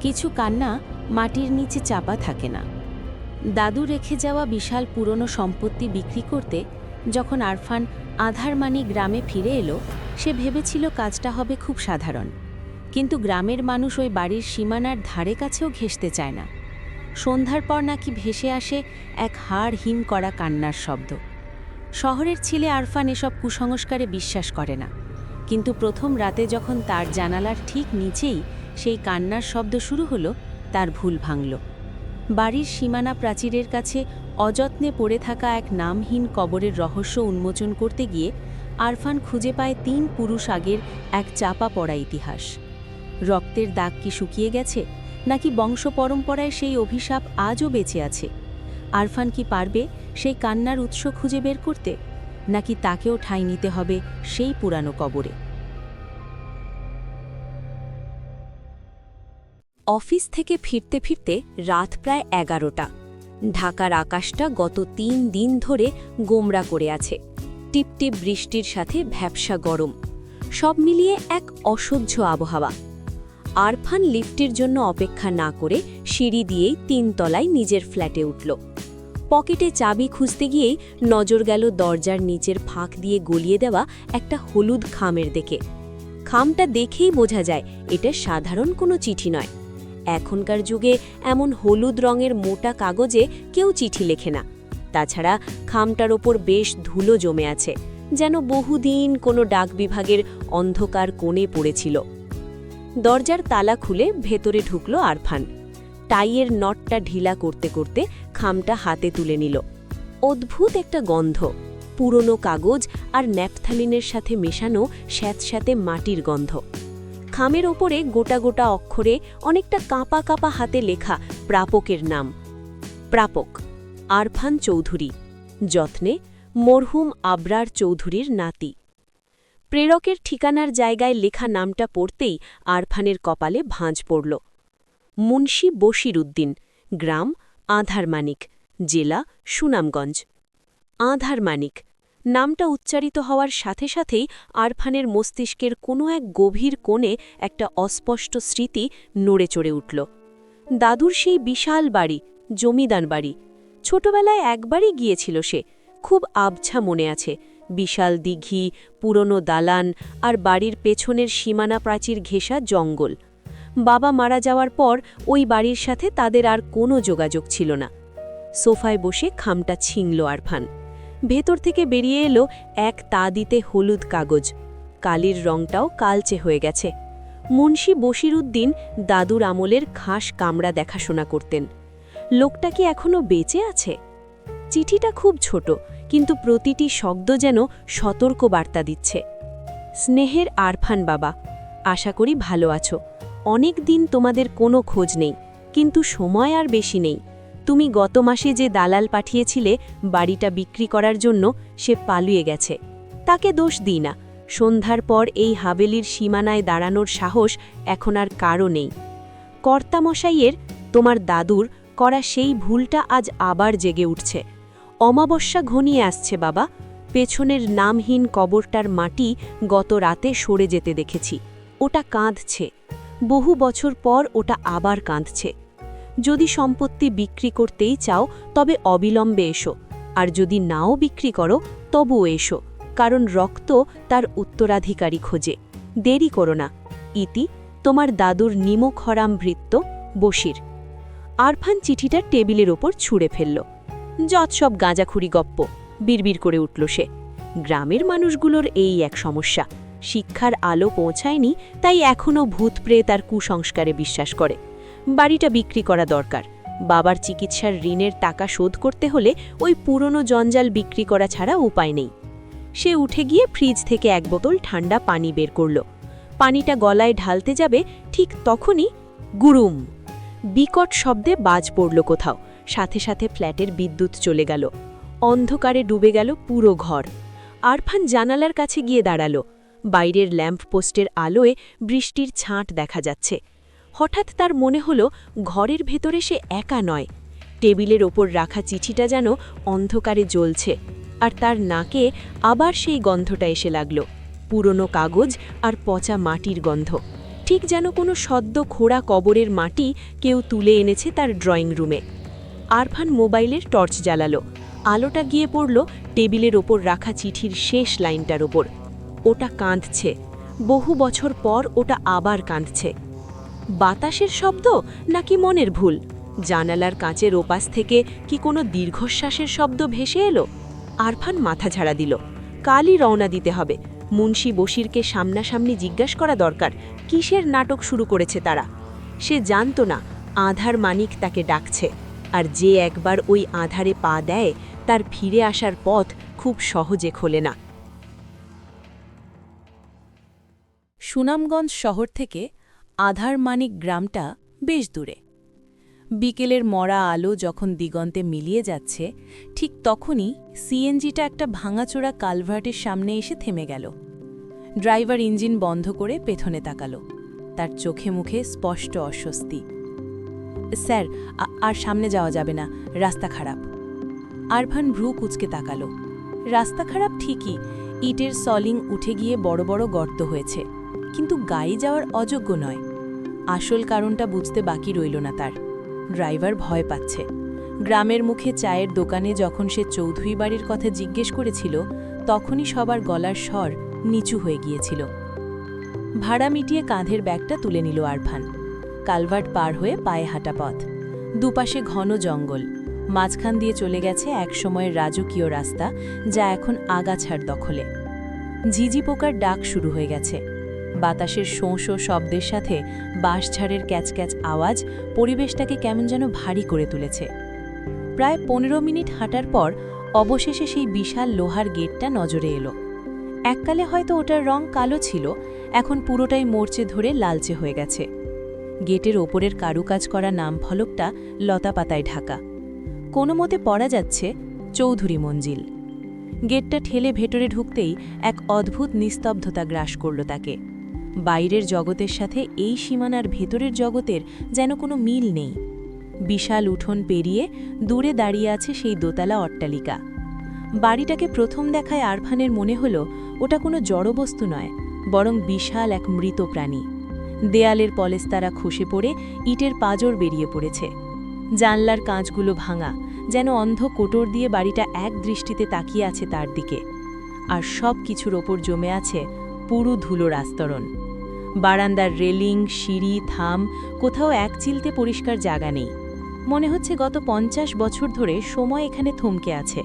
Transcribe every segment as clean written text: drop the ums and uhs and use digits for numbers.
কিছু কান্না মাটির নিচে চাপা থাকে না। দাদু রেখে যাওয়া বিশাল পুরনো সম্পত্তি বিক্রি করতে যখন আরফান আধারমানি গ্রামে ফিরে এলো, সে ভেবেছিল কাজটা হবে খুব সাধারণ। কিন্তু গ্রামের মানুষ ওই বাড়ির সীমানার ধারে কাছেও ঘেঁষতে চায় না। সন্ধ্যার পর নাকি ভেসে আসে এক হাড় হিম করা কান্নার শব্দ। শহরের ছেলে আরফান এসব কুসংস্কারে বিশ্বাস করে না, কিন্তু প্রথম রাতে যখন তার জানালার ঠিক নিচেই সেই কান্নার শব্দ শুরু হলো, তার ভুল ভাঙল। বাড়ির সীমানা প্রাচীরের কাছে অযত্নে পড়ে থাকা এক নামহীন কবরের রহস্য উন্মোচন করতে গিয়ে আরফান খুঁজে পায় ৩ পুরুষ আগের এক চাপা পড়া ইতিহাস। রক্তের দাগ কি শুকিয়ে গেছে, নাকি বংশ পরম্পরায় সেই অভিশাপ আজও বেঁচে আছে? আরফান কি পারবে সেই কান্নার উৎস খুঁজে বের করতে, নাকি তাকেও ঠাঁই নিতে হবে সেই পুরানো কবরে? অফিস থেকে ফিরতে ফিরতে রাত প্রায় ১১টা। ঢাকার আকাশটা গত ৩ দিন ধরে গোমড়া করে আছে। টিপটিপ বৃষ্টির সাথে ভ্যাপসা গরম, সব মিলিয়ে এক অসহ্য আবহাওয়া। আরফান লিফটের জন্য অপেক্ষা না করে সিঁড়ি দিয়েই ৩ তলায় নিজের ফ্ল্যাটে উঠল। পকেটে চাবি খুঁজতে গিয়েই নজর গেল দরজার নিচের ফাঁক দিয়ে গলিয়ে দেওয়া একটা হলুদ খামের দিকে। খামটা দেখেই বোঝা যায় এটা সাধারণ কোনো চিঠি নয়। এখনকার যুগে এমন হলুদ রঙের মোটা কাগজে কেউ চিঠি লেখে না। তাছাড়া খামটার ওপর বেশ ধুলো জমে আছে, যেন বহুদিন কোনো ডাক বিভাগের অন্ধকার কোণে পড়েছিল। দরজার তালা খুলে ভেতরে ঢুকল আরফান। টাইয়ের নটটা ঢিলা করতে করতে খামটা হাতে তুলে নিল। অদ্ভুত একটা গন্ধ, পুরনো কাগজ আর ন্যাপথালিনের সাথে মেশানো স্যাঁতস্যাঁতে মাটির গন্ধ। খামের ওপরে গোটা গোটা অক্ষরে অনেকটা কাঁপা কাঁপা হাতে লেখা প্রাপকের নাম। প্রাপক আরফান চৌধুরী, যত্নে মরহুম আবরার চৌধুরীর নাতি। প্রেরকের ঠিকানার জায়গায় লেখা নামটা পড়তেই আরফানের কপালে ভাঁজ পড়ল। মুন্সি বশির উদ্দিন, গ্রাম আধারমানিক, জেলা সুনামগঞ্জ। আধারমানিক নামটা উচ্চারিত হওয়ার সাথে সাথেই আরফানের মস্তিষ্কের কোনো এক গভীর কোণে একটা অস্পষ্ট স্মৃতি নড়ে চড়ে উঠল। দাদুর সেই বিশাল বাড়ি, জমিদার বাড়ি। ছোটবেলায় একবারই গিয়েছিল সে, খুব আবছা মনে আছে। বিশাল দিঘি, পুরনো দালান আর বাড়ির পেছনের সীমানা প্রাচীর ঘেঁষা জঙ্গল। বাবা মারা যাওয়ার পর ওই বাড়ির সাথে তাদের আর কোনো যোগাযোগ ছিল না। সোফায় বসে খামটা ছিঁড়ল আরফান। ভেতর থেকে বেরিয়ে এলো এক তাদিতে হলুদ কাগজ। কালির রংটাও কালচে হয়ে গেছে। মুন্সি বশির উদ্দিন দাদুর আমলের ঘাস কামড়া দেখাশোনা করতেন। লোকটা কি এখনো বেঁচে আছে? চিঠিটা খুব ছোট, কিন্তু প্রতিটি শব্দ যেন সতর্ক বার্তা দিচ্ছে। স্নেহের আরফান বাবা, আশা করি ভালো আছো। অনেক দিন তোমাদের কোনো খোঁজ নেই, কিন্তু সময় আর বেশি নেই। তুমি গত মাসে যে দালাল পাঠিয়েছিলে বাড়িটা বিক্রি করার জন্য, সে পালিয়ে গেছে। তাকে দোষ দিই না। সন্ধ্যার পর এই হাভেলির সীমানায় দাঁড়ানোর সাহস এখন আর কারও নেই। কর্তামশাইয়ের, তোমার দাদুর করা সেই ভুলটা আজ আবার জেগে উঠছে। অমাবস্যা ঘনিয়ে আসছে বাবা। পেছনের নামহীন কবরটার মাটি গত রাতে সরে যেতে দেখেছি। ওটা কাঁদছে। বহু বছর পর ওটা আবার কাঁদছে। যদি সম্পত্তি বিক্রি করতেই চাও তবে অবিলম্বে এসো, আর যদি নাও বিক্রি করো তবুও এসো, কারণ রক্ত তার উত্তরাধিকারী খোঁজে। দেরি করো না। ইতি, তোমার দাদুর নিমখরাম ভৃত্য বশির। আরফান চিঠিটা টেবিলের ওপর ছুঁড়ে ফেলল। যত সব গাঁজাখুরি গপ্প, বিড়বিড় করে উঠল সে। গ্রামের মানুষগুলোর এই এক সমস্যা, শিক্ষার আলো পৌঁছায়নি, তাই এখনও ভূত প্রেত আর কুসংস্কারে বিশ্বাস করে। বাড়িটা বিক্রি করা দরকার। বাবার চিকিৎসার ঋণের টাকা শোধ করতে হলে ওই পুরনো জঞ্জাল বিক্রি করা ছাড়া উপায় নেই। সে উঠে গিয়ে ফ্রিজ থেকে এক বোতল ঠান্ডা পানি বের করল। পানিটা গলায় ঢালতে যাবে, ঠিক তখনই গুরুম বিকট শব্দে বাজ পড়ল কোথাও। সাথে সাথে ফ্ল্যাটের বিদ্যুৎ চলে গেল। অন্ধকারে ডুবে গেল পুরো ঘর। আরফান জানালার কাছে গিয়ে দাঁড়াল। বাইরের ল্যাম্প পোস্টের আলোয় বৃষ্টির ছাঁট দেখা যাচ্ছে। হঠাৎ তার মনে হলো ঘরের ভেতরে সে একা নয়। টেবিলের ওপর রাখা চিঠিটা যেন অন্ধকারে জ্বলছে, আর তার নাকে আবার সেই গন্ধটা এসে লাগল, পুরনো কাগজ আর পচা মাটির গন্ধ। ঠিক যেন কোনো সদ্য খোঁড়া কবরের মাটি কেউ তুলে এনেছে তার ড্রয়িং রুমে। আরফান মোবাইলের টর্চ জ্বালালো। আলোটা গিয়ে পড়ল টেবিলের ওপর রাখা চিঠির শেষ লাইনটার ওপর। ওটা কাঁদছে। বহু বছর পর ওটা আবার কাঁদছে। বাতাসের শব্দ নাকি মনের ভুল? জানালার কাঁচের ওপাশ থেকে কি কোনো দীর্ঘশ্বাসের শব্দ ভেসে এলো? আরফান মাথা ঝাড়া দিল। কালই রওনা দিতে হবে। মুন্সি বশিরকে সামনাসামনি জিজ্ঞাসা করা দরকার, কিসের নাটক শুরু করেছে তারা। সে জানত না আধার মানিক তাকে ডাকছে, আর যে একবার ওই আধারে পা দেয় তার ফিরে আসার পথ খুব সহজে খোলে না। সুনামগঞ্জ শহর থেকে আধার মানিক গ্রামটা বেশ দূরে। বিকেলের মরা আলো যখন দিগন্তে মিলিয়ে যাচ্ছে, ঠিক তখনই সিএনজিটা একটা ভাঙাচোরা কালভার্টের সামনে এসে থেমে গেল। ড্রাইভার ইঞ্জিন বন্ধ করে পেছনে তাকালো। তার চোখে মুখে স্পষ্ট অস্বস্তি। স্যার, আর সামনে যাওয়া যাবে না, রাস্তা খারাপ। আরফান ভ্রু কুঁচকে তাকালো। রাস্তা খারাপ ঠিকই, ইটের সলিং উঠে গিয়ে বড় বড় গর্ত হয়েছে, কিন্তু গাড়ি যাওয়ার অযোগ্য নয়। আসল কারণটা বুঝতে বাকি রইল না তার। ড্রাইভার ভয় পাচ্ছে। গ্রামের মুখে চায়ের দোকানে যখন সে চৌধুরী বাড়ির কথা জিজ্ঞেস করেছিল, তখনই সবার গলার স্বর নিচু হয়ে গিয়েছিল। ভাড়া মিটিয়ে কাঁধের ব্যাগটা তুলে নিল আরফান। কালভার্ট পার হয়ে পায়ে হাঁটা পথ। দুপাশে ঘন জঙ্গল। মাঝখান দিয়ে চলে গেছে একসময়ের রাজকীয় রাস্তা, যা এখন আগাছার দখলে। ঝিঝি পোকার ডাক শুরু হয়ে গেছে। বাতাসের শোঁ শোঁ শব্দের সাথে বাঁশঝাড়ের ক্যাচক্যাচ আওয়াজ পরিবেশটাকে কেমন যেন ভারী করে তুলেছে। প্রায় 15 মিনিট হাঁটার পর অবশেষে সেই বিশাল লোহার গেটটা নজরে এলো। এককালে হয়তো ওটার রং কালো ছিল, এখন পুরোটাই মরচে ধরে লালচে হয়ে গেছে। গেটের ওপরের কারুকাজ করা নাম ফলকটা লতাপাতায় ঢাকা। কোনো মতে পড়া যাচ্ছে চৌধুরী মঞ্জিল। গেটটা ঠেলে ভেতরে ঢুকতেই এক অদ্ভুত নিস্তব্ধতা গ্রাস করল তাকে। বাইরের জগতের সাথে এই সীমানার ভেতরের জগতের যেন কোনো মিল নেই। বিশাল উঠোন পেরিয়ে দূরে দাঁড়িয়ে আছে সেই দোতলা অট্টালিকা। বাড়িটাকে প্রথম দেখায় আরফানের মনে হলো ওটা কোনো জড়বস্তু নয়, বরং বিশাল এক মৃত প্রাণী। দেয়ালের পলেস্তারা খসে পড়ে ইটের পাঁজর বেরিয়ে পড়েছে। জানলার কাঁচগুলো ভাঙা, যেন অন্ধ কোটর দিয়ে বাড়িটা এক দৃষ্টিতে তাকিয়ে আছে তার দিকে। আর সব কিছুর ওপর জমে আছে পুরু ধুলোর আস্তরণ। বারান্দার রেলিং, সিঁড়ি, থাম, কোথাও এক চিলতে পরিষ্কার জায়গা নেই। মনে হচ্ছে গত 50 বছর ধরে সময় এখানে থমকে আছে,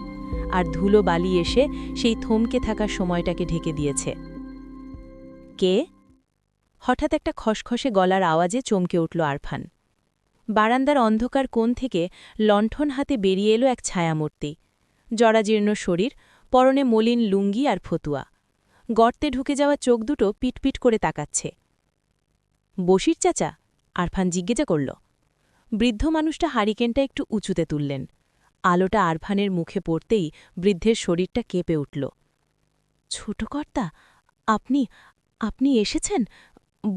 আর ধুলো বালি এসে সেই থমকে থাকার সময়টাকে ঢেকে দিয়েছে। কে? হঠাৎ একটা খসখসে গলার আওয়াজে চমকে উঠল আরফান। বারান্দার অন্ধকার কোণ থেকে লণ্ঠন হাতে বেরিয়ে এলো এক ছায়ামূর্তি। জরাজীর্ণ শরীর, পরনে মলিন লুঙ্গি আর ফতুয়া। গর্তে ঢুকে যাওয়া চোখ দুটো পিটপিট করে তাকাচ্ছে। বশির চাচা? আরফান জিজ্ঞাসা করল। বৃদ্ধ মানুষটা হারিকেনটা একটু উঁচুতে তুললেন। আলোটা আরফানের মুখে পড়তেই বৃদ্ধের শরীরটা কেঁপে উঠল। ছোট কর্তা, আপনি আপনি এসেছেন?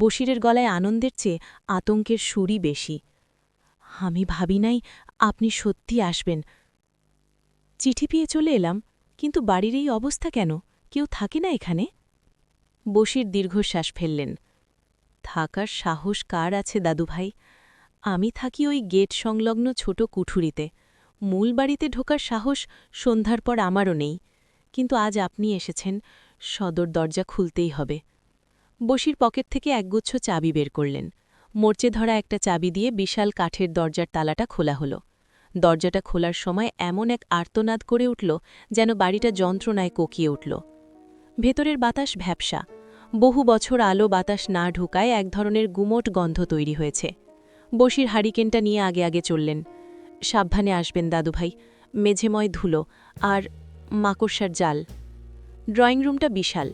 বশিরের গলায় আনন্দের চেয়ে আতঙ্কের সুরই বেশি। আমি ভাবি নাই আপনি সত্যি আসবেন। চিঠি পেয়ে চলে এলাম, কিন্তু বাড়ির এই অবস্থা কেন? কেউ থাকে না এখানে? বশির দীর্ঘশ্বাস ফেললেন। থাকার সাহস কার আছে দাদুভাই? আমি থাকি ওই গেট সংলগ্ন ছোট কুঠুরিতে। মূল বাড়িতে ঢোকার সাহস সন্ধ্যার পর আমারও নেই, কিন্তু আজ আপনি এসেছেন, সদর দরজা খুলতেই হবে। বশির পকেট থেকে একগুচ্ছ চাবি বের করলেন। মরচে ধরা একটা চাবি দিয়ে বিশাল কাঠের দরজার তালাটা খোলা হলো। দরজাটা খোলার সময় এমন এক আর্তনাদ করে উঠল, যেন বাড়িটা যন্ত্রণায় কোকিয়ে উঠল। ভেতরের বাতাস ভ্যাপসা। বহু বছর আলো বাতাস না ঢুকায় এক ধরনের গুমোট গন্ধ তৈরি হয়েছে। বশির হারিকেনটা নিয়ে আগে আগে চললেন। সাবধানে আসবেন দাদুভাই, মেঝেময় ধুলো আর মাকড়সার জাল। ড্রয়িং রুমটা বিশাল।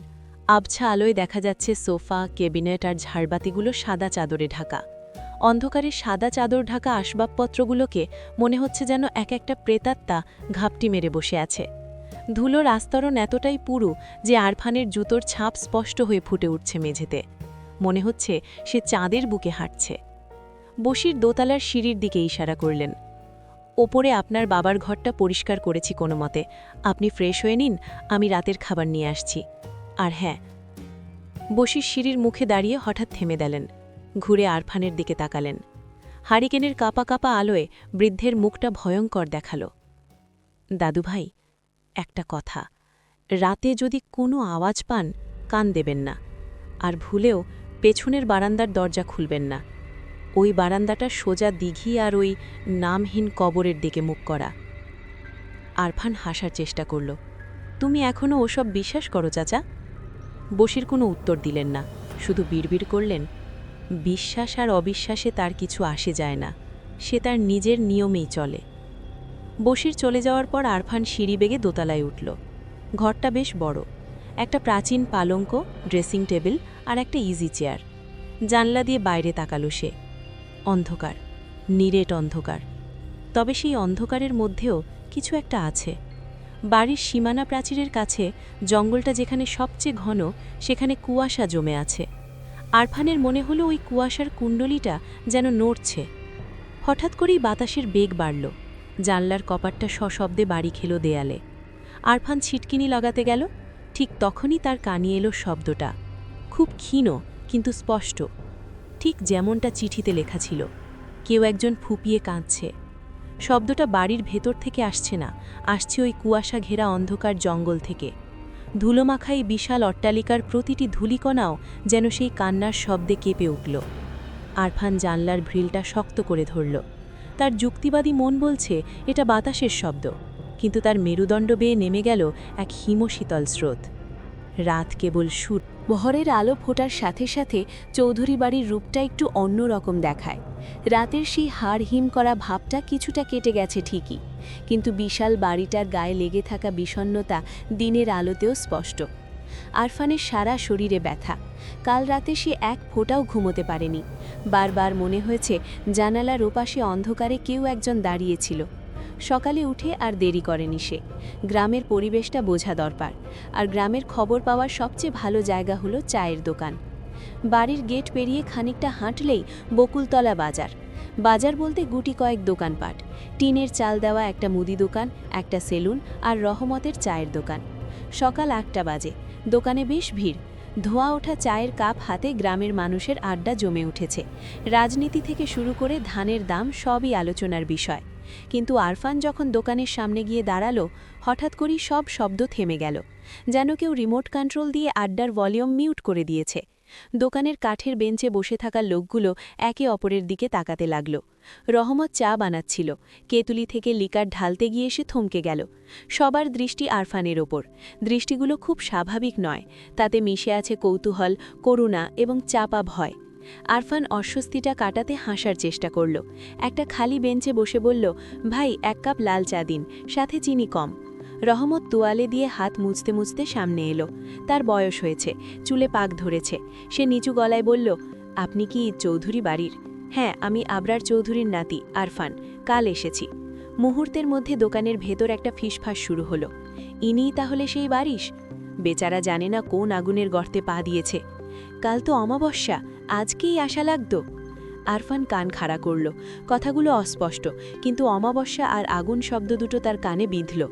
আবছা আলোয় দেখা যাচ্ছে সোফা, ক্যাবিনেট আর ঝাড়বাতিগুলো সাদা চাদরে ঢাকা। অন্ধকারে সাদা চাদর ঢাকা আসবাবপত্রগুলোকে মনে হচ্ছে যেন এক একটা প্রেতাত্মা ঘাপটি মেরে বসে আছে। ধুলোর আস্তরণ এতটাই পুরু যে আরফানের জুতোর ছাপ স্পষ্ট হয়ে ফুটে উঠছে মেঝেতে। মনে হচ্ছে সে চাঁদের বুকে হাঁটছে। বশির দোতলার সিঁড়ির দিকে ইশারা করলেন। ওপরে আপনার বাবার ঘরটা পরিষ্কার করেছি কোনো মতে, আপনি ফ্রেশ হয়ে নিন, আমি রাতের খাবার নিয়ে আসছি। আর হ্যাঁ। বশির সিঁড়ির মুখে দাঁড়িয়ে হঠাৎ থেমে দিলেন। ঘুরে আরফানের দিকে তাকালেন। হারিকেনের কাপা কাপা আলোয় বৃদ্ধের মুখটা ভয়ঙ্কর দেখালো। দাদুভাই, একটা কথা, রাতে যদি কোনো আওয়াজ পান কান দেবেন না, আর ভুলেও পেছনের বারান্দার দরজা খুলবেন না। ওই বারান্দাটা সোজা দিঘি আর ওই নামহীন কবরের দিকে মুখ করা। আরফান হাসার চেষ্টা করল। তুমি এখনও ওসব বিশ্বাস করো চাচা? বশির কোনো উত্তর দিলেন না, শুধু বিড়বিড় করলেন, বিশ্বাস আর অবিশ্বাসে তার কিছু আসে যায় না, সে তার নিজের নিয়মেই চলে। বশির চলে যাওয়ার পর আরফান সিঁড়ি বেগে দোতলায় উঠল। ঘরটা বেশ বড়, একটা প্রাচীন পালঙ্ক, ড্রেসিং টেবিল আর একটা ইজি চেয়ার। জানলা দিয়ে বাইরে তাকালো সে। অন্ধকার, নিরেট অন্ধকার। তবে সেই অন্ধকারের মধ্যেও কিছু একটা আছে। বাড়ির সীমানা প্রাচীরের কাছে জঙ্গলটা যেখানে সবচেয়ে ঘন, সেখানে কুয়াশা জমে আছে। আরফানের মনে হলো ওই কুয়াশার কুণ্ডলিটা যেন নড়ছে। হঠাৎ করেই বাতাসের বেগ বাড়ল। জানলার কপাটটা সশব্দে বাড়ি খেল দেয়ালে। আরফান ছিটকিনি লাগাতে গেল, ঠিক তখনই তার কানে এলো শব্দটা, খুব ক্ষীণ কিন্তু স্পষ্ট, ঠিক যেমনটা চিঠিতে লেখা ছিল। কেউ একজন ফুপিয়ে কাঁদছে। শব্দটা বাড়ির ভেতর থেকে আসছে না, আসছে ওই কুয়াশা ঘেরা অন্ধকার জঙ্গল থেকে। ধুলোমাখাই বিশাল অট্টালিকার প্রতিটি ধূলিকণাও যেন সেই কান্নার শব্দে কেঁপে উঠল। আরফান জানলার ভ্রিলটা শক্ত করে ধরল। তার যুক্তিবাদী মন বলছে এটা বাতাসের শব্দ, কিন্তু তার মেরুদণ্ড বেয়ে নেমে গেল এক হিমশীতল স্রোত। রাত কেবল সুর। বহরের আলো ফোটার সাথে সাথে চৌধুরী বাড়ির রূপটা একটু অন্যরকম দেখায়। রাতের সেই হাড় হিম করা ভাবটা কিছুটা কেটে গেছে ঠিকই, কিন্তু বিশাল বাড়িটার গায়ে লেগে থাকা বিষণ্ণতা দিনের আলোতেও স্পষ্ট। আরফানের সারা শরীরে ব্যথা। কাল রাতে সে এক ফোঁটাও ঘুমোতে পারেনি। বারবার মনে হয়েছে জানালার ওপাশে অন্ধকারে কেউ একজন দাঁড়িয়েছিল। সকালে উঠে আর দেরি করেনি সে। গ্রামের পরিবেশটা বোঝা দরকার, আর গ্রামের খবর পাওয়ার সবচেয়ে ভালো জায়গা হলো চায়ের দোকান। বাড়ির গেট পেরিয়ে খানিকটা হাঁটলেই বকুলতলা বাজার। বাজার বলতে গুটি কয়েক দোকানপাট, টিনের চাল দেওয়া একটা মুদি দোকান, একটা সেলুন আর রহমতের চায়ের দোকান। সকাল 8টা বাজে, দোকানে বেশ ভিড়। ধোয়া ওঠা চায়ের কাপ হাতে গ্রামের মানুষের আড্ডা জমে উঠেছে। রাজনীতি থেকে শুরু করে ধানের দাম সবই আলোচনার বিষয়। কিন্তু আরফান যখন দোকানের সামনে গিয়ে দাঁড়ালো, হঠাৎ করেই সব শব্দ থেমে গেল, যেন কেউ রিমোট কন্ট্রোল দিয়ে আড্ডার ভলিউম মিউট করে দিয়েছে। দোকানের কাঠের বেঞ্চে বসে থাকা লোকগুলো একে অপরের দিকে তাকাতে লাগল। রহমত চা বানাচ্ছিল, কেতুলি থেকে লিকার ঢালতে গিয়ে সে থমকে গেল। সবার দৃষ্টি আরফানের ওপর। দৃষ্টিগুলো খুব স্বাভাবিক নয়, তাতে মিশে আছে কৌতূহল, করুণা এবং চাপা ভয়। আরফান অস্বস্তিটা কাটাতে হাসার চেষ্টা করল। একটা খালি বেঞ্চে বসে বলল, ভাই 1 কাপ লাল চা দিন, সাথে চিনি কম। রহমত তোয়ালে দিয়ে হাত মুছতে মুছতে সামনে এলো। তার বয়স হয়েছে, চুলে পাক ধরেছে। সে নিচু গলায় বলল, আপনি কি চৌধুরী বাড়ির? হ্যাঁ, আমি আবরার চৌধুরীর নাতি আরফান, কাল এসেছি। মুহূর্তের মধ্যে দোকানের ভেতর একটা ফিসফাস শুরু হলো। ইনিই তাহলে সেই বারিশ? বেচারা জানে না কোন আগুনের গর্তে পা দিয়েছে। কাল তো অমাবস্যা, আজকেই আসা লাগতো। আরফান কান খাড়া করল। কথাগুলো অস্পষ্ট, কিন্তু অমাবস্যা আর আগুন শব্দ দুটো তার কানে বিঁধল।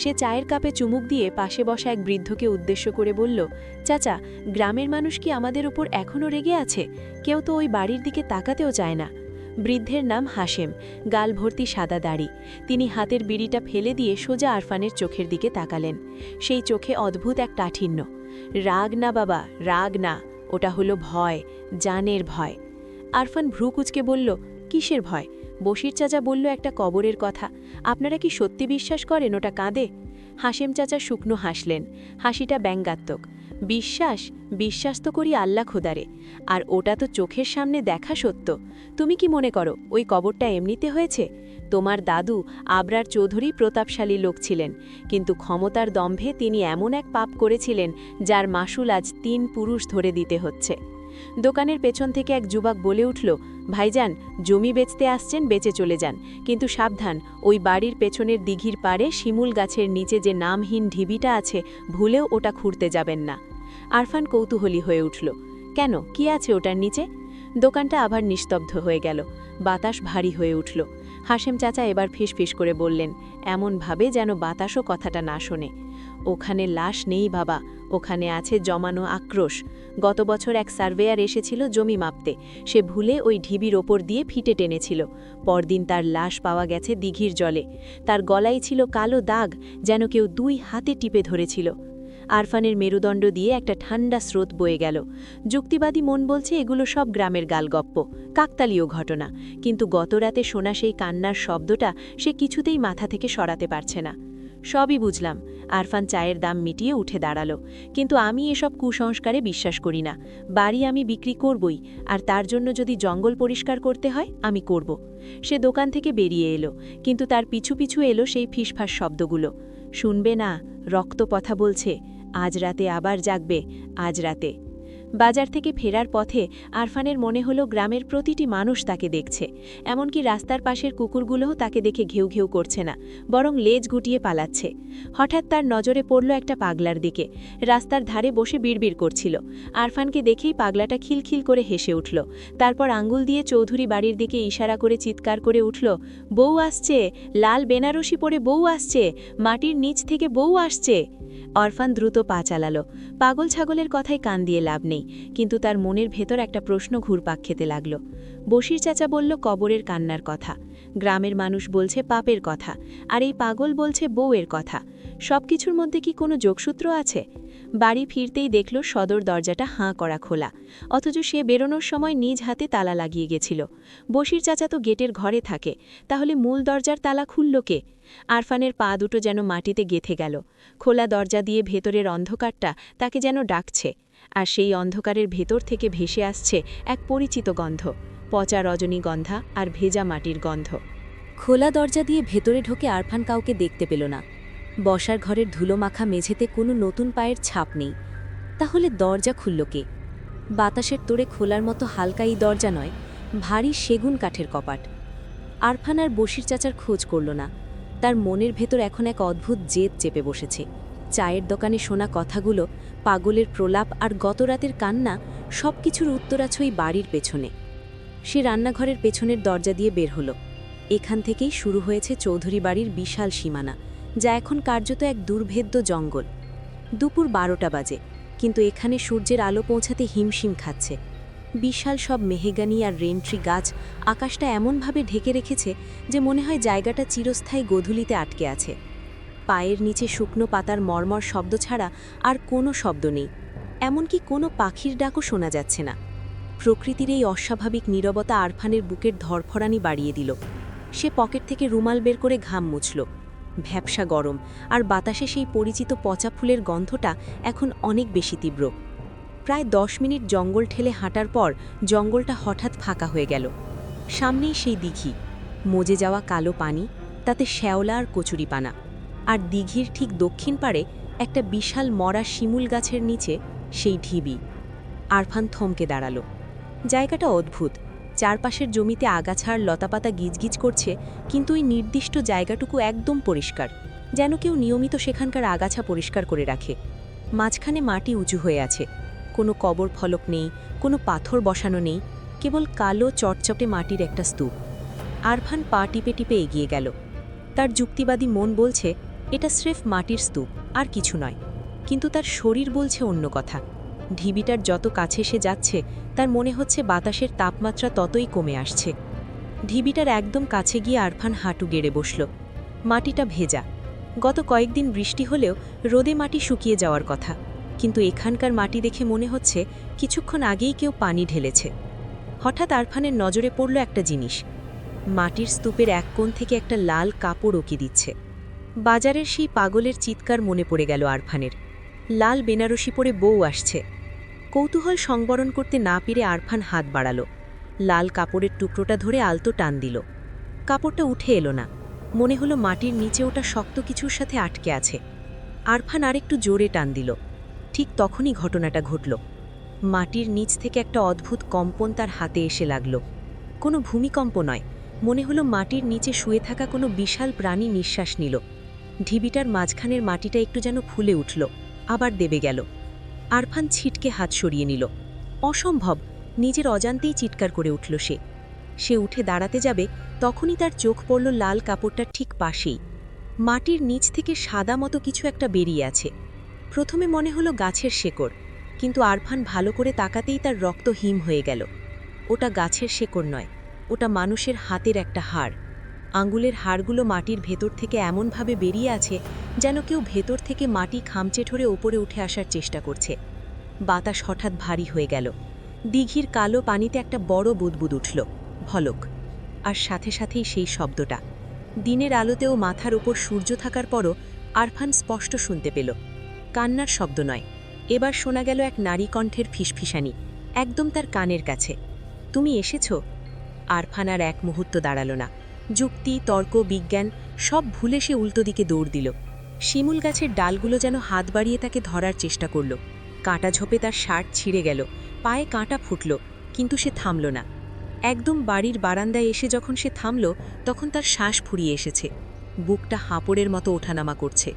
সে চায়ের কাপে চুমুক দিয়ে পাশে বসা এক বৃদ্ধকে উদ্দেশ্য করে বলল, চাচা, গ্রামের মানুষ কি আমাদের ওপর এখনও রেগে আছে? কেউ তো ওই বাড়ির দিকে তাকাতেও চায় না। বৃদ্ধের নাম হাশেম, গাল ভর্তি সাদা দাড়ি। তিনি হাতের বিড়িটা ফেলে দিয়ে সোজা আরফানের চোখের দিকে তাকালেন। সেই চোখে অদ্ভুত এক কাঠিন্য। রাগ না বাবা, রাগ না, ওটা হলো ভয়, জানের ভয়। আরফান ভ্রু কুঁচকে বলল, কিসের ভয়? বশির চাচা বলল একটা কবরের কথা। আপনারা কি সত্যি বিশ্বাস করেন ওটা কাঁদে? হাশেম চাচা শুকনো হাসলেন, হাসিটা ব্যঙ্গাত্মক। বিশ্বাস? বিশ্বাস তো করি আল্লাহ খোদারে, আর ওটা তো চোখের সামনে দেখা সত্য। তুমি কি মনে করো ওই কবরটা এমনিতে হয়েছে? তোমার দাদু আবরার চৌধুরী প্রতাপশালী লোক ছিলেন, কিন্তু ক্ষমতার দম্ভে তিনি এমন এক পাপ করেছিলেন যার মাসুল আজ 3 পুরুষ ধরে দিতে হচ্ছে। দোকানের পেছন থেকে এক যুবক বলে উঠল, ভাইজান, জমি বেচতে আসছেন, বেচে চলে যান, কিন্তু সাবধান, ওই বাড়ির পেছনের দিঘির পাড়ে শিমুল গাছের নিচে যে নামহীন ঢিবিটা আছে, ভুলেও ওটা খুঁড়তে যাবেন না। আরফান কৌতূহলী হয়ে উঠল, কেন, কি আছে ওটার নিচে? দোকানটা আবার নিস্তব্ধ হয়ে গেল। বাতাস ভারী হয়ে উঠল। হাশেম চাচা এবার ফিসফিস করে বললেন, এমনভাবে যেন বাতাসও কথাটা না শোনে, ওখানে লাশ নেই বাবা, ওখানে আছে জমানো আক্রোশ। গত বছর এক সার্ভেয়ার এসেছিল জমি মাপতে, সে ভুলে ওই ঢিবির ওপর দিয়ে ফিটে টেনেছিল। পরদিন তার লাশ পাওয়া গেছে দিঘির জলে। তার গলায় ছিল কালো দাগ, যেন কেউ 2 হাতে টিপে ধরেছিল। আরফানের মেরুদণ্ড দিয়ে একটা ঠান্ডা স্রোত বয়ে গেল। যুক্তিবাদী মন বলছে এগুলো সব গ্রামের গালগপ্প, কাকতালীয় ঘটনা, কিন্তু গতরাতে শোনা সেই কান্নার শব্দটা সে কিছুতেই মাথা থেকে সরাতে পারছে না। সবই বুঝলাম। আরফান চায়ের দাম মিটিয়ে উঠে দাঁড়ালো। কিন্তু আমি এসব কুসংস্কারে বিশ্বাস করি না। বাড়ি আমি বিক্রি করবই, আর তার জন্য যদি জঙ্গল পরিষ্কার করতে হয় আমি করব। সে দোকান থেকে বেরিয়ে এলো, কিন্তু তার পিছু পিছু এলো সেই ফিসফাস শব্দগুলো। শুনবে না, রক্তপথা বলছে, আজ রাতে আবার জাগবে, আজ রাতে। বাজার থেকে ফেরার পথে আরফানের মনে হলো গ্রামের প্রতিটি মানুষ তাকে দেখছে। এমনকি রাস্তার পাশের কুকুরগুলোও তাকে দেখে ঘেউ ঘেউ করছে না, বরং লেজ গুটিয়ে পালাচ্ছে। হঠাৎ তার নজরে পড়ল একটা পাগলার দিকে। রাস্তার ধারে বসে বিড়বিড় করছিল। আরফানকে দেখেই পাগলাটা খিলখিল করে হেসে উঠল। তারপর আঙ্গুল দিয়ে চৌধুরী বাড়ির দিকে ইশারা করে চিৎকার করে উঠল, বউ আসছে, লাল বেনারসি পরে বউ আসছে, মাটির নিচ থেকে বউ আসছে। আরফান দ্রুত পা চালালো। পাগল ছাগলের কথায় কান দিয়ে লাভ নেই, কিন্তু তার মনের ভেতর একটা প্রশ্ন ঘুরপাক খেতে লাগল। বশির চাচা বলল কবরের কান্নার কথা, গ্রামের মানুষ বলছে পাপের কথা, আর এই পাগল বলছে বউয়ের কথা। সবকিছুর মধ্যে কি কোনো যোগসূত্র আছে? বাড়ি ফিরতেই দেখল সদর দরজাটা হাঁ করা খোলা, অথচ সে বেরোনোর সময় নিজ হাতে তালা লাগিয়ে গেছিল। বশির চাচা তো গেটের ঘরে থাকে, তাহলে মূল দরজার তালা খুলল কে? আরফানের পা দুটো যেন মাটিতে গেঁথে গেল। খোলা দরজা দিয়ে ভেতরের অন্ধকারটা তাকে যেন ডাকছে, আর সেই অন্ধকারের ভেতর থেকে ভেসে আসছে এক পরিচিত গন্ধ, পচা রজনীগন্ধা আর ভেজা মাটির গন্ধ। খোলা দরজা দিয়ে ভেতরে ঢোকে আরফান কাউকে দেখতে পেল না। বসার ঘরের ধুলোমাখা মেঝেতে কোনো নতুন পায়ের ছাপ নেই। তাহলে দরজা খুলল কে? বাতাসের তোড়ে খোলার মতো হালকা এই দরজা নয়, ভারী সেগুন কাঠের কপাট। আরফান আর বশির চাচার খোঁজ করল না। তার মনের ভেতর এখন এক অদ্ভুত জেদ চেপে বসেছে। চায়ের দোকানে শোনা কথাগুলো, পাগলের প্রলাপ আর গতরাতের কান্না, সব কিছুর উত্তর আছে ওই বাড়ির পেছনে। সে রান্নাঘরের পেছনের দরজা দিয়ে বের হলো। এখান থেকেই শুরু হয়েছে চৌধুরী বাড়ির বিশাল সীমানা, যা এখন কার্যত এক দুর্ভেদ্য জঙ্গল। দুপুর 12টা বাজে, কিন্তু এখানে সূর্যের আলো পৌঁছাতে হিমশিম খাচ্ছে। বিশাল সব মেহেগানি আর রেনট্রি গাছ আকাশটা এমনভাবে ঢেকে রেখেছে যে মনে হয় জায়গাটা চিরস্থায়ী গোধূলিতে আটকে আছে। পায়ের নিচে শুকনো পাতার মর্মর শব্দ ছাড়া আর কোনো শব্দ নেই, এমনকি কোনো পাখির ডাকও শোনা যাচ্ছে না। প্রকৃতির এই অস্বাভাবিক নীরবতা আরফানের বুকের ধরফরানি বাড়িয়ে দিল। সে পকেট থেকে রুমাল বের করে ঘাম মুছল। ভ্যাপসা গরম, আর বাতাসে সেই পরিচিত পচা ফুলের গন্ধটা এখন অনেক বেশি তীব্র। প্রায় 10 মিনিট জঙ্গল ঠেলে হাঁটার পর জঙ্গলটা হঠাৎ ফাঁকা হয়ে গেল। সামনেই সেই দিঘি, মজে যাওয়া কালো পানি, তাতে শ্যাওলা আর কচুরিপানা। আর দিঘির ঠিক দক্ষিণ পাড়ে একটা বিশাল মরা শিমুল গাছের নিচে সেই ঢিবি। আরফান থমকে দাঁড়ালো। জায়গাটা অদ্ভুত। চারপাশের জমিতে আগাছা আর লতাপাতা গিজগিজ করছে, কিন্তু ওই নির্দিষ্ট জায়গাটুকু একদম পরিষ্কার, যেন কেউ নিয়মিত সেখানকার আগাছা পরিষ্কার করে রাখে। মাঝখানে মাটি উঁচু হয়ে আছে, কোনো কবর ফলক নেই, কোনো পাথর বসানো নেই, কেবল কালো চটচটে মাটির একটা স্তূপ। আরফান পা টিপে টিপে এগিয়ে গেল। তার যুক্তিবাদী মন বলছে এটা স্রেফ মাটির স্তূপ, আর কিছু নয়, কিন্তু তার শরীর বলছে অন্য কথা। ঢিবিটার যত কাছে সে যাচ্ছে, তার মনে হচ্ছে বাতাসের তাপমাত্রা ততই কমে আসছে। ঢিবিটার একদম কাছে গিয়ে আরফান হাঁটু গেড়ে বসল। মাটিটা ভেজা। গত কয়েকদিন বৃষ্টি হলেও রোদে মাটি শুকিয়ে যাওয়ার কথা, কিন্তু এখানকার মাটি দেখে মনে হচ্ছে কিছুক্ষণ আগেই কেউ পানি ঢেলেছে। হঠাৎ আরফানের নজরে পড়ল একটা জিনিস। মাটির স্তূপের এক কোণ থেকে একটা লাল কাপড় ওকি দিচ্ছে। বাজারের সেই পাগলের চিৎকার মনে পড়ে গেল আরফানের। লাল বেনারসি পরে বউ আসছে। কৌতূহল সংবরণ করতে না পেরে আরফান হাত বাড়াল। লাল কাপড়ের টুকরোটা ধরে আলতো টান দিল। কাপড়টা উঠে এলো না। মনে হলো মাটির নিচে ওটা শক্ত কিছুর সাথে আটকে আছে। আরফান আরেকটু জোরে টান দিল। ঠিক তখনই ঘটনাটা ঘটল। মাটির নিচ থেকে একটা অদ্ভুত কম্পন তার হাতে এসে লাগল। কোনো ভূমিকম্প নয়, মনে হলো মাটির নিচে শুয়ে থাকা কোনো বিশাল প্রাণী নিঃশ্বাস নিল। ঢিবিটার মাঝখানের মাটিটা একটু যেন ফুলে উঠল, আবার দেবে গেল। আরফান ছিটকে হাত সরিয়ে নিল। অসম্ভব! নিজের অজান্তেই চিৎকার করে উঠল সে। সে উঠে দাঁড়াতে যাবে, তখনই তার চোখ পড়ল লাল কাপড়টার ঠিক পাশেই। মাটির নিচ থেকে সাদা মতো কিছু একটা বেরিয়ে আছে। প্রথমে মনে হলো গাছের শেকড়, কিন্তু আরফান ভালো করে তাকাতেই তার রক্ত হিম হয়ে গেল। ওটা গাছের শেকড় নয়, ওটা মানুষের হাতের একটা হাড়। আঙ্গুলের হাড়গুলো মাটির ভেতর থেকে এমনভাবে বেরিয়ে আছে যেন কেউ ভেতর থেকে মাটি খামচে ধরে ওপরে উঠে আসার চেষ্টা করছে। বাতাস হঠাৎ ভারী হয়ে গেল। দিঘির কালো পানিতে একটা বড় বুদবুদ উঠল, ভলক। আর সাথে সাথেই সেই শব্দটা। দিনের আলোতেও মাথার ওপর সূর্য থাকার পরও আরফান স্পষ্ট শুনতে পেল। কান্নার শব্দ নয়, এবার শোনা গেল এক নারী কণ্ঠের ফিসফিসানি, একদম তার কানের কাছে। তুমি এসেছ? আরফান আর এক মুহূর্ত দাঁড়াল না। যুক্তি, তর্ক, বিজ্ঞান সব ভুলে সে উল্টো দিকে দৌড় দিল। শিমুল গাছের ডালগুলো যেন হাত বাড়িয়ে তাকে ধরার চেষ্টা করল। কাঁটা ঝোপে তার শার্ট ছিঁড়ে গেল, পায়ে কাঁটা ফুটল, কিন্তু সে থামল না। একদম বাড়ির বারান্দায় এসে যখন সে থামল, তখন তার শ্বাস ফুরিয়ে এসেছে। বুকটা হাঁপড়ের মতো ওঠানামা করছে।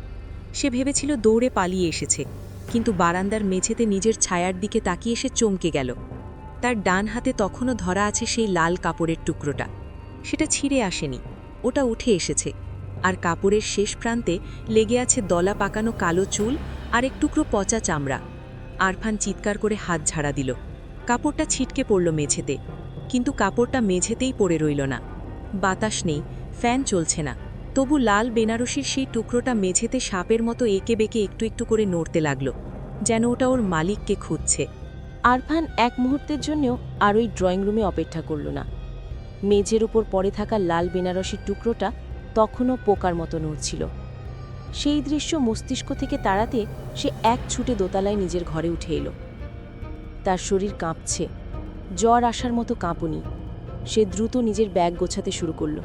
সে ভেবেছিল দৌড়ে পালিয়ে এসেছে, কিন্তু বারান্দার মেঝেতে নিজের ছায়ার দিকে তাকিয়ে সে চমকে গেল। তার ডান হাতে তখনও ধরা আছে সেই লাল কাপড়ের টুকরোটা। সেটা ছিঁড়ে আসেনি, ওটা উঠে এসেছে। আর কাপড়ের শেষ প্রান্তে লেগে আছে দলা পাকানো কালো চুল আর এক টুকরো পচা চামড়া। আরফান চিৎকার করে হাত ঝাড়া দিল। কাপড়টা ছিটকে পড়ল মেঝেতে, কিন্তু কাপড়টা মেঝেতেই পড়ে রইল না। বাতাস নেই, ফ্যান চলছে না, তবু লাল বেনারসির সেই টুকরোটা মেঝেতে সাপের মতো এঁকে বেঁকে একটু একটু করে নড়তে লাগল, যেন ওটা ওর মালিককে খুঁজছে। আরফান এক মুহূর্তের জন্যও আর ওই ড্রয়িং রুমে অপেক্ষা করল না। মেঝের উপর পড়ে থাকা লাল বেনারসির টুকরোটা তখনও পোকার মতো নড়ছিল। সেই দৃশ্য মস্তিষ্ক থেকে তাড়াতে সে এক ছুটে দোতলায় নিজের ঘরে উঠে এলো। তার শরীর কাঁপছে, জ্বর আসার মতো কাঁপুনি। সে দ্রুত নিজের ব্যাগ গোছাতে শুরু করল।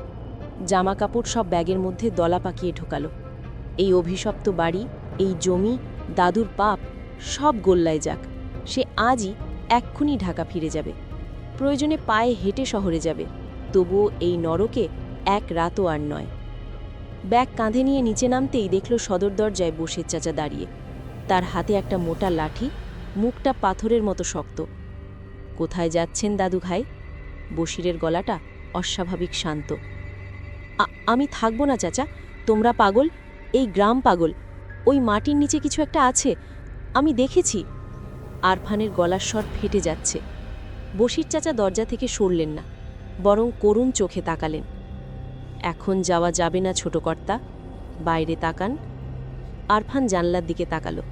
জামা কাপড় সব ব্যাগের মধ্যে দলা পাকিয়ে ঢোকালো। এই অভিশপ্ত বাড়ি, এই জমি, দাদুর পাপ সব গোল্লায় যাক। সে আজই এক্ষুনি ঢাকা ফিরে যাবে, প্রয়োজনে পায়ে হেঁটে শহরে যাবে, তবুও এই নরকে এক রাতও আর নয়। ব্যাগ কাঁধে নিয়ে নিচে নামতেই দেখল সদর দরজায় বসে চাচা দাঁড়িয়ে। তার হাতে একটা মোটা লাঠি, মুখটা পাথরের মতো শক্ত। কোথায় যাচ্ছেন দাদু ভাই? বশিরের গলাটা অস্বাভাবিক শান্ত। আমি থাকবো না চাচা, তোমরা পাগল, এই গ্রাম পাগল। ওই মাটির নিচে কিছু একটা আছে, আমি দেখেছি। আরফানের গলার স্বর ফেটে যাচ্ছে। বশির চাচা দরজা থেকে সরলেন না, বরং করুণ চোখে তাকালেন। এখন যাওয়া যাবে না ছোট কর্তা, বাইরে তাকান। আরফান জানলার দিকে তাকালো।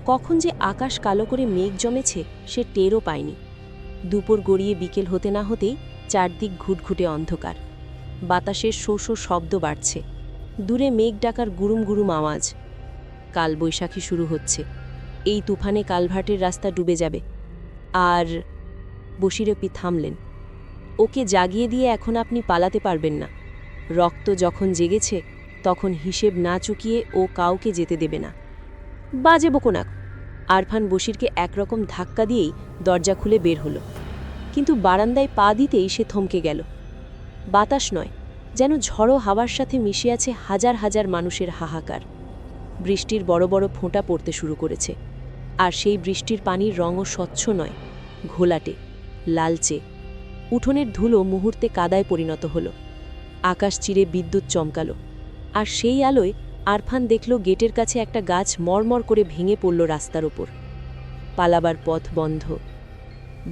কখন যে আকাশ কালো করে মেঘ জমেছে সে টেরও পায়নি। দুপুর গড়িয়ে বিকেল হতে না হতেই চারদিক ঘুটঘুটে অন্ধকার। বাতাসের শো শো শব্দ বাড়ছে, দূরে মেঘ ডাকার গুরুম গুরুম আওয়াজ। কাল বৈশাখী শুরু হচ্ছে, এই তুফানে কালভার্টের রাস্তা ডুবে যাবে। আর বশিরপি থামলেন। ওকে জাগিয়ে দিয়ে এখন আপনি পালাতে পারবেন না। রক্ত যখন জেগেছে তখন হিসেব না চুকিয়ে ও কাউকে যেতে দেবে না। বাজে বকোনা। আরফান বশিরকে একরকম ধাক্কা দিয়েই দরজা খুলে বের হলো, কিন্তু বারান্দায় পা দিতেই সে থমকে গেল। বাতাস নয়, যেন ঝড়ো হাওয়ার সাথে মিশে আছে হাজার হাজার মানুষের হাহাকার। বৃষ্টির বড় বড় ফোঁটা পড়তে শুরু করেছে, আর সেই বৃষ্টির পানির রঙও স্বচ্ছ নয়, ঘোলাটে, লালচে। উঠোনের ধুলো মুহূর্তে কাদায় পরিণত হলো। আকাশ চিরে বিদ্যুৎ চমকালো, আর সেই আলোয় আরফান দেখল গেটের কাছে একটা গাছ মরমর করে ভেঙে পড়ল রাস্তার ওপর। পালাবার পথ বন্ধ।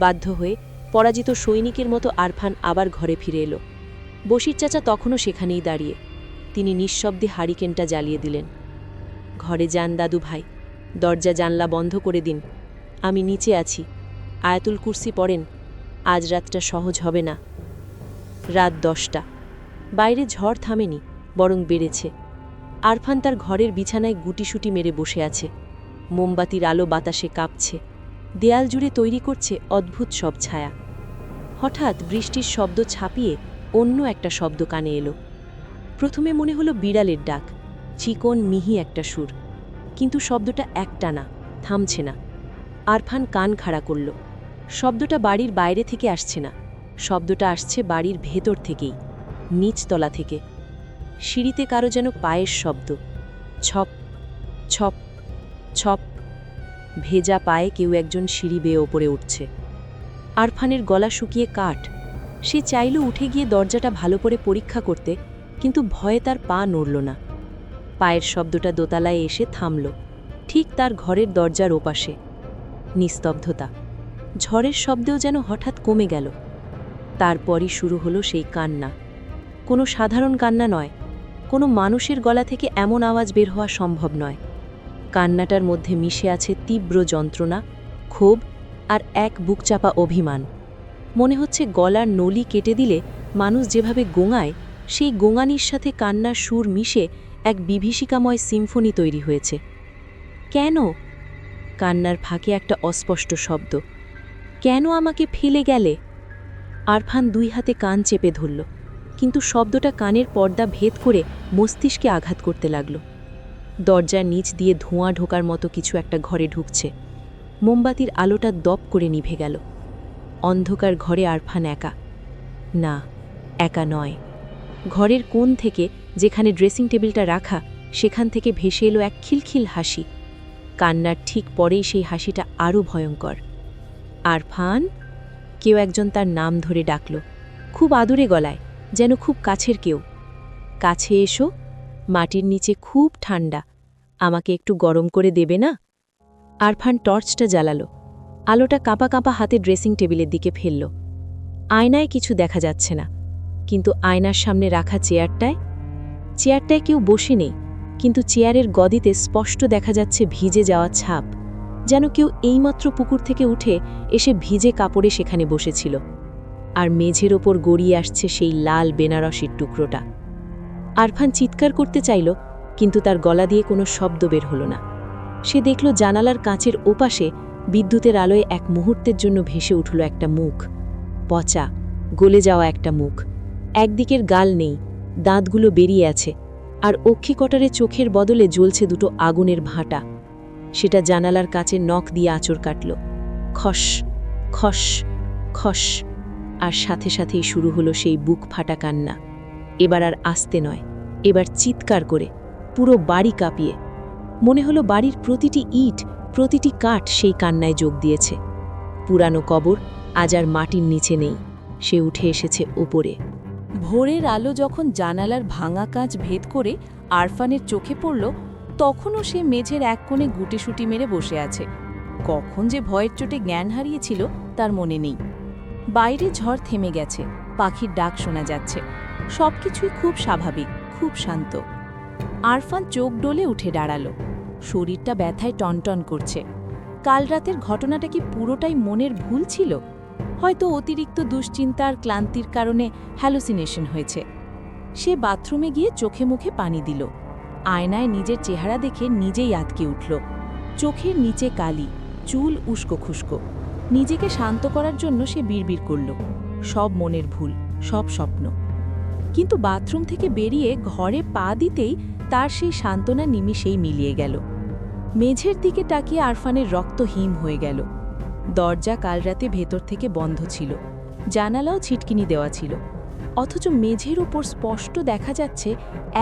বাধ্য হয়ে পরাজিত সৈনিকের মতো আরফান আবার ঘরে ফিরে এলো। বশির চাচা তখনও সেখানেই দাঁড়িয়ে। তিনি নিঃশব্দে হারিকেনটা জ্বালিয়ে দিলেন। ঘরে যান দাদু ভাই, দরজা জানলা বন্ধ করে দিন। আমি নিচে আছি, আয়াতুল কুরসি পড়েন, আজ রাতটা সহজ হবে না। রাত 10টা। বাইরে ঝড় থামেনি, বরং বেড়েছে। আরফান তার ঘরের বিছানায় গুটিসুটি মেরে বসে আছে। মোমবাতির আলো বাতাসে কাঁপছে, দেয়াল জুড়ে তৈরি করছে অদ্ভুত সব ছায়া। হঠাৎ বৃষ্টির শব্দ ছাপিয়ে অন্য একটা শব্দ কানে এলো। প্রথমে মনে হলো বিড়ালের ডাক, চিকন মিহি একটা সুর, কিন্তু শব্দটা একটানা, থামছে না। আরফান কান খাড়া করল। শব্দটা বাড়ির বাইরে থেকে আসছে না, শব্দটা আসছে বাড়ির ভেতর থেকেই, নিচতলা থেকে। সিঁড়িতে কারো যেন পায়ের শব্দ, ছপ ছপ ছপ। ভেজা পায়ে কেউ একজন সিঁড়ি বেয়ে ওপরে উঠছে। আরফানের গলা শুকিয়ে কাঠ। সে চাইল উঠে গিয়ে দরজাটা ভালো করে পরীক্ষা করতে, কিন্তু ভয়ে তার পা নড়ল না। পায়ের শব্দটা দোতলায় এসে থামল, ঠিক তার ঘরের দরজার ওপাশে। নিস্তব্ধতা, ঝড়ের শব্দেও যেন হঠাৎ কমে গেল। তারপরই শুরু হলো সেই কান্না। কোনো সাধারণ কান্না নয়, কোনো মানুষের গলা থেকে এমন আওয়াজ বের হওয়া সম্ভব নয়। কান্নাটার মধ্যে মিশে আছে তীব্র যন্ত্রণা, ক্ষোভ আর এক বুকচাপা অভিমান। মনে হচ্ছে গলার নলি কেটে দিলে মানুষ যেভাবে গোঙায়, সেই গোঙানির সাথে কান্নার সুর মিশে এক বিভীষিকাময় সিম্ফনি তৈরি হয়েছে। কেন? কান্নার ফাঁকে একটা অস্পষ্ট শব্দ, কেন আমাকে ফেলে গেলে? আরফান 2 হাতে কান চেপে ধরল, কিন্তু শব্দটা কানের পর্দা ভেদ করে মস্তিষ্কে আঘাত করতে লাগল। দরজার নিচ দিয়ে ধোঁয়া ঢোকার মতো কিছু একটা ঘরে ঢুকছে। মোমবাতির আলোটা দপ করে নিভে গেল। অন্ধকার ঘরে আরফান একা। না, একা নয়। ঘরের কোণ থেকে, যেখানে ড্রেসিং টেবিলটা রাখা, সেখান থেকে ভেসে এলো এক খিলখিল হাসি। কান্নার ঠিক পরেই সেই হাসিটা আরও ভয়ঙ্কর। আরফান! কেউ একজন তার নাম ধরে ডাকল, খুব আদুরে গলায়, যেন খুব কাছের কেউ। কাছে এসো, মাটির নিচে খুব ঠান্ডা, আমাকে একটু গরম করে দেবে না? আরফান টর্চটা জ্বালালো। আলোটা কাঁপা কাঁপা হাতে ড্রেসিং টেবিলের দিকে ফেলল। আয়নায় কিছু দেখা যাচ্ছে না, কিন্তু আয়নার সামনে রাখা চেয়ারটায় কেউ বসে নেই, কিন্তু চেয়ারের গদিতে স্পষ্ট দেখা যাচ্ছে ভিজে যাওয়া ছাপ, যেন কেউ এইমাত্র পুকুর থেকে উঠে এসে ভিজে কাপড়ে সেখানে বসেছিল। আর মেঝের ওপর গড়িয়ে আসছে সেই লাল বেনারসির টুকরোটা। আরফান চিৎকার করতে চাইল, কিন্তু তার গলা দিয়ে কোনো শব্দ বের হলো না। সে দেখল জানালার কাঁচের ওপাশে বিদ্যুতের আলোয় এক মুহূর্তের জন্য ভেসে উঠল একটা মুখ, পচা, গলে যাওয়া একটা মুখ। একদিকের গাল নেই, দাঁতগুলো বেরিয়ে আছে, আর অক্ষিকটারে চোখের বদলে জ্বলছে দুটো আগুনের ভাঁটা। সেটা জানালার কাছে নখ দিয়ে আঁচড় কাটল। খস খস খস, আর সাথে সাথেই শুরু হলো সেই বুক ফাটা কান্না। এবার আর আস্তে নয়, এবার চিৎকার করে, পুরো বাড়ি কাঁপিয়ে। মনে হলো বাড়ির প্রতিটি ইট, প্রতিটি কাঠ সেই কান্নায় যোগ দিয়েছে। পুরানো কবর আজ আর মাটির নিচে নেই, সে উঠে এসেছে ওপরে। ভোরের আলো যখন জানালার ভাঙা কাঁচ ভেদ করে আরফানের চোখে পড়ল, তখনও সে মেঝের এক কোণে গুটিসুটি মেরে বসে আছে। কখন যে ভয়ের চোটে জ্ঞান হারিয়েছিল তার মনে নেই। বাইরে ঝড় থেমে গেছে, পাখির ডাক শোনা যাচ্ছে, সবকিছুই খুব স্বাভাবিক, খুব শান্ত। আরফান চোখ ডলে উঠে দাঁড়ালো। শরীরটা ব্যথায় টনটন করছে। কাল রাতের ঘটনাটা কি পুরোটাই মনের ভুল ছিল? হয়তো অতিরিক্ত দুশ্চিন্তা আর ক্লান্তির কারণে হ্যালুসিনেশন হয়েছে। সে বাথরুমে গিয়ে চোখে মুখে পানি দিল। আয়নায় নিজের চেহারা দেখে নিজেই আতকে উঠল। চোখের নিচে কালি, চুল উস্কো খুস্কো। নিজেকে শান্ত করার জন্য সে বিড়বিড় করল, সব মনের ভুল, সব স্বপ্ন। কিন্তু বাথরুম থেকে বেরিয়ে ঘরে পা দিতেই তার সেই সান্ত্বনা নিমিষেই মিলিয়ে গেল। মেঝের দিকে তাকিয়ে আরফানের রক্ত হিম হয়ে গেল। দরজা কাল রাতে ভেতর থেকে বন্ধ ছিল, জানালাও ছিটকিনি দেওয়া ছিল, অথচ মেঝের উপর স্পষ্ট দেখা যাচ্ছে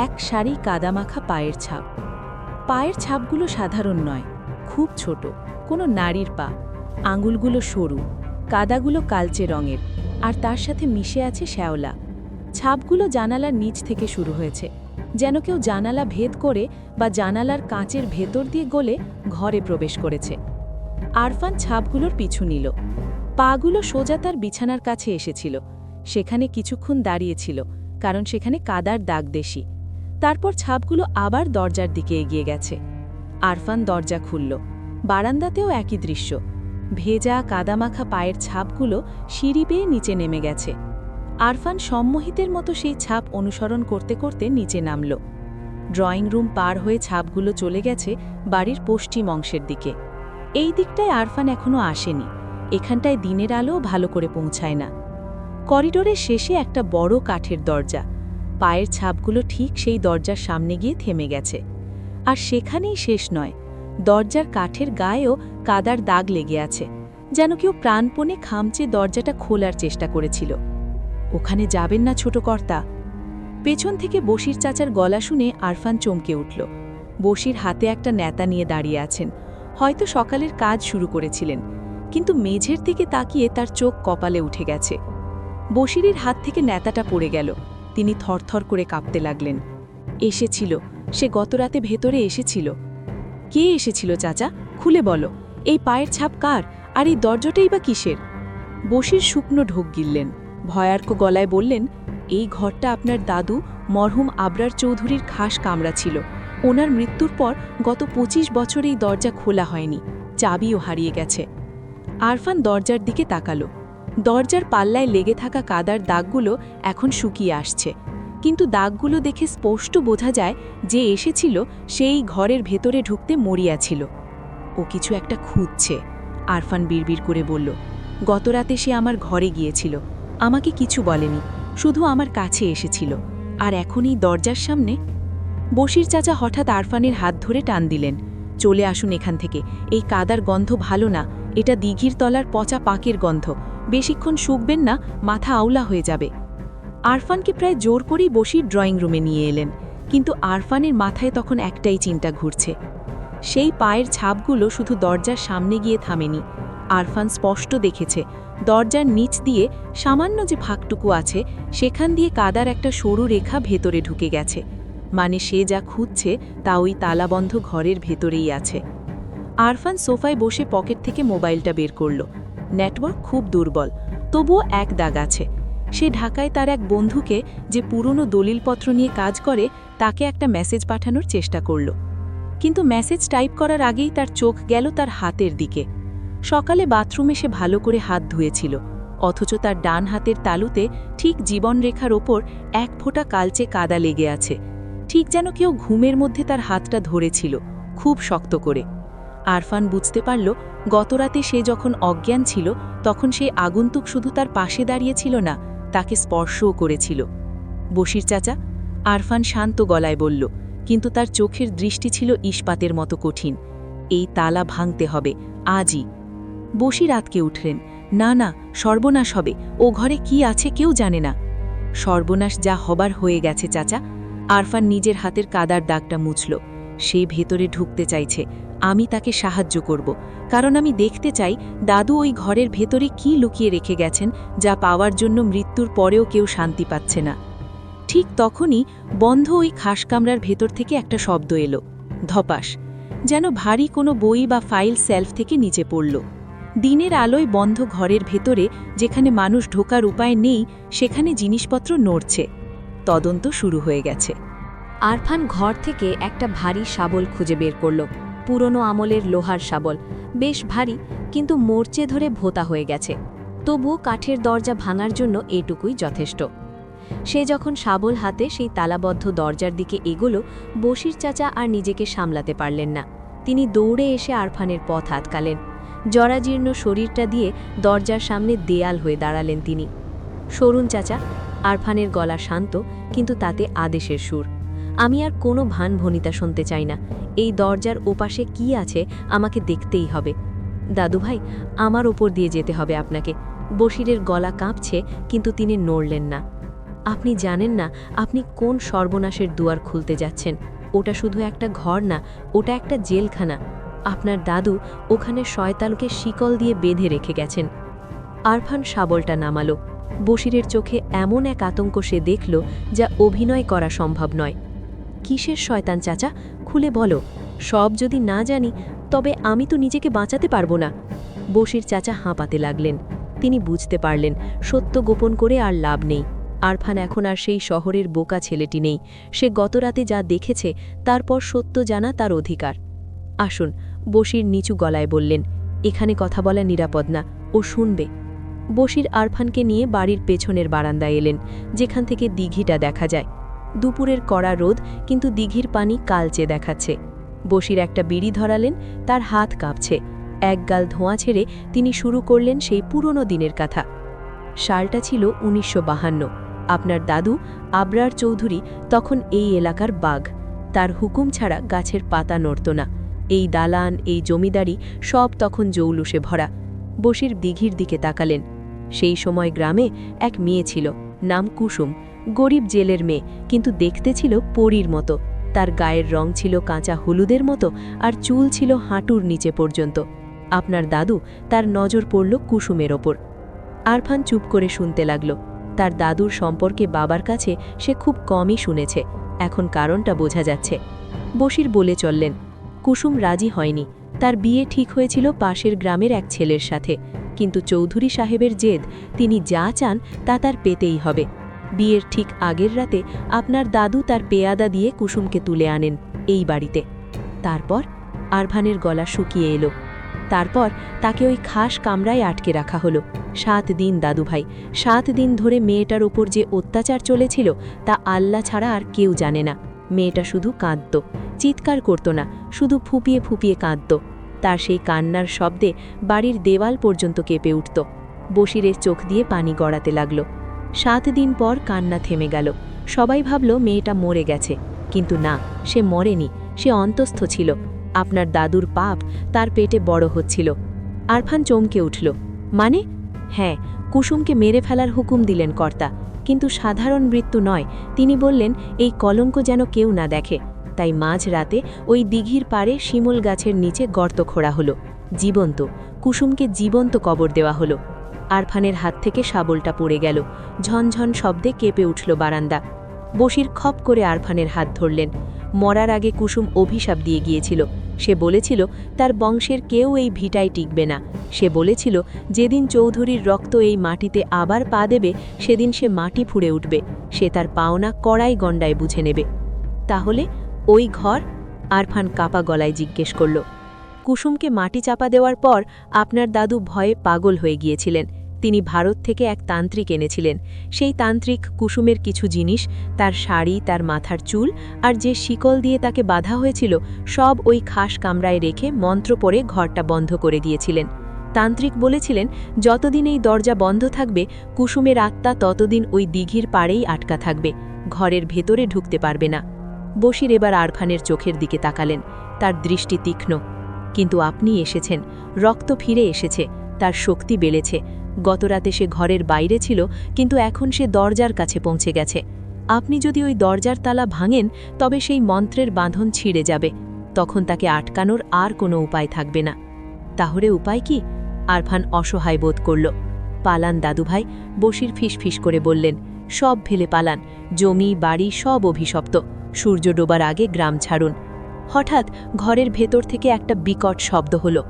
এক সারি কাদামাখা পায়ের ছাপ। পায়ের ছাপগুলো সাধারণ নয়, খুব ছোট, কোনো নারীর পা। আঙুলগুলো সরু, কাদাগুলো কালচে রঙের, আর তার সাথে মিশে আছে শ্যাওলা। ছাপগুলো জানালার নিচ থেকে শুরু হয়েছে, যেন কেউ জানালা ভেদ করে বা জানালার কাঁচের ভেতর দিয়ে গলে ঘরে প্রবেশ করেছে। আরফান ছাপগুলোর পিছু নিল। পাগুলো সোজা তার বিছানার কাছে এসেছিল। সেখানে কিছুক্ষণ দাঁড়িয়েছিল, কারণ সেখানে কাদার দাগ বেশি। তারপর ছাপগুলো আবার দরজার দিকে এগিয়ে গেছে। আরফান দরজা খুলল। বারান্দাতেও একই দৃশ্য। ভেজা কাদামাখা পায়ের ছাপগুলো সিঁড়ি বেয়ে নিচে নেমে গেছে। আরফান সম্মোহিতের মতো সেই ছাপ অনুসরণ করতে করতে নিচে নামল। ড্রয়িং রুম পার হয়ে ছাপগুলো চলে গেছে বাড়ির পশ্চিম অংশের দিকে। এই দিকটায় আরফান এখনো আসেনি, এখানটায় দিনের আলো ভালো করে পৌঁছায় না। করিডোরের শেষে একটা বড় কাঠের দরজা। পায়ের ছাপগুলো ঠিক সেই দরজার সামনে গিয়ে থেমে গেছে। আর সেখানেই শেষ নয়, দরজার কাঠের গায়েও কাদার দাগ লেগে আছে, যেন কেউ প্রাণপণে খামচে দরজাটা খোলার চেষ্টা করেছিল। ওখানে যাবেন না ছোট কর্তা। পেছন থেকে বশির চাচার গলা শুনে আরফান চমকে উঠল। বশির হাতে একটা নেতা নিয়ে দাঁড়িয়ে আছেন, হয়তো সকালের কাজ শুরু করেছিলেন, কিন্তু মেঝের দিকে তাকিয়ে তার চোখ কপালে উঠে গেছে। বশিরের হাত থেকে নেতাটা পড়ে গেল। তিনি থরথর করে কাঁপতে লাগলেন। এসেছিল, সে গতরাতে ভেতরে এসেছিল। কে এসেছিল চাচা? খুলে বলো। এই পায়ের ছাপ কার? আর এই দরজাটাই বা কিসের? বসির শুকনো ঢোক গিললেন, ভয়ার্ক গলায় বললেন, এই ঘরটা আপনার দাদু মরহুম আবরার চৌধুরীর খাস কামরা ছিল। ওনার মৃত্যুর পর গত ২৫ বছর এই দরজা খোলা হয়নি, চাবিও হারিয়ে গেছে। আরফান দরজার দিকে তাকালো। দরজার পাল্লায় লেগে থাকা কাদার দাগগুলো এখন শুকিয়ে আসছে, কিন্তু দাগগুলো দেখে স্পষ্ট বোঝা যায় যে এসেছিল সেই ঘরের ভেতরে ঢুকতে মরিয়াছিল। ও কিছু একটা খুঁজছে, আরফান বিড়বিড় করে বলল। গতরাতে সে আমার ঘরে গিয়েছিল, আমাকে কিছু বলেনি, শুধু আমার কাছে এসেছিল। আর এখন এই দরজার সামনে। বশির চাচা হঠাৎ আরফানের হাত ধরে টান দিলেন। চলে আসুন এখান থেকে, এই কাদার গন্ধ ভালো না, এটা দিঘির তলার পচা পাকের গন্ধ। বেশিক্ষণ শুকবেন না, মাথা আউলা হয়ে যাবে। আরফানকে প্রায় জোর করেই বশির ড্রয়িং রুমে নিয়ে এলেন, কিন্তু আরফানের মাথায় তখন একটাই চিন্তা ঘুরছে। সেই পায়ের ছাপগুলো শুধু দরজার সামনে গিয়ে থামেনি। আরফান স্পষ্ট দেখেছে দরজার নিচ দিয়ে সামান্য যে ফাঁকটুকু আছে সেখান দিয়ে কাদার একটা সরু রেখা ভেতরে ঢুকে গেছে। মানে সে যা খুঁজছে তা ওই তালাবন্ধ ঘরের ভেতরেই আছে। আরফান সোফায় বসে পকেট থেকে মোবাইলটা বের করল। নেটওয়ার্ক খুব দুর্বল, তবুও এক দাগ আছে। সে ঢাকায় তার এক বন্ধুকে, যে পুরনো দলিলপত্র নিয়ে কাজ করে, তাকে একটা মেসেজ পাঠানোর চেষ্টা করল। কিন্তু মেসেজ টাইপ করার আগেই তার চোখ গেল তার হাতের দিকে। সকালে বাথরুমে সে ভালো করে হাত ধুয়েছিল, অথচ তার ডান হাতের তালুতে ঠিক জীবনরেখার ওপর এক ফোঁটা কালচে কাদা লেগে আছে, ঠিক যেন কেউ ঘুমের মধ্যে তার হাতটা ধরেছিল, খুব শক্ত করে। আরফান বুঝতে পারল গতরাতে সে যখন অজ্ঞান ছিল তখন সেই আগন্তুক শুধু তার পাশে দাঁড়িয়েছিল না, তাকে স্পর্শও করেছিল। বশির চাচা, আরফান শান্ত গলায় বলল, কিন্তু তার চোখের দৃষ্টি ছিল ইস্পাতের মতো কঠিন। এই তালা ভাঙতে হবে, আজই। বশির আতকে উঠলেন, না না, সর্বনাশ হবে, ও ঘরে কি আছে কেউ জানে না। সর্বনাশ যা হবার হয়ে গেছে চাচা। আরফান নিজের হাতের কাদার দাগটা মুছল। সে ভেতরে ঢুকতে চাইছে, আমি তাকে সাহায্য করব, কারণ আমি দেখতে চাই দাদু ওই ঘরের ভেতরে কি লুকিয়ে রেখে গেছেন, যা পাওয়ার জন্য মৃত্যুর পরেও কেউ শান্তি পাচ্ছে না। ঠিক তখনই বন্ধ ওই খাস কামরার ভেতর থেকে একটা শব্দ এলো, ধপাস, যেন ভারী কোনো বই বা ফাইল সেলফ থেকে নিচে পড়ল। দিনের আলোয় বন্ধ ঘরের ভেতরে, যেখানে মানুষ ঢোকার উপায় নেই, সেখানে জিনিসপত্র নড়ছে। তদন্ত শুরু হয়ে গেছে। আরফান ঘর থেকে একটা ভারী শাবল খুঁজে বের করল। পুরনো আমলের লোহার শাবল, বেশ ভারী, কিন্তু মোর্চে ধরে ভোঁতা হয়ে গেছে। তবুও কাঠের দরজা ভাঙার জন্য এটুকুই যথেষ্ট। সে যখন শাবল হাতে সেই তালাবদ্ধ দরজার দিকে এগোলো, বশির চাচা আর নিজেকে সামলাতে পারলেন না। তিনি দৌড়ে এসে আরফানের পথ আটকালেন। জরাজীর্ণ শরীরটা দিয়ে দরজার সামনে দেয়াল হয়ে দাঁড়ালেন তিনি। সরুন চাচা। আরফানের গলা শান্ত, কিন্তু তাতে আদেশের সুর। আমি আর কোনো ভানভনিতা শুনতে চাই না। এই দরজার ওপাশে কি আছে আমাকে দেখতেই হবে। দাদুভাই, আমার ওপর দিয়ে যেতে হবে আপনাকে। বশিরের গলা কাঁপছে, কিন্তু তিনি নড়লেন না। আপনি জানেন না আপনি কোন সর্বনাশের দুয়ার খুলতে যাচ্ছেন। ওটা শুধু একটা ঘর না, ওটা একটা জেলখানা। আপনার দাদু ওখানে শয়তানকে শিকল দিয়ে বেঁধে রেখে গেছেন। আরফান শাবলটা নামালো। বশিরের চোখে এমন এক আতঙ্ক সে দেখল, যা অভিনয় করা সম্ভব নয়। কিসের শয়তান চাচা, খুলে বলো। সব যদি না জানি, তবে আমি তো নিজেকে বাঁচাতে পারবো না। বশির চাচা হাঁপাতে লাগলেন। তিনি বুঝতে পারলেন সত্য গোপন করে আর লাভ নেই। আরফান এখন আর সেই শহরের বোকা ছেলেটি নেই। সে গতরাতে যা দেখেছে তারপর সত্য জানা তার অধিকার। আসুন, বশির নিচু গলায় বললেন, এখানে কথা বলা নিরাপদ না, ও শুনবে। বশির আরফানকে নিয়ে বাড়ির পেছনের বারান্দায় এলেন, যেখান থেকে দিঘিটা দেখা যায়। দুপুরের কড়া রোদ, কিন্তু দিঘির পানি কালচে দেখাচ্ছে। বশির একটা বিড়ি ধরালেন, তার হাত কাঁপছে। এক গাল ধোঁয়া ছেড়ে তিনি শুরু করলেন সেই পুরনো দিনের কথা। সালটা ছিল ১৯৫২। আপনার দাদু আবরার চৌধুরী তখন এই এলাকার বাঘ। তার হুকুম ছাড়া গাছের পাতা নড়ত না। এই দালান, এই জমিদারি সব তখন জৌলুসে ভরা। বশির দিঘির দিকে তাকালেন। সেই সময় গ্রামে এক মেয়ে ছিল, নাম কুসুম। গরিব জেলের মেয়ে, কিন্তু দেখতে ছিল পরীর মতো। তার গায়ের রং ছিল কাঁচা হলুদের মতো, আর চুল ছিল হাঁটুর নিচে পর্যন্ত। আপনার দাদু, তার নজর পড়ল কুসুমের ওপর। আরফান চুপ করে শুনতে লাগল। তার দাদুর সম্পর্কে বাবার কাছে সে খুব কমই শুনেছে। এখন কারণটা বোঝা যাচ্ছে। বশির বলে চললেন। কুসুম রাজি হয়নি। তার বিয়ে ঠিক হয়েছিল পাশের গ্রামের এক ছেলের সাথে, কিন্তু চৌধুরী সাহেবের জেদ, তিনি যা চান তা তার পেতেই হবে। বিয়ের ঠিক আগের রাতে আপনার দাদু তার পেয়াদা দিয়ে কুসুমকে তুলে আনেন এই বাড়িতে। তারপর আরভানের গলা শুকিয়ে এলো। তারপর তাকে ওই খাস কামরায় আটকে রাখা হলো 7 দিন। দাদুভাই, 7 দিন ধরে মেয়েটার ওপর যে অত্যাচার চলেছিল তা আল্লাহ ছাড়া আর কেউ জানে না। মেয়েটা শুধু কাঁদত, চিৎকার করত না, শুধু ফুপিয়ে ফুপিয়ে কাঁদত। তার সেই কান্নার শব্দে বাড়ির দেওয়াল পর্যন্ত কেঁপে উঠত। বশিরের চোখ দিয়ে পানি গড়াতে লাগল। 7 দিন পর কান্না থেমে গেল। সবাই ভাবল মেয়েটা মরে গেছে, কিন্তু না, সে মরেনি, সে অন্তস্থ ছিল। আপনার দাদুর পাপ তার পেটে বড় হচ্ছিল। আরফান চমকে উঠল। মানে? হ্যাঁ, কুসুমকে মেরে ফেলার হুকুম দিলেন কর্তা, কিন্তু সাধারণ মৃত্যু নয়। তিনি বললেন এই কলঙ্ক যেন কেউ না দেখে। তাই মাঝ রাতে ওই দিঘির পাড়ে শিমুল গাছের নিচে গর্ত খোঁড়া হলো। জীবন্ত কুসুমকে জীবন্ত কবর দেওয়া হলো। আরফানের হাত থেকে শাবলটা পড়ে গেল। ঝনঝন শব্দে কেঁপে উঠল বারান্দা। বশির খপ করে আরফানের হাত ধরলেন। মরার আগে কুসুম অভিশাপ দিয়ে গিয়েছিল। সে বলেছিল তার বংশের কেউ এই ভিটায় টিকবে না। সে বলেছিল যেদিন চৌধুরীর রক্ত এই মাটিতে আবার পা দেবে সেদিন সে মাটি ফুঁড়ে উঠবে, সে তার পাওনা কড়াই গণ্ডায় বুঝে নেবে। তাহলে ওই ঘর? আরফান কাপা গলায় জিজ্ঞেস করল। কুসুমকে মাটি চাপা দেওয়ার পর আপনার দাদু ভয়ে পাগল হয়ে গিয়েছিলেন। তিনি ভারত থেকে এক তান্ত্রিক এনেছিলেন। সেই তান্ত্রিক কুসুমের কিছু জিনিস, তার শাড়ি, তার মাথার চুল আর যে শিকল দিয়ে তাকে বাঁধা হয়েছিল, সব ওই খাস কামরায় রেখে মন্ত্র পড়ে ঘরটা বন্ধ করে দিয়েছিলেন। তান্ত্রিক বলেছিলেন যতদিন এই দরজা বন্ধ থাকবে কুসুমের আত্মা ততদিন ওই দিঘির পাড়েই আটকা থাকবে, ঘরের ভেতরে ঢুকতে পারবে না। বশির এবার আরফানের চোখের দিকে তাকালেন। তার দৃষ্টি তীক্ষ্ণ। কিন্তু আপনি এসেছেন, রক্ত ফিরে এসেছে, তার শক্তি বেড়েছে। গতরাতে সে ঘরের বাইরে ছিল, কিন্তু এখন সে দরজার কাছে পৌঁছে গেছে। আপনি যদি ওই দরজার তালা ভাঙেন তবে সেই মন্ত্রের বাঁধন ছিঁড়ে যাবে। তখন তাকে আটকানোর আর কোনো উপায় থাকবে না। তাহলে উপায় কি? আরফান অসহায় বোধ করল। পালান দাদুভাই, বশির ফিসফিস করে বললেন। সব ফেলে পালান, জমি বাড়ি সব অভিশপ্ত। সূর্য ডোবার আগে গ্রাম ছাড়ুন। হঠাৎ ঘরের ভেতর থেকে একটা বিকট শব্দ হলো,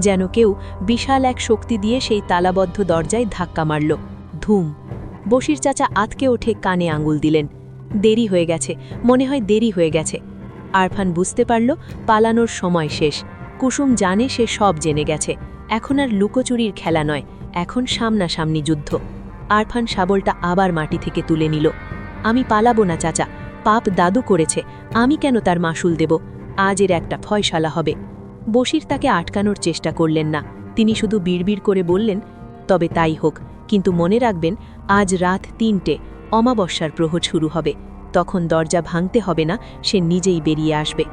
যেন কেউ বিশাল এক শক্তি দিয়ে সেই তালাবদ্ধ দরজায় ধাক্কা মারল। ধুম! বশির চাচা আতকে ওঠে, কানে আঙুল দিলেন। দেরি হয়ে গেছে, মনে হয় দেরি হয়ে গেছে। আরফান বুঝতে পারল পালানোর সময় শেষ। কুসুম জানে সে সব জেনে গেছে। এখন আর লুকোচুরির খেলা নয়, এখন সামনাসামনি যুদ্ধ। আরফান শাবলটা আবার মাটি থেকে তুলে নিল। আমি পালাবো না চাচা, পাপ দাদু করেছে, আমি কেন তার মাসুল দেব? আজ এর একটা ফয়সালা হবে। বশির তাকে আটকানোর চেষ্টা করলেন না। তিনি শুধু বিড়বিড় করে বললেন, তবে তাই হোক, কিন্তু মনে রাখবেন আজ রাত 3টে অমাবস্যার প্রহর শুরু হবে। তখন দরজা ভাঙতে হবে না, সে নিজেই বেরিয়ে আসবে।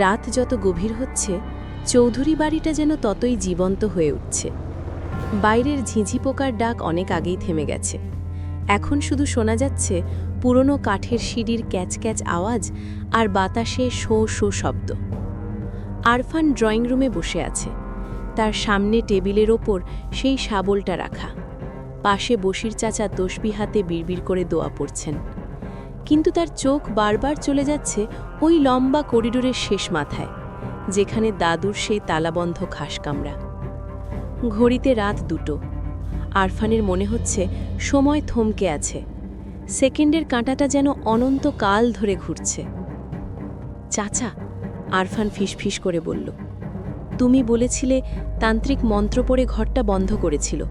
রাত যত গভীর হচ্ছে চৌধুরী বাড়িটা যেন ততই জীবন্ত হয়ে উঠছে। বাইরের ঝিঁঝি পোকার ডাক অনেক আগেই থেমে গেছে। এখন শুধু শোনা যাচ্ছে পুরনো কাঠের সিঁড়ির ক্যাচ ক্যাচ আওয়াজ আর বাতাসে শো শো শব্দ। আরফান ড্রয়িং রুমে বসে আছে। তার সামনে টেবিলের ওপর সেই শাবলটা রাখা। পাশে বশির চাচা তসবিহ হাতে বিড়বিড় করে দোয়া পড়ছেন। কিন্তু তার চোখ বারবার চলে যাচ্ছে ওই লম্বা করিডোরের শেষ মাথায়, যেখানে দাদুর সেই তালাবন্ধ খাস কামরা। ঘড়িতে রাত 2টো। আরফানের মনে হচ্ছে সময় থমকে আছে। সেকেন্ডের কাঁটাটা যেন অনন্তকাল ধরে ঘুরছে। চাচা, আরফান ফিসফিস করে বলল, তুমি বলেছিলে তান্ত্রিক মন্ত্র পড়ে ঘরটা বন্ধ করেছিল,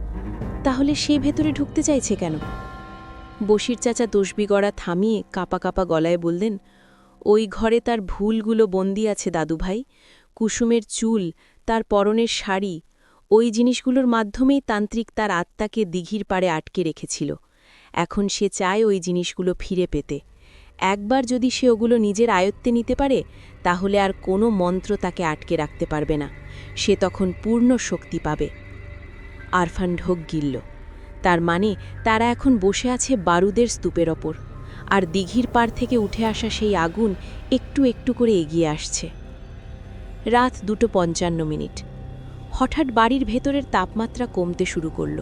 তাহলে সে ভেতরে ঢুকতে চাইছে কেন? বশির চাচা তসবিহ গড়া থামিয়ে কাপা কাপা গলায় বললেন, ওই ঘরে তার ভুলগুলো বন্দি আছে দাদুভাই। কুসুমের চুল, তার পরনের শাড়ি, ওই জিনিসগুলোর মাধ্যমেই তান্ত্রিক তার আত্মাকে দিঘির পাড়ে আটকে রেখেছিল। এখন সে চায় ওই জিনিসগুলো ফিরে পেতে। একবার যদি সে ওগুলো নিজের আয়ত্তে নিতে পারে তাহলে আর কোনো মন্ত্র তাকে আটকে রাখতে পারবে না। সে তখন পূর্ণ শক্তি পাবে। আরফান ঢোক গিলল। তার মানে তারা এখন বসে আছে বারুদের স্তূপের ওপর, আর দিঘির পাড় থেকে উঠে আসা সেই আগুন একটু একটু করে এগিয়ে আসছে। রাত 2:55। হঠাৎ বাড়ির ভেতরের তাপমাত্রা কমতে শুরু করল।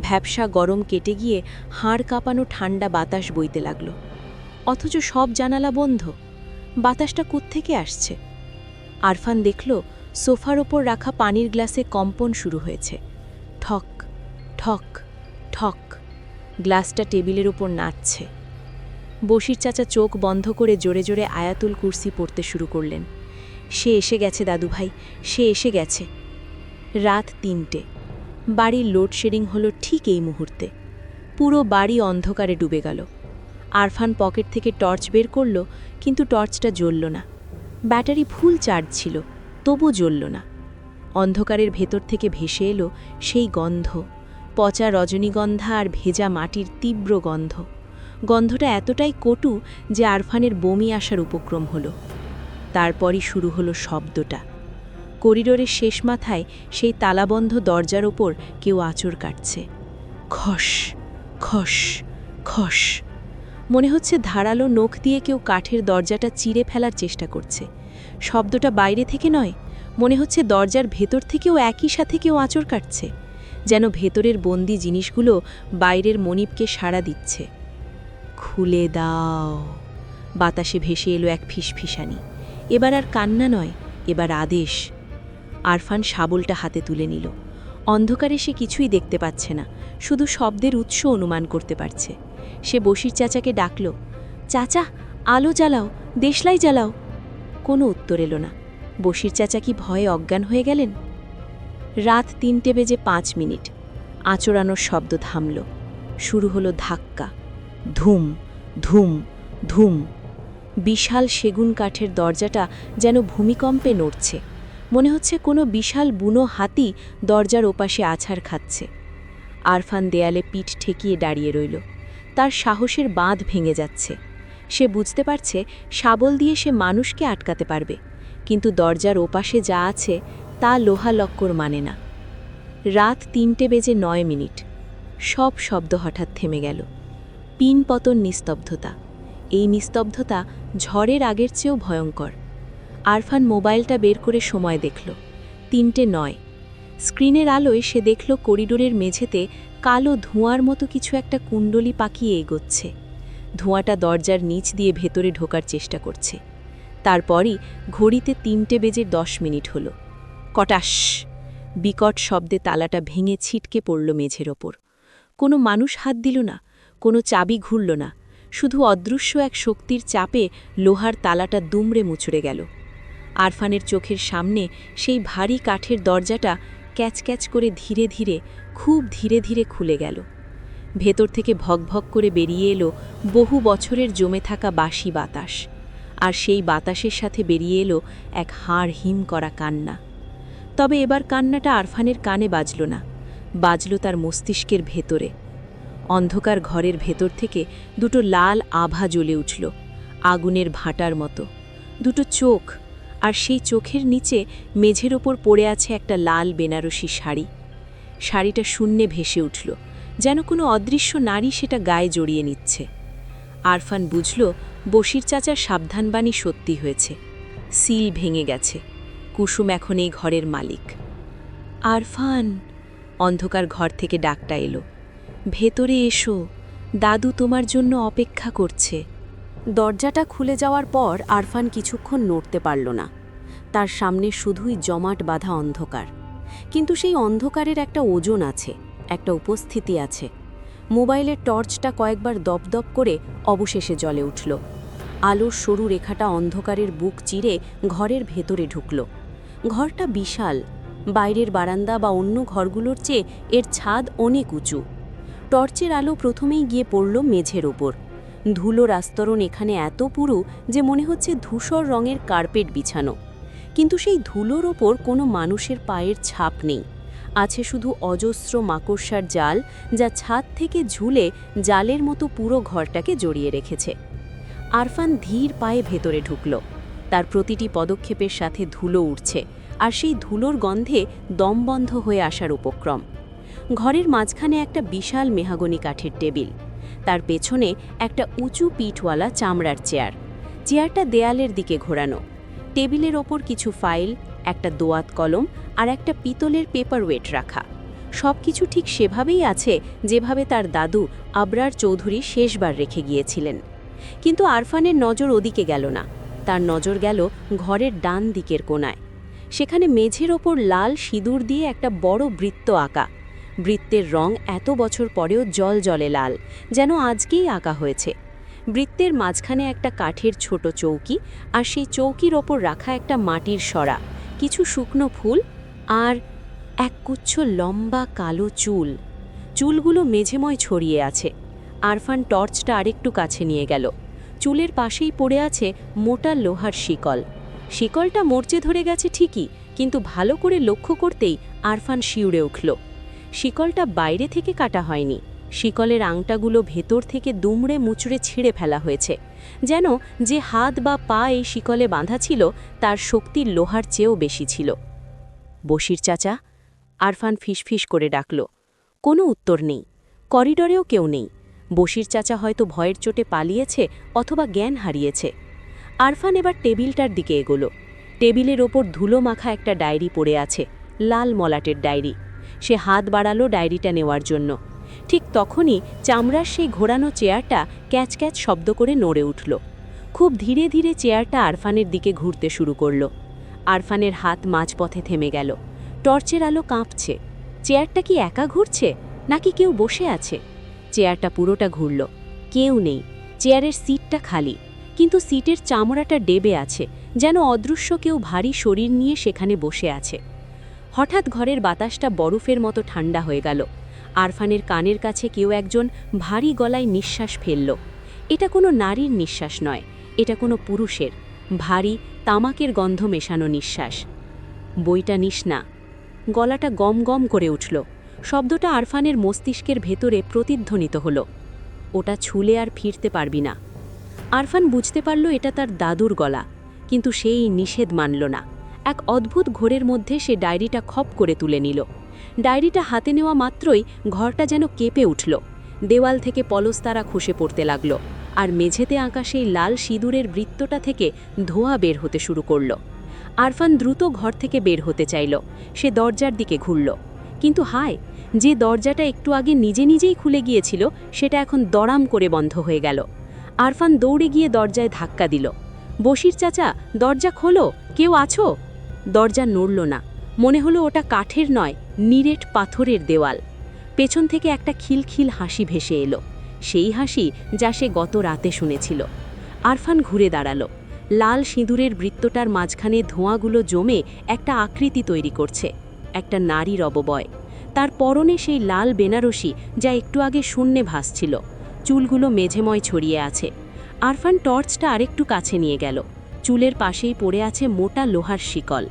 ভ্যাপসা গরম কেটে গিয়ে হাড় কাঁপানো ঠান্ডা বাতাস বইতে লাগল। অথচ সব জানালা বন্ধ। বাতাসটা কোত্থেকে আসছে? আরফান দেখল সোফার ওপর রাখা পানির গ্লাসে কম্পন শুরু হয়েছে। ঠক ঠক ঠক, গ্লাসটা টেবিলের উপর নাচছে। বশির চাচা চোখ বন্ধ করে জোরে জোরে আয়াতুল কুরসি পড়তে শুরু করলেন। সে এসে গেছে দাদুভাই, সে এসে গেছে। রাত ৩টে। বাড়ির লোডশেডিং হলো ঠিক এই মুহূর্তে। পুরো বাড়ি অন্ধকারে ডুবে গেল। আরফান পকেট থেকে টর্চ বের করল, কিন্তু টর্চটা জ্বলল না। ব্যাটারি ফুল চার্জ ছিল, তবু জ্বলল না। অন্ধকারের ভেতর থেকে ভেসে এলো সেই গন্ধ, পচা রজনীগন্ধা আর ভেজা মাটির তীব্র গন্ধ। গন্ধটা এতটাই কটু যে আরফানের বমি আসার উপক্রম হলো। তারপরই শুরু হলো শব্দটা। করিডোরের শেষ মাথায় সেই তালাবন্ধ দরজার ওপর কেউ আঁচড় কাটছে। খস খস খস। মনে হচ্ছে ধারালো নখ দিয়ে কেউ কাঠের দরজাটা চিরে ফেলার চেষ্টা করছে। শব্দটা বাইরে থেকে নয়, মনে হচ্ছে দরজার ভেতর থেকেও একই সাথে কেউ আঁচড় কাটছে, যেন ভেতরের বন্দি জিনিসগুলো বাইরের মনিবকে সাড়া দিচ্ছে। খুলে দাও। বাতাসে ভেসে এলো এক ফিসফিসানি। এবার আর কান্না নয়, এবার আদেশ। আরফান শাবলটা হাতে তুলে নিল। অন্ধকারে সে কিছুই দেখতে পাচ্ছে না, শুধু শব্দের উৎস অনুমান করতে পারছে। সে বশির চাচাকে ডাকল, চাচা আলো জ্বালাও, দেশলাই জ্বালাও। কোনো উত্তর এলো না। বশির চাচা কি ভয়ে অজ্ঞান হয়ে গেলেন? রাত ৩:05। আঁচড়ানোর শব্দ থামল। শুরু হলো ধাক্কা। ধুম ধুম ধুম। বিশাল সেগুন কাঠের দরজাটা যেন ভূমিকম্পে নড়ছে। মনে হচ্ছে কোনো বিশাল বুনো হাতি দরজার ওপাশে আছাড় খাচ্ছে। আরফান দেয়ালে পিঠ ঠেকিয়ে দাঁড়িয়ে রইল। তার সাহসের বাঁধ ভেঙে যাচ্ছে। সে বুঝতে পারছে শাবল দিয়ে সে মানুষকে আটকাতে পারবে, কিন্তু দরজার ওপাশে যা আছে তা লোহা লক্কর মানে না। রাত ৩:০৯। সব শব্দ হঠাৎ থেমে গেল। পিন পতন নিস্তব্ধতা। এই নিস্তব্ধতা ঝড়ের আগের চেয়েও ভয়ঙ্কর। আরফান মোবাইলটা বের করে সময় দেখল। ৩:০৯। স্ক্রিনের আলোয় সে দেখল করিডোরের মেঝেতে কালো ধোঁয়ার মতো কিছু একটা কুণ্ডলি পাকিয়ে এগোচ্ছে। ধোঁয়াটা দরজার নিচ দিয়ে ভেতরে ঢোকার চেষ্টা করছে। তারপরই ঘড়িতে ৩:১০ হল। কটাস! বিকট শব্দে তালাটা ভেঙে ছিটকে পড়ল মেঝের ওপর। কোনো মানুষ হাত দিল না, কোনো চাবি ঘুরল না, শুধু অদৃশ্য এক শক্তির চাপে লোহার তালাটা দুমড়ে মুচড়ে গেল। আরফানের চোখের সামনে সেই ভারী কাঠের দরজাটা ক্যাচক্যাচ করে ধীরে ধীরে, খুব ধীরে ধীরে খুলে গেল। ভেতর থেকে ভকভক করে বেরিয়ে এলো বহু বছরের জমে থাকা বাসি বাতাস, আর সেই বাতাসের সাথে বেরিয়ে এলো এক হাড় হিম করা কান্না। তবে এবার কান্নাটা আরফানের কানে বাজল না, বাজল তার মস্তিষ্কের ভেতরে। অন্ধকার ঘরের ভেতর থেকে দুটো লাল আভা জ্বলে উঠল, আগুনের ভাঁটার মতো। দুটো চোখ, আর সেই চোখের নিচে মেঝের ওপর পড়ে আছে একটা লাল বেনারসি শাড়ি। শাড়িটা শূন্যে ভেসে উঠল, যেন কোনো অদৃশ্য নারী সেটা গায়ে জড়িয়ে নিচ্ছে। আরফান বুঝল বশির চাচার সাবধানবাণী সত্যি হয়েছে। সিল ভেঙে গেছে। কুসুম এখন এই ঘরের মালিক। আরফান! অন্ধকার ঘর থেকে ডাকটা এলো, ভেতরে এসো, দাদু তোমার জন্য অপেক্ষা করছে। দরজাটা খুলে যাওয়ার পর আরফান কিছুক্ষণ নড়তে পারল না। তার সামনে শুধুই জমাট বাঁধা অন্ধকার, কিন্তু সেই অন্ধকারের একটা ওজন আছে, একটা উপস্থিতি আছে। মোবাইলের টর্চটা কয়েকবার দপদপ করে অবশেষে জ্বলে উঠল। আলোর সরু রেখাটা অন্ধকারের বুক চিরে ঘরের ভেতরে ঢুকল। ঘরটা বিশাল, বাইরের বারান্দা বা অন্য ঘরগুলোর চেয়ে এর ছাদ অনেক উঁচু। টর্চের আলো প্রথমেই গিয়ে পড়ল মেঝের ওপর। ধুলোর আস্তরণ এখানে এত পুরু যে মনে হচ্ছে ধূসর রঙের কার্পেট বিছানো, কিন্তু সেই ধুলোর ওপর কোনো মানুষের পায়ের ছাপ নেই। আছে শুধু অজস্র মাকড়সার জাল, যা ছাদ থেকে ঝুলে জালের মতো পুরো ঘরটাকে জড়িয়ে রেখেছে। আরফান ধীর পায়ে ভেতরে ঢুকল। তার প্রতিটি পদক্ষেপের সাথে ধুলো উঠছে, আর সেই ধুলোর গন্ধে দম বন্ধ হয়ে আসার উপক্রম। ঘরের মাঝখানে একটা বিশাল মেহাগনি কাঠের টেবিল, তার পেছনে একটা উঁচু পিঠওয়ালা চামড়ার চেয়ার। চেয়ারটা দেয়ালের দিকে ঘোরানো। টেবিলের ওপর কিছু ফাইল, একটা দোয়াত কলম আর একটা পিতলের পেপারওয়েট রাখা। সব কিছু ঠিক সেভাবেই আছে যেভাবে তার দাদু আবরার চৌধুরী শেষবার রেখে গিয়েছিলেন। কিন্তু আরফানের নজর ওদিকে গেল না। তার নজর গেল ঘরের ডান দিকের কোণায়। সেখানে মেঝের ওপর লাল সিঁদুর দিয়ে একটা বড় বৃত্ত আঁকা। বৃত্তের রং এত বছর পরেও জলজলে লাল, যেন আজকেই আঁকা হয়েছে। বৃত্তের মাঝখানে একটা কাঠের ছোট চৌকি, আর সেই চৌকির ওপর রাখা একটা মাটির সরা, কিছু শুকনো ফুল আর এক গুচ্ছ লম্বা কালো চুল। চুলগুলো মেঝেময় ছড়িয়ে আছে। আরফান টর্চটা আরেকটু কাছে নিয়ে গেল। চুলের পাশেই পড়ে আছে মোটা লোহার শিকল। শিকলটা মরচে ধরে গেছে ঠিকই, কিন্তু ভালো করে লক্ষ্য করতেই আরফান শিউরে উঠল। শিকলটা বাইরে থেকে কাটা হয়নি। শিকলের আংটাগুলো ভেতর থেকে দুমড়ে মুচড়ে ছিঁড়ে ফেলা হয়েছে, যেন যে হাত বা পা এই শিকলে বাঁধা ছিল তার শক্তি লোহার চেয়েও বেশি ছিল। বশির চাচা, আরফান ফিসফিস করে ডাকল। কোনো উত্তর নেই। করিডরেও কেউ নেই। বশির চাচা হয়তো ভয়ের চোটে পালিয়েছে অথবা জ্ঞান হারিয়েছে। আরফান এবার টেবিলটার দিকে এগোল। টেবিলের ওপর ধুলো মাখা একটা ডায়েরি পড়ে আছে, লাল মলাটের ডায়েরি। সে হাত বাড়ালো ডায়েরিটা নেওয়ার জন্য। ঠিক তখনই চামড়ার সেই ঘোরানো চেয়ারটা ক্যাচ ক্যাচ শব্দ করে নড়ে উঠল। খুব ধীরে ধীরে চেয়ারটা আরফানের দিকে ঘুরতে শুরু করল। আরফানের হাত মাঝপথে থেমে গেল। টর্চের আলো কাঁপছে। চেয়ারটা কি একা ঘুরছে, নাকি কেউ বসে আছে? চেয়ারটা পুরোটা ঘুরল। কেউ নেই। চেয়ারের সিটটা খালি, কিন্তু সিটের চামড়াটা ডেবে আছে, যেন অদৃশ্য কেউ ভারী শরীর নিয়ে সেখানে বসে আছে। হঠাৎ ঘরের বাতাসটা বরফের মতো ঠান্ডা হয়ে গেল। আরফানের কানের কাছে কেউ একজন ভারী গলায় নিঃশ্বাস ফেলল। এটা কোনো নারীর নিঃশ্বাস নয়, এটা কোনো পুরুষের ভারী তামাকের গন্ধ মেশানো নিঃশ্বাস। বইটা নিস না। গলাটা গম গম করে উঠল। শব্দটা আরফানের মস্তিষ্কের ভেতরে প্রতিধ্বনিত হল। ওটা ছুলে আর ফিরতে পারবি না। আরফান বুঝতে পারল এটা তার দাদুর গলা, কিন্তু সেই নিষেধ মানল না। এক অদ্ভুত ঘোরের মধ্যে সে ডায়েরিটা খপ করে তুলে নিল। ডায়েরিটা হাতে নেওয়া মাত্রই ঘরটা যেন কেঁপে উঠল। দেওয়াল থেকে পলস্তারা খসে পড়তে লাগল, আর মেঝেতে আঁকা সেই লাল সিঁদুরের বৃত্তটা থেকে ধোঁয়া বের হতে শুরু করল। আরফান দ্রুত ঘর থেকে বের হতে চাইল। সে দরজার দিকে ঘুরল, কিন্তু হায়, যে দরজাটা একটু আগে নিজে নিজেই খুলে গিয়েছিল সেটা এখন দড়াম করে বন্ধ হয়ে গেল। আরফান দৌড়ে গিয়ে দরজায় ধাক্কা দিল। বশির চাচা, দরজা খোলো, কেউ আছো? দরজা নড়ল না। মনে হলো ওটা কাঠের নয়, নিরেট পাথরের দেওয়াল। পেছন থেকে একটা খিলখিল হাসি ভেসে এলো, সেই হাসি যা সে গত রাতে শুনেছিল। আরফান ঘুরে দাঁড়ালো। লাল সিঁদুরের বৃত্তটার মাঝখানে ধোঁয়াগুলো জমে একটা আকৃতি তৈরি করছে, একটা নারীর অববয়। তার পরনে সেই লাল বেনারসি যা একটু আগে শূন্যে ভাসছিল। চুলগুলো মেঝেময় ছড়িয়ে আছে। আরফান টর্চটা আরেকটু কাছে নিয়ে গেল। চুলের পাশেই পড়ে আছে মোটা লোহার শিকল।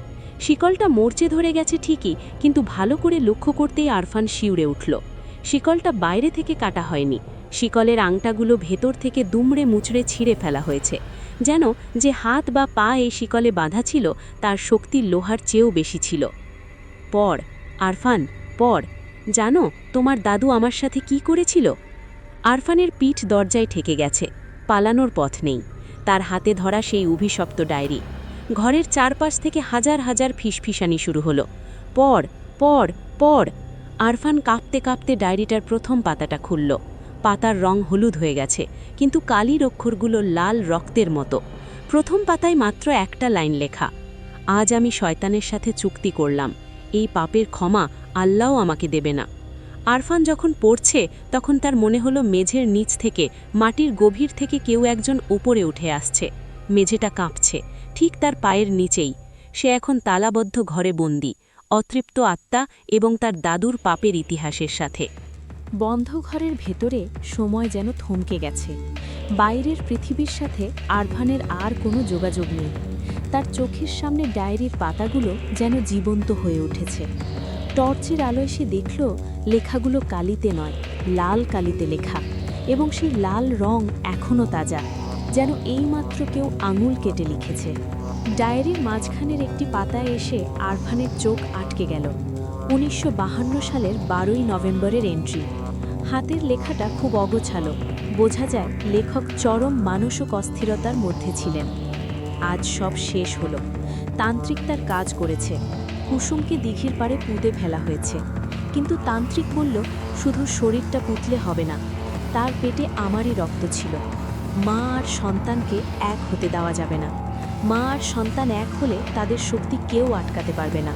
শিকলটা মরচে ধরে গেছে ঠিকই, কিন্তু ভালো করে লক্ষ্য করতেই আরফান শিউরে উঠল। শিকলটা বাইরে থেকে কাটা হয়নি। শিকলের আংটাগুলো ভেতর থেকে দুমড়ে মুচড়ে ছিঁড়ে ফেলা হয়েছে, যেন যে হাত বা পা এই শিকলে বাঁধা ছিল তার শক্তি লোহার চেয়েও বেশি ছিল। পড় আরফান, পড়। জানো তোমার দাদু আমার সাথে কি করেছিল? আরফানের পিঠ দরজায় ঠেকে গেছে। পালানোর পথ নেই। তার হাতে ধরা সেই অভিশপ্ত ডায়েরি। ঘরের চারপাশ থেকে হাজার হাজার ফিসফিসানি শুরু হলো। পড়, পড়, পড়। আরফান কাঁপতে কাঁপতে ডায়েরিটার প্রথম পাতাটা খুলল। পাতার রং হলুদ হয়ে গেছে, কিন্তু কালির অক্ষরগুলো লাল রক্তের মতো। প্রথম পাতায় মাত্র একটা লাইন লেখা, আজ আমি শয়তানের সাথে চুক্তি করলাম, এই পাপের ক্ষমা আল্লাহও আমাকে দেবে না। আরফান যখন পড়ছে তখন তার মনে হলো মেঝের নিচ থেকে, মাটির গভীর থেকে কেউ একজন উপরে উঠে আসছে। মেঝেটা কাঁপছে, ঠিক তার পায়ের নিচেই। সে এখন তালাবদ্ধ ঘরে বন্দী, অতৃপ্ত আত্মা এবং তার দাদুর পাপের ইতিহাসের সাথে। বন্ধ ঘরের ভেতরে সময় যেন থমকে গেছে। বাইরের পৃথিবীর সাথে আরফানের আর কোনো যোগাযোগ নেই। তার চোখের সামনে ডায়েরির পাতাগুলো যেন জীবন্ত হয়ে উঠেছে। টর্চের আলোয় সে দেখল লেখাগুলো কালিতে নয়, লাল কালিতে লেখা, এবং সেই লাল রং এখনও তাজা, যেন এইমাত্র কেউ আঙুল কেটে লিখেছে। ডায়েরির মাঝখানের একটি পাতায় এসে আরফানের চোখ আটকে গেল। 1952 সালের 12ই নভেম্বরের এন্ট্রি। হাতের লেখাটা খুব অগোছালো। বোঝা যায় লেখক চরম মানসিক অস্থিরতার মধ্যে ছিলেন। আজ সব শেষ হলো। তান্ত্রিক তার কাজ করেছে। কুসুমকে দিঘির পাড়ে পুঁতে ফেলা হয়েছে, কিন্তু তান্ত্রিক বলল শুধু শরীরটা পুঁতলে হবে না, তার পেটে আমারই রক্ত ছিল। মা আর সন্তানকে এক হতে দেওয়া যাবে না। মা আর সন্তান এক হলে তাদের শক্তি কেউ আটকাতে পারবে না।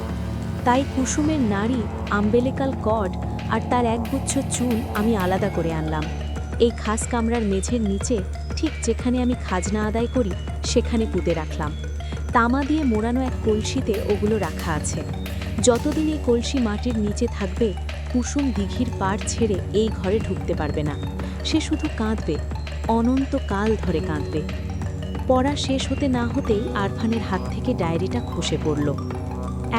তাই কুসুমের নাড়ি, আম্বেলিকাল কর্ড আর তার একগুচ্ছ চুল আমি আলাদা করে আনলাম। এই খাস কামরার মেঝের নিচে, ঠিক যেখানে আমি খাজনা আদায় করি, সেখানে পুঁতে রাখলাম। তামা দিয়ে মোড়ানো এক কলসিতে ওগুলো রাখা আছে। যতদিন এই কলসি মাটির নিচে থাকবে, কুসুম দিঘির পাড় ছেড়ে এই ঘরে ঢুকতে পারবে না। সে শুধু কাঁদবে, অনন্তকাল ধরে কাঁদবে। পড়া শেষ হতে না হতেই আরফানের হাত থেকে ডায়েরিটা খসে পড়ল।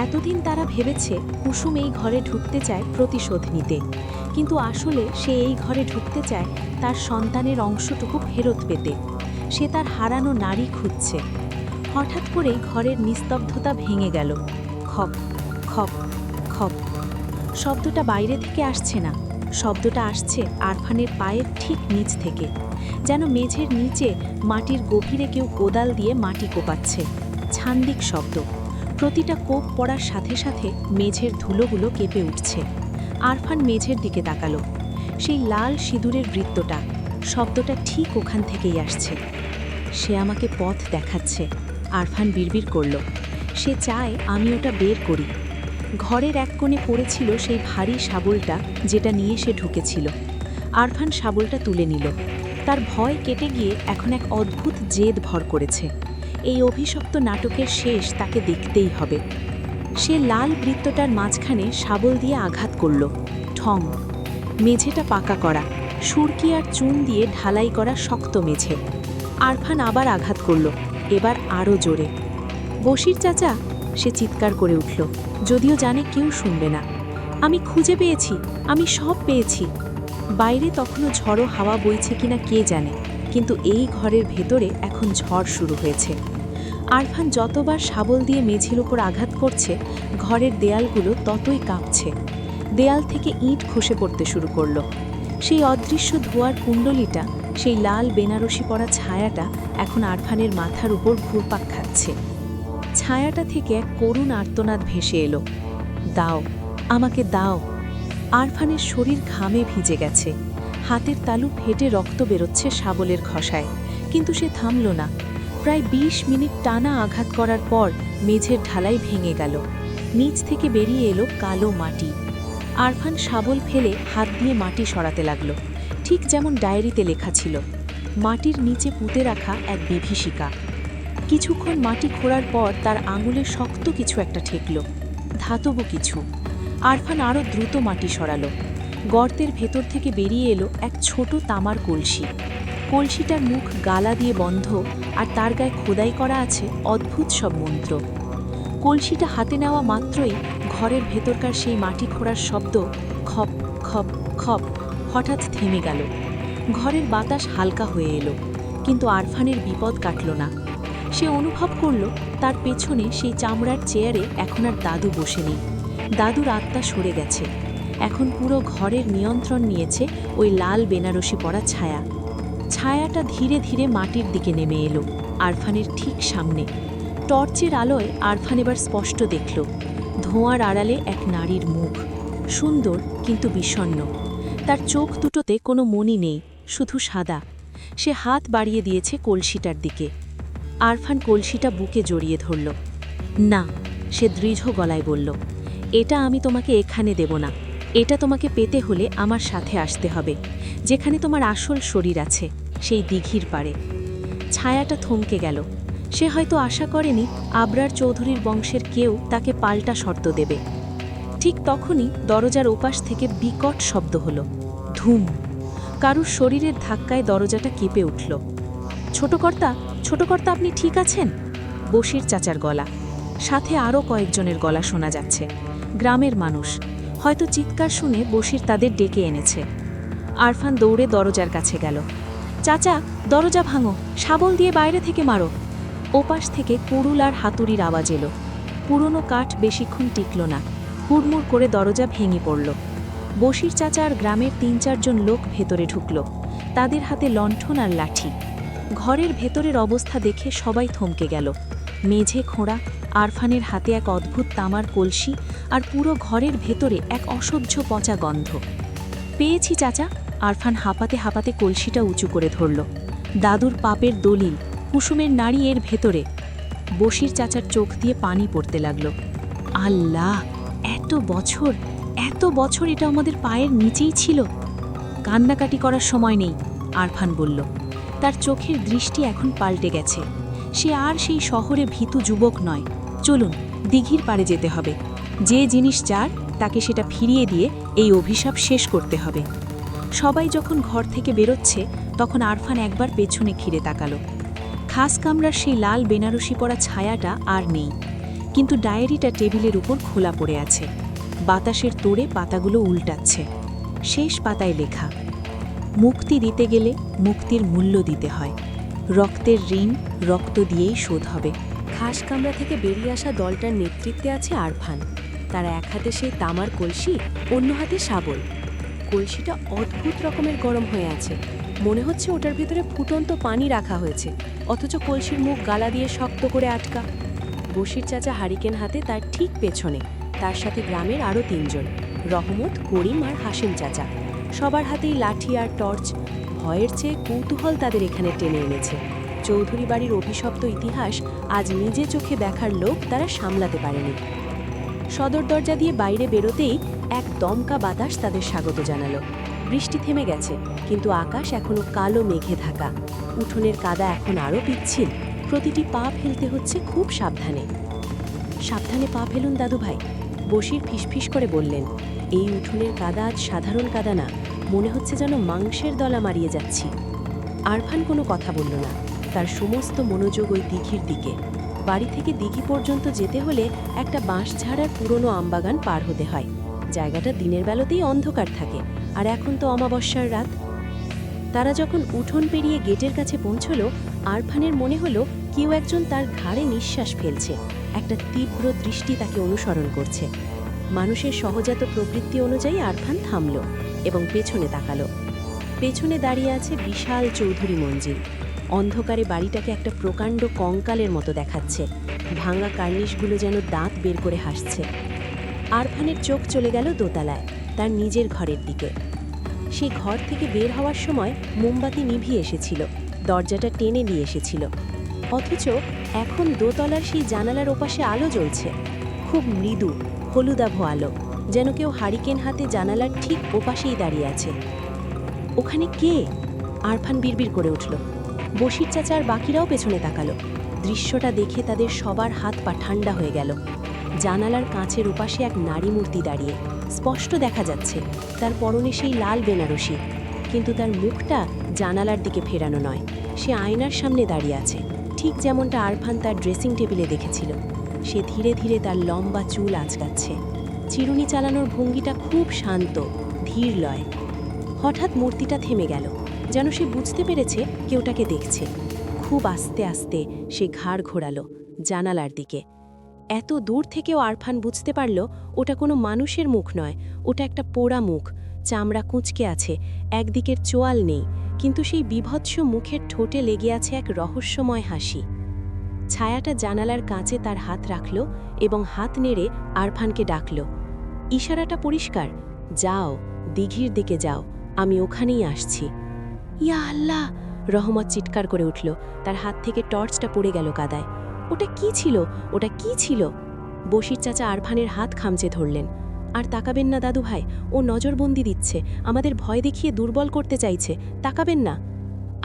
এতদিন তারা ভেবেছে কুসুম এই ঘরে ঢুকতে চায় প্রতিশোধ নিতে, কিন্তু আসলে সে এই ঘরে ঢুকতে চায় তার সন্তানের অংশটুকু ফেরত পেতে। সে তার হারানো নারী খুঁজছে। হঠাৎ করেই ঘরের নিস্তব্ধতা ভেঙে গেল। খপ খপ খপ। শব্দটা বাইরে থেকে আসছে না, শব্দটা আসছে আরফানের পায়ের ঠিক নিচ থেকে, যেন মেঝের নিচে মাটির গভীরে কেউ কোদাল দিয়ে মাটি কোপাচ্ছে। ছান্দিক শব্দ। প্রতিটা কোপ পড়ার সাথে সাথে মেঝের ধুলোগুলো কেঁপে উঠছে। আরফান মেঝের দিকে তাকালো। সেই লাল সিঁদুরের বৃত্তটা, শব্দটা ঠিক ওখান থেকেই আসছে। সে আমাকে পথ দেখাচ্ছে, আরফান বিড়বিড় করল। সে চায় আমি ওটা বের করি। ঘরের এক কোণে পড়েছিল সেই ভারী শাবলটা, যেটা নিয়ে সে ঢুকেছিল। আরফান শাবলটা তুলে নিল। তার ভয় কেটে গিয়ে এখন এক অদ্ভুত জেদ ভর করেছে। এই অভিশপ্ত নাটকের শেষ তাকে দেখতেই হবে। সে লাল বৃত্তটার মাঝখানে শাবল দিয়ে আঘাত করল। ঠং। মেঝেটা পাকা করা, সুরকি আর চুন দিয়ে ঢালাই করা শক্ত মেঝে। আরফান আবার আঘাত করল, এবার আরও জোরে। বশির চাচা, সে চিৎকার করে উঠল, যদিও জানে কেউ শুনবে না। আমি খুঁজে পেয়েছি, আমি সব পেয়েছি। বাইরে তখনও ঝড়ো হাওয়া বইছে কিনা কে জানে, কিন্তু এই ঘরের ভেতরে এখন ঝড় শুরু হয়েছে। আরফান যতবার শাবল দিয়ে মেঝের উপর আঘাত করছে, ঘরের দেয়ালগুলো ততই কাঁপছে। দেয়াল থেকে ইট খসে পড়তে শুরু করল। সেই অদৃশ্য ধোঁয়ার কুণ্ডলিটা, সেই লাল বেনারসি পরা ছায়াটা এখন আরফানের মাথার উপর ঘুরপাক খাচ্ছে। ছায়াটা থেকে এক করুণ আর্তনাদ ভেসে এলো, দাও, আমাকে দাও। আরফানের শরীর ঘামে ভিজে গেছে। হাতের তালু ফেটে রক্ত বেরোচ্ছে শাবলের ঘষায়, কিন্তু সে থামল না। প্রায় ২০ মিনিট টানা আঘাত করার পর মেঝের ঢালাই ভেঙে গেল। নিচ থেকে বেরিয়ে এলো কালো মাটি। আরফান শাবল ফেলে হাত দিয়ে মাটি সরাতে লাগল, ঠিক যেমন ডায়েরিতে লেখা ছিল। মাটির নিচে পুঁতে রাখা এক বিভীষিকা। কিছুক্ষণ মাটি খোঁড়ার পর তার আঙুলে শক্ত কিছু একটা ঠেকল, ধাতব কিছু। আরফান আরও দ্রুত মাটি সরালো। গর্তের ভেতর থেকে বেরিয়ে এলো এক ছোট তামার কলসি। কলসিটার মুখ গালা দিয়ে বন্ধ, আর তার গায়ে খোদাই করা আছে অদ্ভুত সব মন্ত্র। কলসিটা হাতে নেওয়া মাত্রই ঘরের ভেতরকার সেই মাটি খোঁড়ার শব্দ খপ খপ খপ হঠাৎ থেমে গেল। ঘরের বাতাস হালকা হয়ে এলো, কিন্তু আরফানের বিপদ কাটল না। সে অনুভব করল তার পেছনে সেই চামড়ার চেয়ারে এখন আর দাদু বসে নেই। দাদুর আত্মা সরে গেছে। এখন পুরো ঘরের নিয়ন্ত্রণ নিয়েছে ওই লাল বেনারসি পরা ছায়া। ছায়াটা ধীরে ধীরে মাটির দিকে নেমে এলো, আরফানের ঠিক সামনে। টর্চের আলোয় আরফান এবার স্পষ্ট দেখল ধোঁয়ার আড়ালে এক নারীর মুখ, সুন্দর কিন্তু বিষণ্ণ। তার চোখ দুটোতে কোনো মণি নেই, শুধু সাদা। সে হাত বাড়িয়ে দিয়েছে কলসিটার দিকে। আরফান কলসিটা বুকে জড়িয়ে ধরল। না, সে দৃঢ় গলায় বলল, এটা আমি তোমাকে এখানে দেব না। এটা তোমাকে পেতে হলে আমার সাথে আসতে হবে, যেখানে তোমার আসল শরীর আছে, সেই দিঘির পাড়ে। ছায়াটা থমকে গেল। সে হয়তো আশা করেনি আবরার চৌধুরীর বংশের কেউ তাকে পাল্টা শর্ত দেবে। ঠিক তখনই দরজার ওপাশ থেকে বিকট শব্দ হলো, ধুম। কারুর শরীরের ধাক্কায় দরজাটা কেঁপে উঠল। ছোটকর্তা, ছোটকর্তা, আপনি ঠিক আছেন? বশির চাচার গলা। সাথে আরও কয়েকজনের গলা শোনা যাচ্ছে। গ্রামের মানুষ, হয়তো চিৎকার শুনে বশির তাদের ডেকে এনেছে। আরফান দৌড়ে দরজার কাছে গেল। চাচা, দরজা ভাঙো, শাবল দিয়ে বাইরে থেকে মারো। ওপাশ থেকে কুড়ুল আর হাতুড়ির আওয়াজ এলো। পুরনো কাঠ বেশিক্ষণ টিকল না, হুড়মুড় করে দরজা ভেঙে পড়ল। বশির চাচা আর গ্রামের ৩-৪ জন লোক ভেতরে ঢুকল, তাদের হাতে লণ্ঠন আর লাঠি। ঘরের ভেতরের অবস্থা দেখে সবাই থমকে গেল। মেঝে খোঁড়া, আরফানের হাতে এক অদ্ভুত তামার কলসি, আর পুরো ঘরের ভেতরে এক অসহ্য পচা গন্ধ। পেয়েছি চাচা। আরফান হাঁপাতে হাঁপাতে কলসিটা উঁচু করে ধরল। দাদুর পাপের দলিল, কুসুমের নাড়ি এর ভেতরে। বসির চাচার চোখ দিয়ে পানি পড়তে লাগলো। আল্লাহ, এত বছর এটা আমাদের পায়ের নিচেই ছিল। কান্নাকাটি করার সময় নেই, আরফান বলল। তার চোখের দৃষ্টি এখন পাল্টে গেছে। সে আর সেই শহরে ভীতু যুবক নয়। চলুন, দিঘির পাড়ে যেতে হবে। যে জিনিস যার, তাকে সেটা ফিরিয়ে দিয়ে এই অভিশাপ শেষ করতে হবে। সবাই যখন ঘর থেকে বেরোচ্ছে, তখন আরফান একবার পেছনে ঘিরে তাকালো। খাস কামরার সেই লাল বেনারসি পরা ছায়াটা আর নেই, কিন্তু ডায়েরিটা টেবিলের উপর খোলা পড়ে আছে। বাতাসের তোড়ে পাতাগুলো উল্টাচ্ছে। শেষ পাতায় লেখা, মুক্তি দিতে গেলে মুক্তির মূল্য দিতে হয়। রক্তের ঋণ রক্ত দিয়েই শোধ হবে। খাস কামরা থেকে বেরিয়ে আসা দলটার নেতৃত্বে আছে আরফান। তারা এক হাতে সেই তামার কলসি, অন্য হাতে শাবল। কলসিটা অদ্ভুত রকমের গরম হয়ে আছে। মনে হচ্ছে ওটার ভিতরে ফুটন্ত পানি রাখা হয়েছে, অথচ কলসির মুখ গালা দিয়ে শক্ত করে আটকা। বশির চাচা হারিকেন হাতে তার ঠিক পেছনে, তার সাথে গ্রামের আরও 3 জন, রহমত, করিম আর হাসিম চাচা। সবার হাতেই লাঠি আর টর্চ। ভয়ের চেয়ে কৌতূহল তাদের এখানে টেনে এনেছে। চৌধুরী বাড়ির অভিশপ্ত ইতিহাস আজ নিজে চোখে দেখার লোভ তারা সামলাতে পারেনি। সদর দরজা দিয়ে বাইরে বেরোতেই এক দমকা বাতাস তাদের স্বাগত জানালো। বৃষ্টি থেমে গেছে, কিন্তু আকাশ এখনো কালো মেঘে ঢাকা। উঠোনের কাদা এখন আরও পিচ্ছিল। প্রতিটি পা ফেলতে হচ্ছে খুব সাবধানে। সাবধানে পা ফেলুন দাদু ভাই, বশির ফিসফিস করে বললেন। এই উঠোনের কাদা আজ সাধারণ কাদা না, মনে হচ্ছে যেন মাংসের দলা মারিয়ে যাচ্ছি। আরফান কোনো কথা বলল না। তার সমস্ত মনোযোগ ওই দিঘির দিকে। বাড়ি থেকে দিঘি পর্যন্ত যেতে হলে একটা বাঁশঝাড়ার পুরনো আমবাগান পার হতে হয়। জায়গাটা দিনের বেলাতেই অন্ধকার থাকে, আর এখন তো অমাবস্যার রাত। তারা যখন উঠোন পেরিয়ে গেটের কাছে পৌঁছল, আরফানের মনে হলো কেউ একজন তার ঘাড়ে নিঃশ্বাস ফেলছে। একটা তীব্র দৃষ্টি তাকে অনুসরণ করছে। মানুষের সহজাত প্রবৃত্তি অনুযায়ী আরফান থামল এবং পেছনে তাকালো। পেছনে দাঁড়িয়ে আছে বিশাল চৌধুরী মঞ্জিল। অন্ধকারে বাড়িটাকে একটা প্রকাণ্ড কঙ্কালের মতো দেখাচ্ছে। ভাঙা কার্নিশগুলো যেন দাঁত বের করে হাসছে। আরফানের চোখ চলে গেল দোতলায়, তার নিজের ঘরের দিকে। সেই ঘর থেকে বের হওয়ার সময় মোমবাতি নিভিয়ে এসেছিল, দরজাটা টেনে নিয়ে এসেছিল। অথচ এখন দোতলার সেই জানালার ওপাশে আলো জ্বলছে, খুব মৃদু হলুদাভ আলো, যেন কেউ হারিকেন হাতে জানালার ঠিক ওপাশেই দাঁড়িয়ে আছে। ওখানে কে? আরফান বিড়বিড় করে উঠল। বশির চাচা আর বাকিরাও পেছনে তাকালো। দৃশ্যটা দেখে তাদের সবার হাত পা ঠান্ডা হয়ে গেল। জানালার কাঁচের ওপাশে এক নারী মূর্তি দাঁড়িয়ে, স্পষ্ট দেখা যাচ্ছে তার পরনে সেই লাল বেনারসি, কিন্তু তার মুখটা জানালার দিকে ফেরানো নয়। সে আয়নার সামনে দাঁড়িয়ে আছে, ঠিক যেমনটা আরফান তার ড্রেসিং টেবিলে দেখেছিল। সে ধীরে ধীরে তার লম্বা চুল আঁচকাচ্ছে। চিরুনি চালানোর ভঙ্গিটা খুব শান্ত, ধীর লয়। হঠাৎ মূর্তিটা থেমে গেল, যেন সে বুঝতে পেরেছে কেউ তাকে দেখছে। খুব আস্তে আস্তে সে ঘাড় ঘোরালো জানালার দিকে। এত দূর থেকেও আরফান বুঝতে পারল ওটা কোনো মানুষের মুখ নয়, ওটা একটা পোড়া মুখ। চামড়া কুঁচকে আছে, একদিকের চোয়াল নেই, কিন্তু সেই বিভৎস মুখের ঠোঁটে লেগে আছে এক রহস্যময় হাসি। ছায়াটা জানালার কাঁচে তার হাত রাখল এবং হাত নেড়ে আরফানকে ডাকল। ইশারাটা পরিষ্কার, যাও, দিঘির দিকে যাও, আমি ওখানেই আসছি। ইয়া আল্লাহ! রহমত চিৎকার করে উঠল। তার হাত থেকে টর্চটা পড়ে গেল কাদায়। ওটা কি ছিল? ওটা কি ছিল? বশির চাচা আরফানের হাত খামচে ধরলেন। আর তাকাবেন না দাদু ভাই, ও নজরবন্দি দিচ্ছে, আমাদের ভয় দেখিয়ে দুর্বল করতে চাইছে, তাকাবেন না।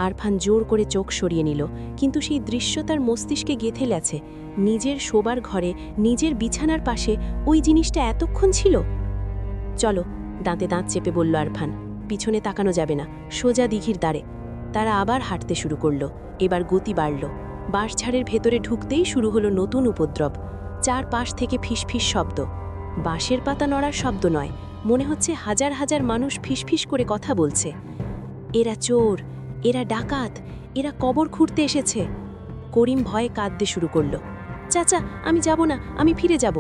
আরফান জোর করে চোখ সরিয়ে নিল, কিন্তু সেই দৃশ্য তার মস্তিষ্কে গেঁথে গেছে। নিজের শোবার ঘরে, নিজের বিছানার পাশে ওই জিনিসটা এতক্ষণ ছিল। চলো, দাঁতে দাঁত চেপে বলল আরফান। পিছনে তাকানো যাবে না, সোজা দিঘির দ্বারে। তারা আবার হাঁটতে শুরু করল। এবার গতি বাড়ল। বাঁশঝাড়ের ভেতরে ঢুকতেই শুরু হলো নতুন উপদ্রব। চারপাশ থেকে ফিসফিস শব্দ। বাঁশের পাতা নড়ার শব্দ নয়, মনে হচ্ছে হাজার হাজার মানুষ ফিসফিস করে কথা বলছে। এরা চোর, এরা ডাকাত, এরা কবর খুঁড়তে এসেছে। করিম ভয়ে কাঁদতে শুরু করল। চাচা, আমি যাব না, আমি ফিরে যাব।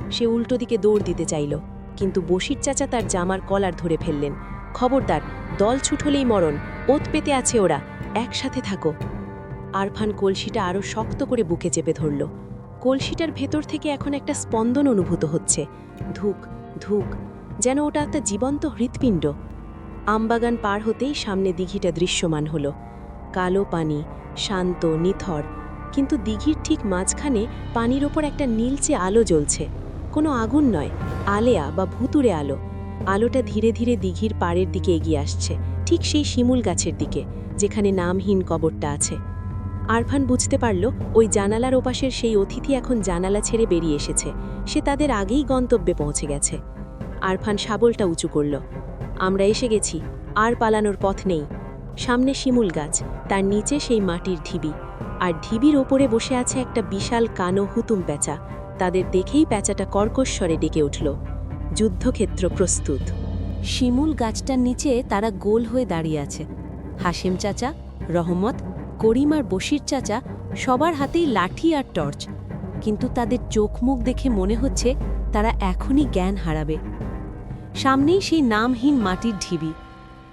সে উল্টো দিকে দৌড় দিতে চাইল, কিন্তু বশির চাচা তার জামার কলার ধরে ফেললেন। খবরদার, দল ছুট হলেই মরণ, ওত পেতে আছে ওরা, একসাথে থাকো। আরফান কলসিটা আরও শক্ত করে বুকে চেপে ধরল। কলসিটার ভেতর থেকে এখন একটা স্পন্দন অনুভূত হচ্ছে, ধুক ধুক, যেন ওটা একটা জীবন্ত হৃৎপিণ্ড। আমবাগান পার হতেই সামনে দিঘিটা দৃশ্যমান হলো। কালো পানি, শান্ত, নিথর, কিন্তু দিঘির ঠিক মাঝখানে পানির ওপর একটা নীলচে আলো জ্বলছে। কোনো আগুন নয়, আলেয়া বা ভুতুড়ে আলো। আলোটা ধীরে ধীরে দিঘির পাড়ের দিকে এগিয়ে আসছে, ঠিক সেই শিমুল গাছের দিকে যেখানে নামহীন কবরটা আছে। আরফান বুঝতে পারল ওই জানালার ওপাশের সেই অতিথি এখন জানালা ছেড়ে বেরিয়ে এসেছে। সে তাদের আগেই গন্তব্যে পৌঁছে গেছে। আরফান শাবলটা উঁচু করল। আমরা এসে গেছি, আর পালানোর পথ নেই। সামনে শিমুল গাছ, তার নিচে সেই মাটির ঢিবি, আর ঢিবির ওপরে বসে আছে একটা বিশাল কানো হুতুম প্যাঁচা। তাদের দেখেই প্যাঁচাটা কর্কশ্বরে ডেকে উঠল, যুদ্ধক্ষেত্র প্রস্তুত। শিমুল গাছটার নিচে তারা গোল হয়ে দাঁড়িয়ে আছে। হাসিম চাচা, রহমত, করিম আর বশির চাচা সবার হাতেই লাঠি আর টর্চ, কিন্তু তাদের চোখ মুখ দেখে মনে হচ্ছে তারা এখনই জ্ঞান হারাবে। সামনেই সেই নামহীন মাটির ঢিবি।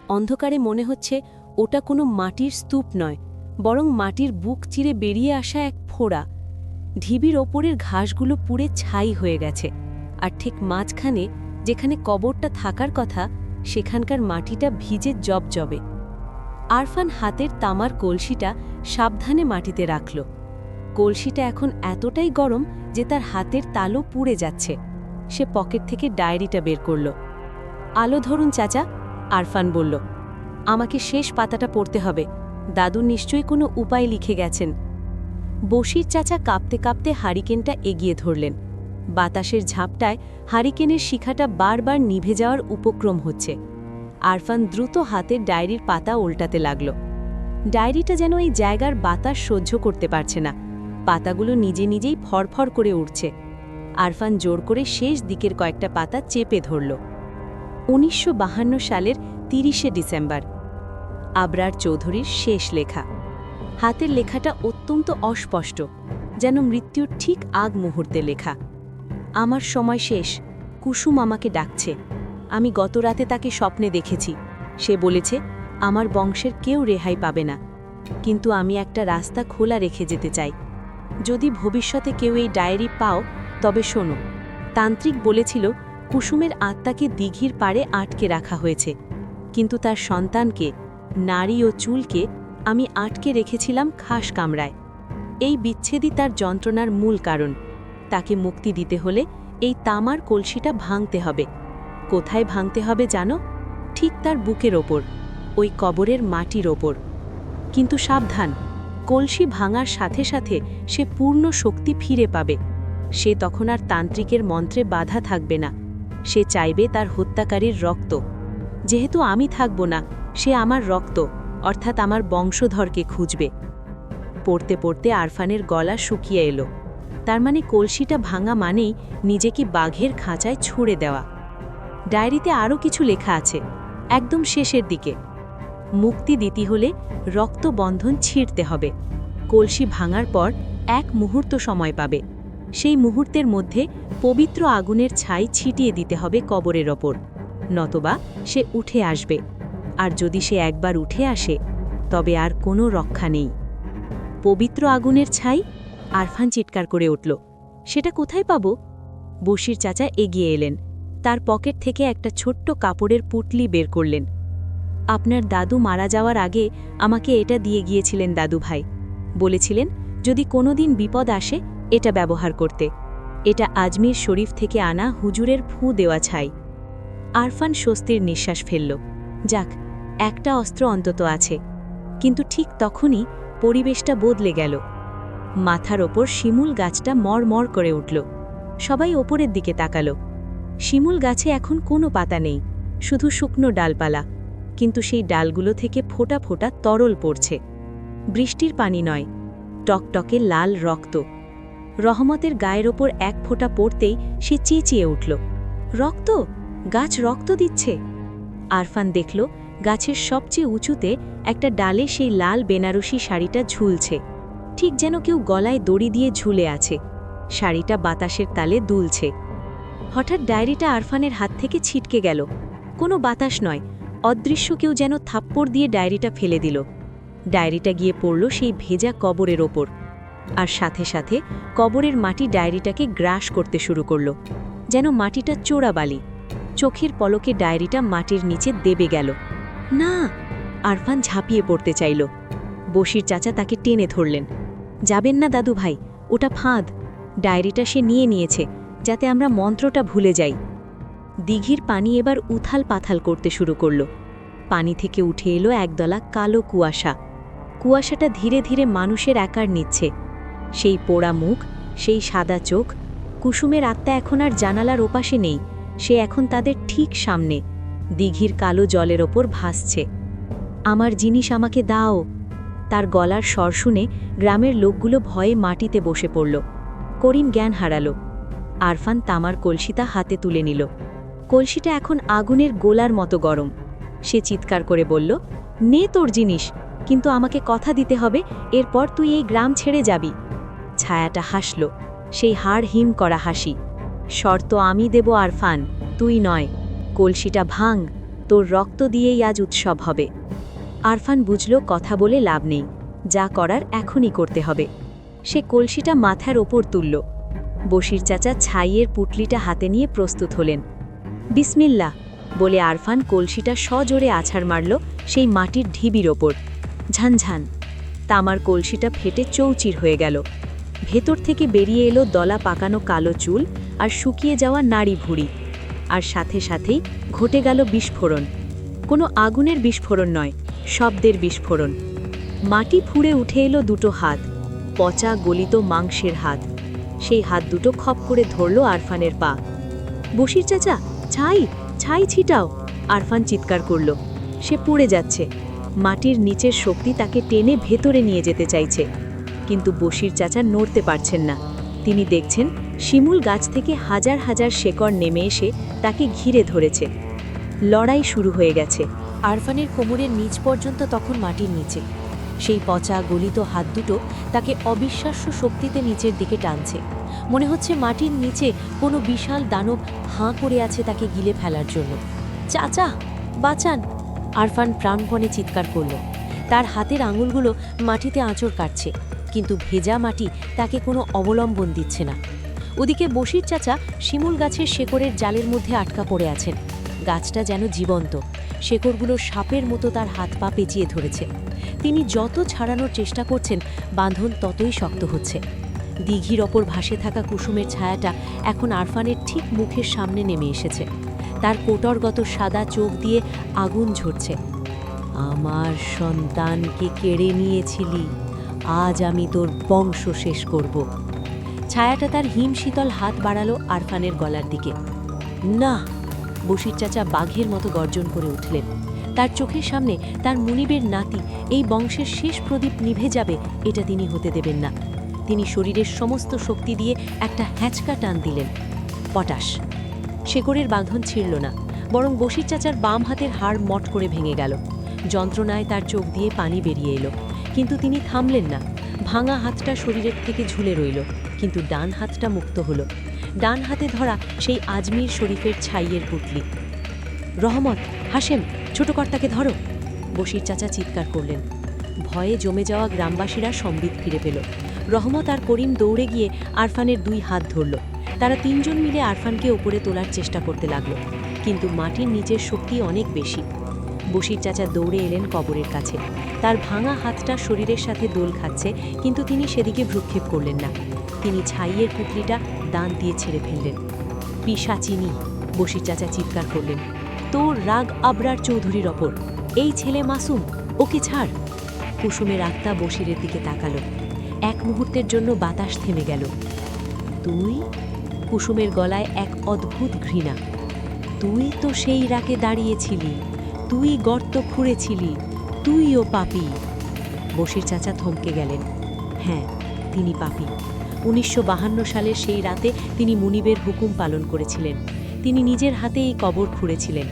অন্ধকারে মনে হচ্ছে ওটা কোনো মাটির স্তূপ নয়, বরং মাটির বুক চিরে বেরিয়ে আসা এক ফোড়া। ঢিবির ওপরের ঘাসগুলো পুড়ে ছাই হয়ে গেছে, আর ঠিক মাঝখানে যেখানে কবরটা থাকার কথা সেখানকার মাটিটা ভিজে জবজবে। আরফান হাতের তামার কলসিটা সাবধানে মাটিতে রাখল। কলসিটা এখন এতটাই গরম যে তার হাতের তালু পুড়ে যাচ্ছে। সে পকেট থেকে ডায়েরিটা বের করল। আলো ধরুন চাচা, আরফান বলল। আমাকে শেষ পাতাটা পড়তে হবে, দাদু নিশ্চয়ই কোনো উপায় লিখে গেছেন। বশির চাচা কাঁপতে কাঁপতে হারিকেনটা এগিয়ে ধরলেন। বাতাসের ঝাপটায় হারিকেনের শিখাটা বারবার নিভে যাওয়ার উপক্রম হচ্ছে। আরফান দ্রুত হাতের ডায়েরির পাতা উল্টাতে লাগল। ডায়েরিটা যেন এই জায়গার বাতাস সহ্য করতে পারছে না, পাতাগুলো নিজে নিজেই ফরফর করে উঠছে। আরফান জোর করে শেষ দিকের কয়েকটা পাতা চেপে ধরল। ১৯৫২ সালের ৩০শে ডিসেম্বর, আবরার চৌধুরীর শেষ লেখা। হাতের লেখাটা অত্যন্ত অস্পষ্ট, যেন মৃত্যুর ঠিক আগ মুহূর্তে লেখা। আমার সময় শেষ, কুসুম আমাকে ডাকছে। আমি গত রাতে তাকে স্বপ্নে দেখেছি। সে বলেছে আমার বংশের কেউ রেহাই পাবে না, কিন্তু আমি একটা রাস্তা খোলা রেখে যেতে চাই। যদি ভবিষ্যতে কেউ এই ডায়েরি পাও তবে শোনো। তান্ত্রিক বলেছিল কুসুমের আত্মাকে দিঘির পাড়ে আটকে রাখা হয়েছে, কিন্তু তার সন্তানকে, নারী ও চুলকে আমি আটকে রেখেছিলাম খাস কামরায়। এই বিচ্ছেদই তার যন্ত্রণার মূল কারণ। তাকে মুক্তি দিতে হলে এই তামার কলসিটা ভাঙতে হবে। কোথায় ভাঙতে হবে জানো? ঠিক তার বুকের ওপর, ওই কবরের মাটির ওপর। কিন্তু সাবধান, কলসি ভাঙার সাথে সাথে সে পূর্ণ শক্তি ফিরে পাবে। সে তখন আর তান্ত্রিকের মন্ত্রে বাধা থাকবে না। সে চাইবে তার হত্যাকারীর রক্ত। যেহেতু আমি থাকব না, সে আমার রক্ত অর্থাৎ আমার বংশধরকে খুঁজবে। পড়তে পড়তে আরফানের গলা শুকিয়ে এলো। তার মানে কলসিটা ভাঙা মানেই নিজেকে বাঘের খাঁচায় ছুঁড়ে দেওয়া। ডায়েরিতে আরও কিছু লেখা আছে, একদম শেষের দিকে। মুক্তি দিতে হলে রক্তবন্ধন ছিঁড়তে হবে। কলসি ভাঙার পর 1 মুহূর্ত সময় পাবে। সেই মুহূর্তের মধ্যে পবিত্র আগুনের ছাই ছিটিয়ে দিতে হবে কবরের ওপর, নতবা সে উঠে আসবে। আর যদি সে একবার উঠে আসে তবে আর কোনো রক্ষা নেই। পবিত্র আগুনের ছাই? আরফান চিৎকার করে উঠল। সেটা কোথায় পাব? বশির চাচা এগিয়ে এলেন। তার পকেট থেকে একটা ছোট্ট কাপড়ের পুটলি বের করলেন। আপনার দাদু মারা যাওয়ার আগে আমাকে এটা দিয়ে গিয়েছিলেন দাদু ভাই। বলেছিলেন যদি কোনোদিন বিপদ আসে এটা ব্যবহার করতে। এটা আজমির শরীফ থেকে আনা হুজুরের ফু দেওয়া ছাই। আরফান স্বস্তির নিঃশ্বাস ফেলল। যাক, একটা অস্ত্র অন্তত আছে। কিন্তু ঠিক তখনই পরিবেশটা বদলে গেল। মাথার ওপর শিমুল গাছটা মরমর করে উঠল। সবাই ওপরের দিকে তাকালো। শিমুল গাছে এখন কোনো পাতা নেই, শুধু শুকনো ডালপালা, কিন্তু সেই ডালগুলো থেকে ফোঁটা ফোঁটা তরল পড়ছে। বৃষ্টির পানি নয়, টকটকে লাল রক্ত। রহমতের গায়ের ওপর 1 ফোঁটা পড়তেই সে চেঁচিয়ে উঠল, রক্ত! গাছ রক্ত দিচ্ছে! আরফান দেখল গাছের সবচেয়ে উঁচুতে একটা ডালে সেই লাল বেনারসি শাড়িটা ঝুলছে, ঠিক যেন কেউ গলায় দড়ি দিয়ে ঝুলে আছে। শাড়িটা বাতাসের তালে দুলছে। হঠাৎ ডায়েরিটা আরফানের হাত থেকে ছিটকে গেল। কোনো বাতাস নয়, অদৃশ্য কেউ যেন থাপ্পড় দিয়ে ডায়েরিটা ফেলে দিল। ডায়েরিটা গিয়ে পড়ল সেই ভেজা কবরের ওপর, আর সাথে সাথে কবরের মাটি ডায়েরিটাকে গ্রাস করতে শুরু করল, যেন মাটিটা চোরাবালি। চোখের পলকে ডায়েরিটা মাটির নিচে দেবে গেল। না! আরফান ঝাঁপিয়ে পড়তে চাইল। বশির চাচা তাকে টেনে ধরলেন। যাবেন না দাদু ভাই, ওটা ফাঁদ। ডায়েরিটা সে নিয়ে নিয়েছে, যাতে আমরা মন্ত্রটা ভুলে যাই। দিঘির পানি এবার উথাল পাথাল করতে শুরু করল। পানি থেকে উঠে এলো একদলা কালো কুয়াশা। কুয়াশাটা ধীরে ধীরে মানুষের আকার নিচ্ছে। সেই পোড়া মুখ, সেই সাদা চোখ। কুসুমের আত্মা এখন আর জানালার ওপাশে নেই, সে এখন তাদের ঠিক সামনে, দিঘির কালো জলের ওপর ভাসছে। আমার জিনিস আমাকে দাও। তার গলার স্বর শুনে গ্রামের লোকগুলো ভয়ে মাটিতে বসে পড়ল। করিম জ্ঞান হারালো। আরফান তামার কলসিটা হাতে তুলে নিল। কলসিটা এখন আগুনের গোলার মতো গরম। সে চিৎকার করে বলল, নে তোর জিনিস, কিন্তু আমাকে কথা দিতে হবে, এরপর তুই এই গ্রাম ছেড়ে যাবি। ছায়াটা হাসল, সেই হাড় হিম করা হাসি। শর্ত আমি দেব আরফান, তুই নয়। কলসিটা ভাঙ, তোর রক্ত দিয়েই আজ উৎসব হবে। আরফান বুঝল কথা বলে লাভ নেই, যা করার এখনই করতে হবে। সে কলসিটা মাথার ওপর তুলল। বশির চাচা ছাইয়ের পুটলিটা হাতে নিয়ে প্রস্তুত হলেন। বিসমিল্লাহ বলে আরফান কলসিটা সজোরে আছাড় মারল সেই মাটির ঢিবির ওপর। ঝানঝান, তামার কলসিটা ফেটে চৌচির হয়ে গেল। ভেতর থেকে বেরিয়ে এলো দলা পাকানো কালো চুল আর শুকিয়ে যাওয়া নাড়ি ভুঁড়ি। আর সাথে সাথেই ঘটে গেল বিস্ফোরণ। কোনো আগুনের বিস্ফোরণ নয়, শব্দের বিস্ফোরণ। মাটি ফুঁড়ে উঠে এলো দুটো হাত, পচা গলিত মাংসের হাত। সেই হাত দুটো খপ করে ধরল আরফানের পা। বশির চাচা, ছাই, ছাই ছিটাও! আরফান চিৎকার করল। সে পুড়ে যাচ্ছে। মাটির নিচের শক্তি তাকে টেনে ভেতরে নিয়ে যেতে চাইছে, কিন্তু বশির চাচা নড়তে পারছেন না। তিনি দেখছেন শিমুল গাছ থেকে হাজার হাজার শেকড় নেমে এসে তাকে ঘিরে ধরেছে। লড়াই শুরু হয়ে গেছে। আরফানের কোমরের নিচ পর্যন্ত তখন মাটির নিচে। সেই পচা গলিত হাত দুটো তাকে অবিশ্বাস্য শক্তিতে নিচের দিকে টানছে। মনে হচ্ছে মাটির নিচে কোনো বিশাল দানব হাঁ করে আছে তাকে গিলে ফেলার জন্য। চাচা, বাঁচান! আরফান প্রাণপণে চিৎকার করল। তার হাতের আঙুলগুলো মাটিতে আঁচড় কাটছে, কিন্তু ভেজা মাটি তাকে কোনো অবলম্বন দিচ্ছে না। ওদিকে বশির চাচা শিমুল গাছের শেকড়ের জালের মধ্যে আটকা পড়ে আছেন। গাছটা যেন জীবন্ত, শেকড়গুলো সাপের মতো তার হাত পা পেঁচিয়ে ধরেছে। তিনি যত ছাড়ানোর চেষ্টা করছেন, বাঁধন ততই শক্ত হচ্ছে। দিঘির ওপর ভাসে থাকা কুসুমের ছায়াটা এখন আরফানের ঠিক মুখের সামনে নেমে এসেছে। তার কোটরগত সাদা চোখ দিয়ে আগুন ঝরছে। আমার সন্তানকে কেড়ে নিয়েছিলি, আজ আমি তোর বংশ শেষ করব। ছায়াটা তার হিমশীতল হাত বাড়ালো আরফানের গলার দিকে। না! বশির চাচা বাঘের মতো গর্জন করে উঠলেন। তার চোখের সামনে তার মুনিবের নাতি, এই বংশের শেষ প্রদীপ নিভে যাবে, এটা তিনি হতে দেবেন না। তিনি শরীরের সমস্ত শক্তি দিয়ে একটা হ্যাঁচকা টান দিলেন। পটাশ! শেকড়ের বাঁধন ছিঁড়ল না, বরং বশির চাচার বাম হাতের হাড় মট করে ভেঙে গেল। যন্ত্রণায় তার চোখ দিয়ে পানি বেরিয়ে এলো, কিন্তু তিনি থামলেন না। ভাঙা হাতটা শরীরের থেকে ঝুলে রইল, কিন্তু ডান হাতটা মুক্ত হলো। ডান হাতে ধরা সেই আজমির শরীফের ছাইয়ের পুটলি। রহমত, হাশেম, ছোট কর্তাকে ধরো! বশির চাচা চিৎকার করলেন। ভয়ে জমে যাওয়া গ্রামবাসীরা সম্বিত ফিরে পেল। রহমত আর করিম দৌড়ে গিয়ে আরফানের দুই হাত ধরল। তারা তিনজন মিলে আরফানকে উপরে তোলার চেষ্টা করতে লাগল, কিন্তু মাটির নিচের শক্তি অনেক বেশি। বশির চাচা দৌড়ে এলেন কবরের কাছে। তার ভাঙা হাতটা শরীরের সাথে দোল খাচ্ছে, কিন্তু তিনি সেদিকে ভ্রুক্ষেপ করলেন না। তিনি ছাইয়ের পুটলিটা দাঁত দিয়ে ছেড়ে ফেললেন। পিশাচিনী! বশির চাচা চিৎকার করলেন। তোর রাগ আবরার চৌধুরীর ওপর। এই ছেলে মাসুম, ওকে ছাড়! কুসুমের আত্মা বশিরের দিকে তাকালো। এক মুহূর্তের জন্য বাতাস থেমে গেল। তুই? কুসুমের গলায় এক অদ্ভুত ঘৃণা। তুই তো সেই রাকে দাঁড়িয়েছিলি, তুই গর্ত খুঁড়েছিলি, তুইও পাপী! বশির চাচা থমকে গেলেন। হ্যাঁ, তিনি পাপী। 1952 সালের সেই রাতে তিনি মুনিবের হুকুম পালন করেছিলেন। তিনি নিজের হাতে এই কবর খুঁড়েছিলেন।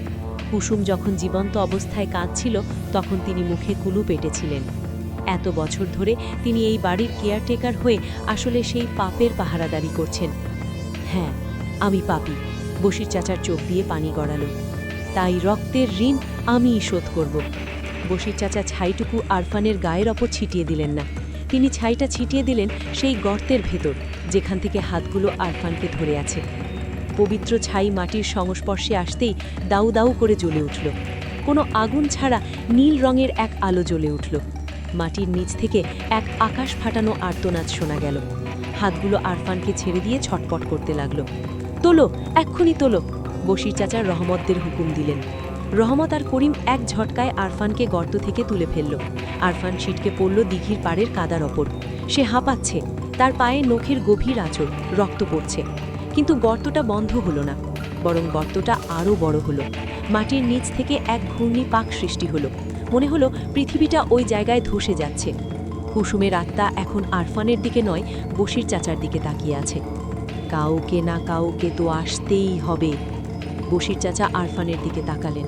কুসুম যখন জীবন্ত অবস্থায় কাঁদছিল, তখন তিনি মুখে কুলু পেটেছিলেন। এত বছর ধরে তিনি এই বাড়ির কেয়ারটেকার হয়ে আসলে সেই পাপের পাহারাদারি করছেন। হ্যাঁ, আমি পাপী। বশির চাচার চোখ দিয়ে পানি গড়ালো। তাই রক্তের ঋণ আমিই শোধ করব। বশির চাচা ছাইটুকু আরফানের গায়ের ওপর ছিটিয়ে দিলেন না। তিনি ছাইটা ছিটিয়ে দিলেন সেই গর্তের ভেতর, যেখান থেকে হাতগুলো আরফানকে ধরে আছে। পবিত্র ছাই মাটির সংস্পর্শে আসতেই দাউ দাউ করে জ্বলে উঠল। কোনো আগুন ছাড়া নীল রঙের এক আলো জ্বলে উঠল। মাটির নিচ থেকে এক আকাশ ফাটানো আর্তনাদ শোনা গেল। হাতগুলো আরফানকে ছেড়ে দিয়ে ছটপট করতে লাগলো। তোলো, এক্ষুনি তোলো, বশির চাচা রহমতদের হুকুম দিলেন। রহমত আর করিম এক ঝটকায় আরফানকে গর্ত থেকে তুলে ফেলল। আরফান ছিটকে পড়ল দিঘির পাড়ের কাদার ওপর। সে হাঁপাচ্ছে, তার পায়ে নখের গভীর আঁচড়, রক্ত পড়ছে। কিন্তু গর্তটা বন্ধ হলো না, বরং গর্তটা আরও বড় হলো। মাটির নিচ থেকে এক ঘূর্ণি পাক সৃষ্টি হলো। মনে হলো পৃথিবীটা ওই জায়গায় ধসে যাচ্ছে। কুসুমের আত্মা এখন আরফানের দিকে নয়, বশির চাচার দিকে তাকিয়ে আছে। কাউকে না কাউকে তো আসতেই হবে। বশির চাচা আরফানের দিকে তাকালেন।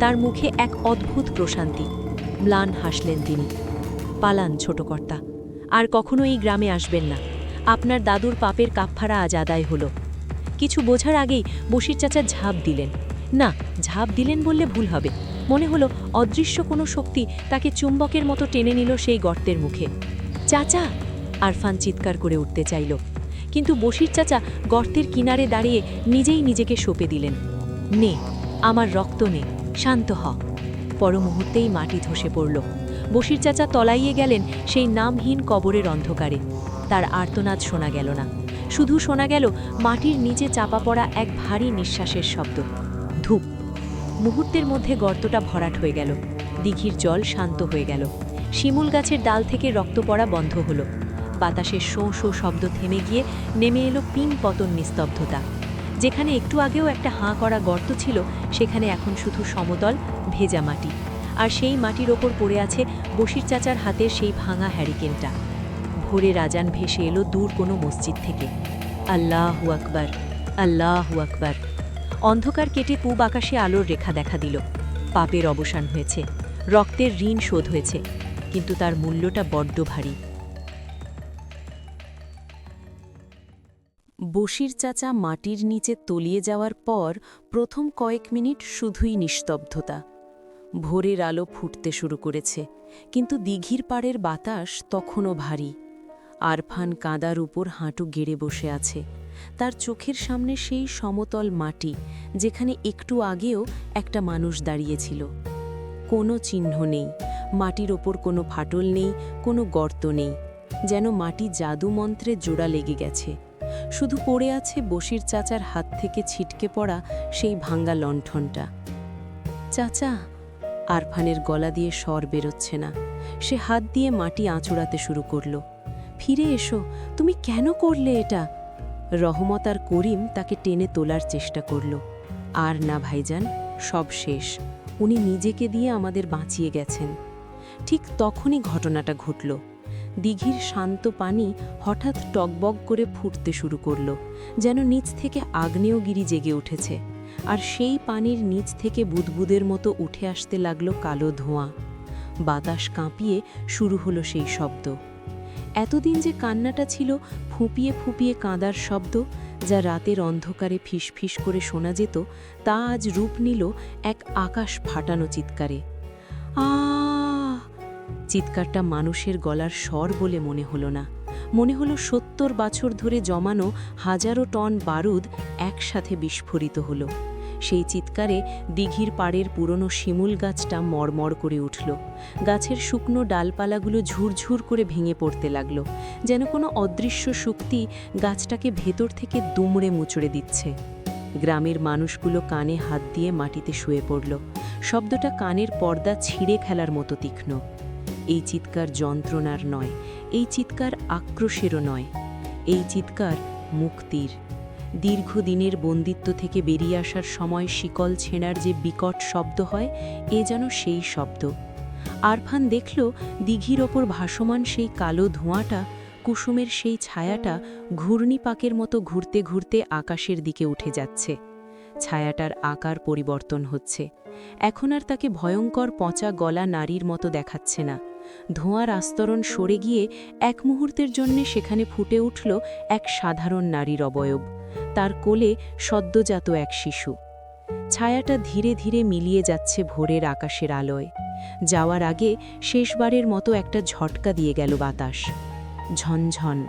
তার মুখে এক অদ্ভুত প্রশান্তি। ম্লান হাসলেন তিনি। পালান ছোট কর্তা, আর কখনো এই গ্রামে আসবেন না। আপনার দাদুর পাপের কাফফারা আজ আদায় হলো। কিছু বোঝার আগেই বশির চাচা ঝাঁপ দিলেন। না, ঝাঁপ দিলেন বললে ভুল হবে। মনে হলো অদৃশ্য কোনো শক্তি তাকে চুম্বকের মতো টেনে নিল সেই গর্তের মুখে। চাচা! আরফান চিৎকার করে উঠতে চাইল, কিন্তু বশির চাচা গর্তের কিনারে দাঁড়িয়ে নিজেই নিজেকে সঁপে দিলেন। নে, আমার রক্ত নে, শান্ত হ। পর মুহূর্তেই মাটি ধসে পড়ল। বশির চাচা তলাইয়ে গেলেন সেই নামহীন কবরের অন্ধকারে। তার আর্তনাদ শোনা গেল না, শুধু শোনা গেল মাটির নিচে চাপা পড়া এক ভারী নিঃশ্বাসের শব্দ। ধূপ। মুহূর্তের মধ্যে গর্তটা ভরাট হয়ে গেল। দিঘির জল শান্ত হয়ে গেল। শিমুল গাছের ডাল থেকে রক্ত পড়া বন্ধ হলো। বাতাসের শোঁ শোঁ শব্দ থেমে গিয়ে নেমে এলো পিন পতন নিস্তব্ধতা। যেখানে একটু আগেও একটা হাঁ করা গর্ত ছিল, সেখানে এখন শুধু সমতল ভেজা মাটি। আর সেই মাটির ওপর পড়ে আছে বশির চাচার হাতের সেই ভাঙা হ্যারিকেনটা। ভোরের আজান ভেসে এলো দূর কোনো মসজিদ থেকে। আল্লাহু আকবার, আল্লাহু আকবার। অন্ধকার কেটে পূব আকাশে আলোর রেখা দেখা দিল। পাপের অবসান হয়েছে, রক্তের ঋণ শোধ হয়েছে, কিন্তু তার মূল্যটা বড্ড ভারী। বশির চাচা মাটির নিচে তলিয়ে যাওয়ার পর প্রথম কয়েক মিনিট শুধুই নিস্তব্ধতা। ভোরের আলো ফুটতে শুরু করেছে, কিন্তু দিঘির পাড়ের বাতাস তখনও ভারী। আরফান কাদার উপর হাঁটু গেড়ে বসে আছে। তার চোখের সামনে সেই সমতল মাটি, যেখানে একটু আগেও একটা মানুষ দাঁড়িয়েছিল। কোনো চিহ্ন নেই, মাটির ওপর কোনো ফাটল নেই, কোনো গর্ত নেই। যেন মাটি জাদু মন্ত্রে জোড়া লেগে গেছে। শুধু পড়ে আছে বশির চাচার হাত থেকে ছিটকে পড়া সেই ভাঙ্গা লণ্ঠনটা। চাচা! আরফানের গলা দিয়ে স্বর বেরোচ্ছে না। সে হাত দিয়ে মাটি আঁচড়াতে শুরু করল। ফিরে এসো, তুমি কেন করলে এটা? রহমত আর করিম তাকে টেনে তোলার চেষ্টা করল। আর না ভাইজান, সব শেষ। উনি নিজেকে দিয়ে আমাদের বাঁচিয়ে গেছেন। ঠিক তখনই ঘটনাটা ঘটল। দিঘির শান্ত পানি হঠাৎ টকবক করে ফুটতে শুরু করল, যেন নিচ থেকে আগ্নেয়গিরি জেগে উঠেছে। আর সেই পানির নিচ থেকে বুদবুদের মতো উঠে আসতে লাগলো কালো ধোঁয়া। বাতাস কাঁপিয়ে শুরু হলো সেই শব্দ। এতদিন যে কান্নাটা ছিল ফুঁপিয়ে ফুঁপিয়ে কাঁদার শব্দ, যা রাতের অন্ধকারে ফিসফিস করে শোনা যেত, তা আজ রূপ নিল এক আকাশ ফাটানো চিৎকারে। আহ! চিৎকারটা মানুষের গলার স্বর বলে মনে হলো না। মনে হলো ৭০ বছর ধরে জমানো হাজারো টন বারুদ একসাথে বিস্ফোরিত হলো। সেই চিৎকারে দিঘির পাড়ের পুরনো শিমুল গাছটা মড়মড় করে উঠল। গাছের শুকনো ডালপালাগুলো ঝুরঝুর করে ভেঙে পড়তে লাগল, যেন কোনো অদৃশ্য শক্তি গাছটাকে ভেতর থেকে দুমড়ে মুচড়ে দিচ্ছে। গ্রামের মানুষগুলো কানে হাত দিয়ে মাটিতে শুয়ে পড়ল। শব্দটা কানের পর্দা ছিঁড়ে ফেলার মতো তীক্ষ্ণ। এই চিৎকার যন্ত্রণার নয়, এই চিৎকার আক্রোশেরও নয়, এই চিৎকার মুক্তির। দীর্ঘদিনের বন্দিত্ব থেকে বেরিয়ে আসার সময় শিকল ছেঁড়ার যে বিকট শব্দ হয়, এ যেন সেই শব্দ। আরফান দেখল দিঘির ওপর ভাসমান সেই কালো ধোঁয়াটা, কুসুমের সেই ছায়াটা ঘূর্ণিপাকের মতো ঘুরতে ঘুরতে আকাশের দিকে উঠে যাচ্ছে। ছায়াটার আকার পরিবর্তন হচ্ছে। এখন আর তাকে ভয়ঙ্কর পচা গলা নারীর মতো দেখাচ্ছে না। ধোঁয়ার আস্তরণ সরে গিয়ে এক মুহূর্তের জন্য সেখানে ফুটে উঠল এক সাধারণ নারীর অবয়ব। তার কোলে সদ্যজাত এক শিশু। ছায়াটা ধীরে ধীরে মিলিয়ে যাচ্ছে ভোরের আকাশের আলোয়। যাওয়ার আগে শেষবারের মতো একটা ঝটকা দিয়ে গেল বাতাস। ঝনঝন।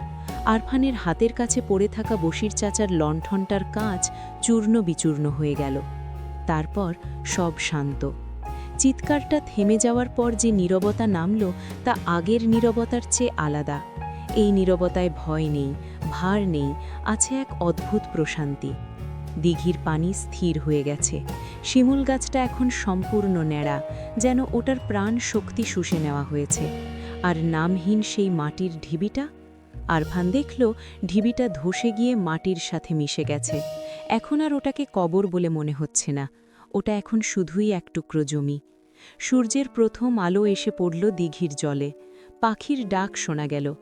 আরফানের হাতের কাছে পড়ে থাকা বশির চাচার লণ্ঠনটার কাঁচ চূর্ণ বিচূর্ণ হয়ে গেল। তারপর সব শান্ত। চিৎকারটা থেমে যাওয়ার পর যে নীরবতা নামল তা আগের নীরবতার চেয়ে আলাদা। এই নীরবতায় ভয় নেই, ভার নেই, আছে এক অদ্ভুত প্রশান্তি। দিঘির পানি স্থির হয়ে গেছে। শিমুল গাছটা এখন সম্পূর্ণ ন্যাড়া, যেন ওটার প্রাণ শক্তি শুষে নেওয়া হয়েছে। আর নামহীন সেই মাটির ঢিবিটা, আরফান দেখল ঢিবিটা ধসে গিয়ে মাটির সাথে মিশে গেছে। এখন আর ওটাকে কবর বলে মনে হচ্ছে না, ওটা এখন শুধুই এক টুকরো জমি। সূর্যের প্রথম আলো এসে পড়ল দিঘির জলে। পাখির ডাক শোনা গেল।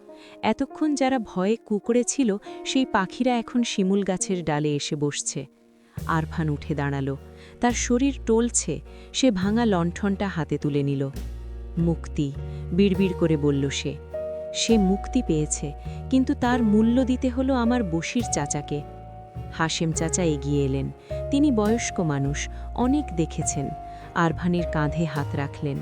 এতক্ষণ যারা ভয়ে কুঁকড়ে ছিল সেই পাখিরা এখন শিমুল গাছের ডালে এসে বসছে। আরফান উঠে দাঁড়ালো, তার শরীর টলছে। সে ভাঙা লণ্ঠনটা হাতে তুলে নিল। মুক্তি, বিড়বিড় করে বলল সে। সে মুক্তি পেয়েছে, কিন্তু তার মূল্য দিতে হলো আমার বশির চাচাকে। হাশেম চাচা এগিয়ে এলেন। তিনি বয়স্ক মানুষ, অনেক দেখেছেন। আরফানের কাঁধে হাত রাখলেন।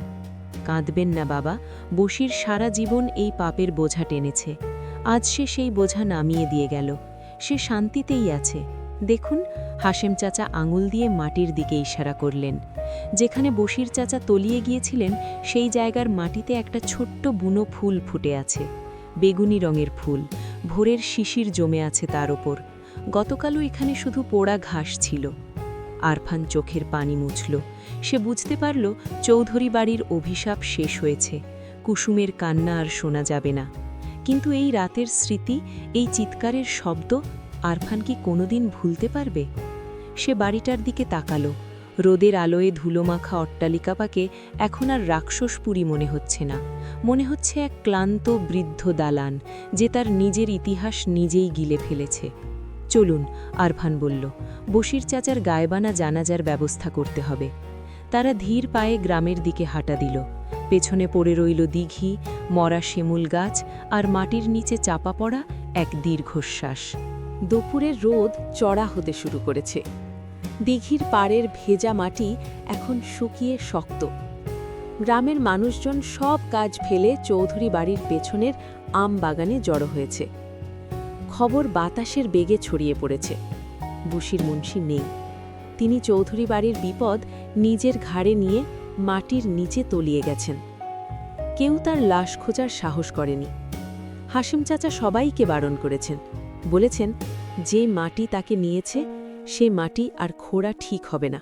কাঁদবেন না বাবা, বশির সারা জীবন এই পাপের বোঝা টেনেছে। আজ সে সেই বোঝা নামিয়ে দিয়ে গেল। সে শান্তিতেই আছে। দেখুন, হাশেম চাচা আঙুল দিয়ে মাটির দিকে ইশারা করলেন। যেখানে বশির চাচা তলিয়ে গিয়েছিলেন সেই জায়গার মাটিতে একটা ছোট্ট বুনো ফুল ফুটে আছে। বেগুনি রঙের ফুল, ভোরের শিশির জমে আছে তার ওপর। গতকালও এখানে শুধু পোড়া ঘাস ছিল। আরফান চোখের পানি মুছল। সে বুঝতে পারল চৌধুরী বাড়ির অভিশাপ শেষ হয়েছে। কুসুমের কান্না আর শোনা যাবে না। কিন্তু এই রাতের স্মৃতি, এই চিৎকারের শব্দ আরফান কি কোনোদিন ভুলতে পারবে? সে বাড়িটার দিকে তাকালো। রোদের আলোয় ধুলোমাখা অট্টালিকাপাকে এখন আর রাক্ষসপুরী মনে হচ্ছে না। মনে হচ্ছে এক ক্লান্ত বৃদ্ধ দালান, যে তার নিজের ইতিহাস নিজেই গিলে ফেলেছে। চলুন, আরফান বলল, বশির চাচার গায়েবানা জানাজার ব্যবস্থা করতে হবে। তারা ধীর পায়ে গ্রামের দিকে হাঁটা দিল। পেছনে পড়ে রইল দিঘি, মরা শিমুল গাছ আর মাটির নিচে চাপা পড়া এক দীর্ঘশ্বাস। দুপুরের রোদ চড়া হতে শুরু করেছে। দিঘির পাড়ের ভেজা মাটি এখন শুকিয়ে শক্ত। গ্রামের মানুষজন সব কাজ ফেলে চৌধুরী বাড়ির পেছনের আম বাগানে জড়ো হয়েছে। খবর বাতাসের বেগে ছড়িয়ে পড়েছে। বশির মুন্সি নেই। তিনি চৌধুরী বাড়ির বিপদ নিজের ঘাড়ে নিয়ে মাটির নিচে তলিয়ে গেছেন। কেউ তার লাশ খোঁজার সাহস করেনি। হাশেম চাচা সবাইকে বারণ করেছেন, বলেছেন যে মাটি তাকে নিয়েছে সে মাটি আর খোঁড়া ঠিক হবে না।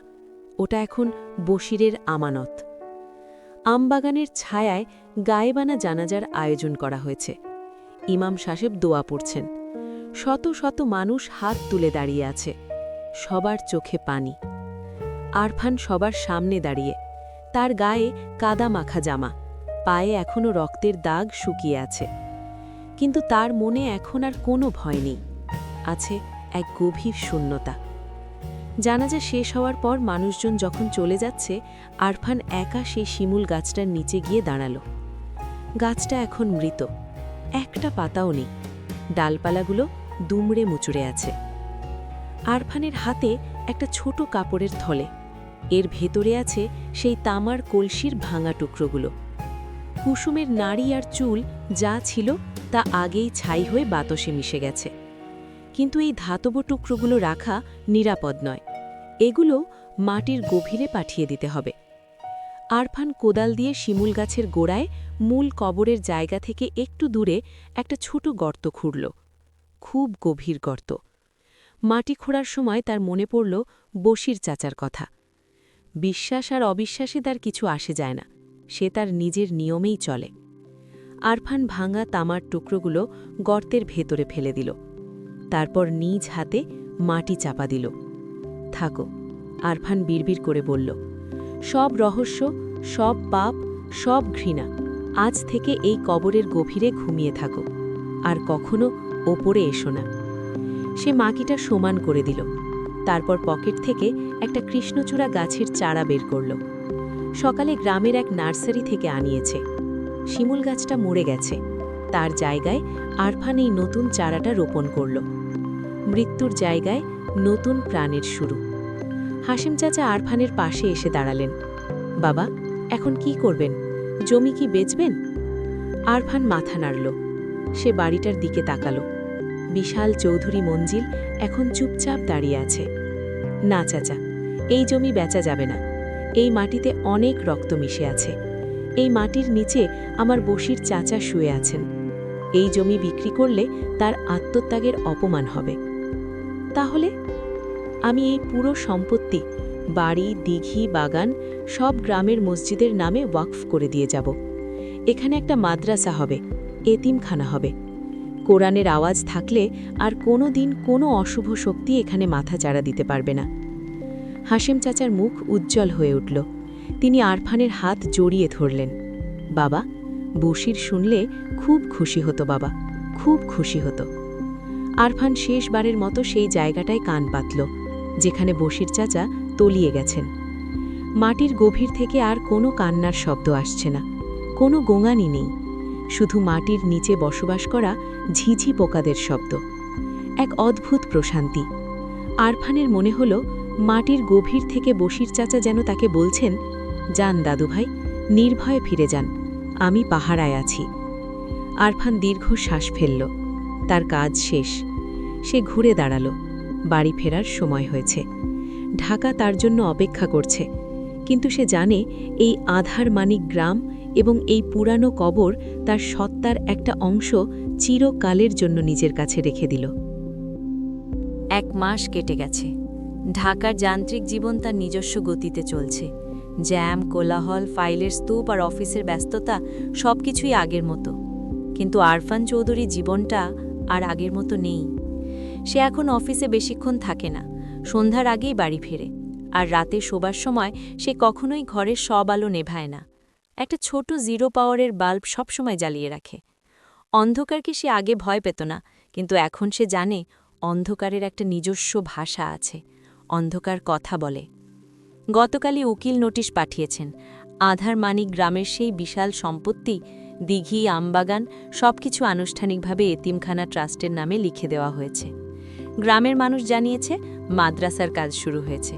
ওটা এখন বশিরের আমানত। আমবাগানের ছায়ায় গায়েবানা জানাজার আয়োজন করা হয়েছে। ইমাম সাহেব দোয়া পড়ছেন। শত শত মানুষ হাত তুলে দাঁড়িয়ে আছে। সবার চোখে পানি। আরফান সবার সামনে দাঁড়িয়ে। তার গায়ে কাদা মাখা জামা, পায়ে এখনো রক্তের দাগ শুকিয়ে আছে। কিন্তু তার মনে এখন আর কোনো ভয় নেই। আছে এক গভীর শূন্যতা। জানাজা শেষ হওয়ার পর মানুষজন যখন চলে যাচ্ছে, আরফান একা সেই শিমুল গাছটার নিচে গিয়ে দাঁড়ালো। গাছটা এখন মৃত, একটা পাতাও নেই। ডালপালাগুলো দুমড়ে মুচড়ে আছে। আরফানের হাতে একটা ছোট কাপড়ের থলে। এর ভেতরে আছে সেই তামার কলসির ভাঙা টুকরোগুলো। কুসুমের নাড়ি আর চুল যা ছিল তা আগেই ছাই হয়ে বাতাসে মিশে গেছে। কিন্তু এই ধাতব টুকরোগুলো রাখা নিরাপদ নয়। এগুলো মাটির গভীরে পাঠিয়ে দিতে হবে। আরফান কোদাল দিয়ে শিমুল গাছের গোড়ায় মূল কবরের জায়গা থেকে একটু দূরে একটা ছোট গর্ত খুঁড়ল। খুব গভীর গর্ত। মাটি খোঁড়ার সময় তার মনে পড়ল বশির চাচার কথা। বিশ্বাস আর অবিশ্বাসে তার কিছু আসে যায় না, সে তার নিজের নিয়মেই চলে। আরফান ভাঙা তামার টুকরোগুলো গর্তের ভেতরে ফেলে দিল। তারপর নিজ হাতে মাটি চাপা দিল। থাকো, আরফান বিড়বিড় করে বলল, সব রহস্য, সব পাপ, সব ঘৃণা আজ থেকে এই কবরের গভীরে ঘুমিয়ে থাকো, আর কখনো ওপরে এসো না। সে মাটিটা সমান করে দিল। তারপর পকেট থেকে একটা কৃষ্ণচূড়া গাছের চারা বের করল। সকালে গ্রামের এক নার্সারি থেকে আনিয়েছে। শিমুল গাছটা মরে গেছে, তার জায়গায় আরফান এই নতুন চারাটা রোপণ করল। মৃত্যুর জায়গায় নতুন প্রাণের শুরু। হাশেম চাচা আরফানের পাশে এসে দাঁড়ালেন। বাবা, এখন কি করবেন? জমি কি বেচবেন? আরফান মাথা নাড়ল। সে বাড়িটার দিকে তাকালো। বিশাল চৌধুরী মঞ্জিল এখন চুপচাপ দাঁড়িয়ে আছে। না চাচা, এই জমি বেচা যাবে না। এই মাটিতে অনেক রক্ত মিশে আছে। এই মাটির নিচে আমার বশির চাচা শুয়ে আছেন। এই জমি বিক্রি করলে তার আত্মত্যাগের অপমান হবে। তাহলে আমি এই পুরো সম্পত্তি, বাড়ি, দিঘি, বাগান সব গ্রামের মসজিদের নামে ওয়াকফ করে দিয়ে যাব। এখানে একটা মাদ্রাসা হবে, এতিমখানা হবে। কোরআনের আওয়াজ থাকলে আর কোনো দিন কোনো অশুভ শক্তি এখানে মাথা চাড়া দিতে পারবে না। হাশেম চাচার মুখ উজ্জ্বল হয়ে উঠল। তিনি আরফানের হাত জড়িয়ে ধরলেন। বাবা, বশির শুনলে খুব খুশি হতো বাবা, খুব খুশি হতো। আরফান শেষবারের মতো সেই জায়গাটায় কান পাতল যেখানে বশির চাচা তলিয়ে গেছেন। মাটির গভীর থেকে আর কোনো কান্নার শব্দ আসছে না, কোনো গোঙানি নেই, শুধু মাটির নিচে বসবাস করা ঝিঝি পোকাদের শব্দ। এক অদ্ভুত প্রশান্তি। আরফানের মনে হল মাটির গভীর থেকে বশির চাচা যেন তাকে বলছেন, যান দাদুভাই, নির্ভয়ে ফিরে যান, আমি পাহারায় আছি। আরফান দীর্ঘ শ্বাস ফেলল। তার কাজ শেষ। সে ঘুরে দাঁড়াল। বাড়ি ফেরার সময় হয়েছে। ঢাকা তার জন্য অপেক্ষা করছে, কিন্তু সে জানে এই আধার মানিক গ্রাম এবং এই পুরানো কবর তার সত্তার একটা অংশ চিরকালের জন্য নিজের কাছে রেখে দিল। 1 মাস কেটে গেছে। ঢাকার যান্ত্রিক জীবন তার নিজস্ব গতিতে চলছে। জ্যাম, কোলাহল, ফাইলের স্তূপ আর অফিসের ব্যস্ততা সবকিছুই আগের মতো। কিন্তু আরফান চৌধুরীর জীবনটা আর আগের মতো নেই। সে এখন অফিসে বেশিক্ষণ থাকে না, সন্ধ্যার আগেই বাড়ি ফেরে। আর রাতে শোবার সময় সে কখনোই ঘরের সব আলো নেভায় না। একটা ছোট 0 পাওয়ারের বাল্ব সবসময় জ্বালিয়ে রাখে। অন্ধকারকে সে আগে ভয় পেত না, কিন্তু এখন সে জানে অন্ধকারের একটা নিজস্ব ভাষা আছে। অন্ধকার কথা বলে। গতকালই উকিল নোটিশ পাঠিয়েছেন। আধার মানিক গ্রামের সেই বিশাল সম্পত্তি, দিঘি, আমবাগান সবকিছু আনুষ্ঠানিকভাবে এতিমখানা ট্রাস্টের নামে লিখে দেওয়া হয়েছে। গ্রামের মানুষ জানিয়েছে মাদ্রাসার কাজ শুরু হয়েছে।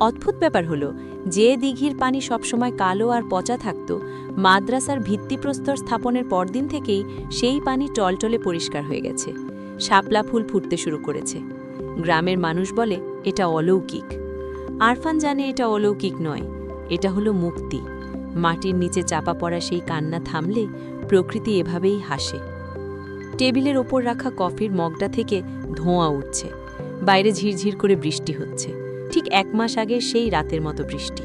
অদ্ভুত ব্যাপার হলো, যে দিঘির পানি সবসময় কালো আর পচা থাকত, মাদ্রাসার ভিত্তিপ্রস্তর স্থাপনের পরদিন থেকেই সেই পানি টলটলে পরিষ্কার হয়ে গেছে। শাপলা ফুল ফুটতে শুরু করেছে। গ্রামের মানুষ বলে এটা অলৌকিক। আরফান জানে এটা অলৌকিক নয়, এটা হলো মুক্তি। মাটির নিচে চাপা পড়া সেই কান্না থামলে প্রকৃতি এভাবেই হাসে। টেবিলের ওপর রাখা কফির মগটা থেকে ধোঁয়া উঠছে। বাইরে ঝিরঝির করে বৃষ্টি হচ্ছে। ঠিক 1 মাস আগে সেই রাতের মতো বৃষ্টি।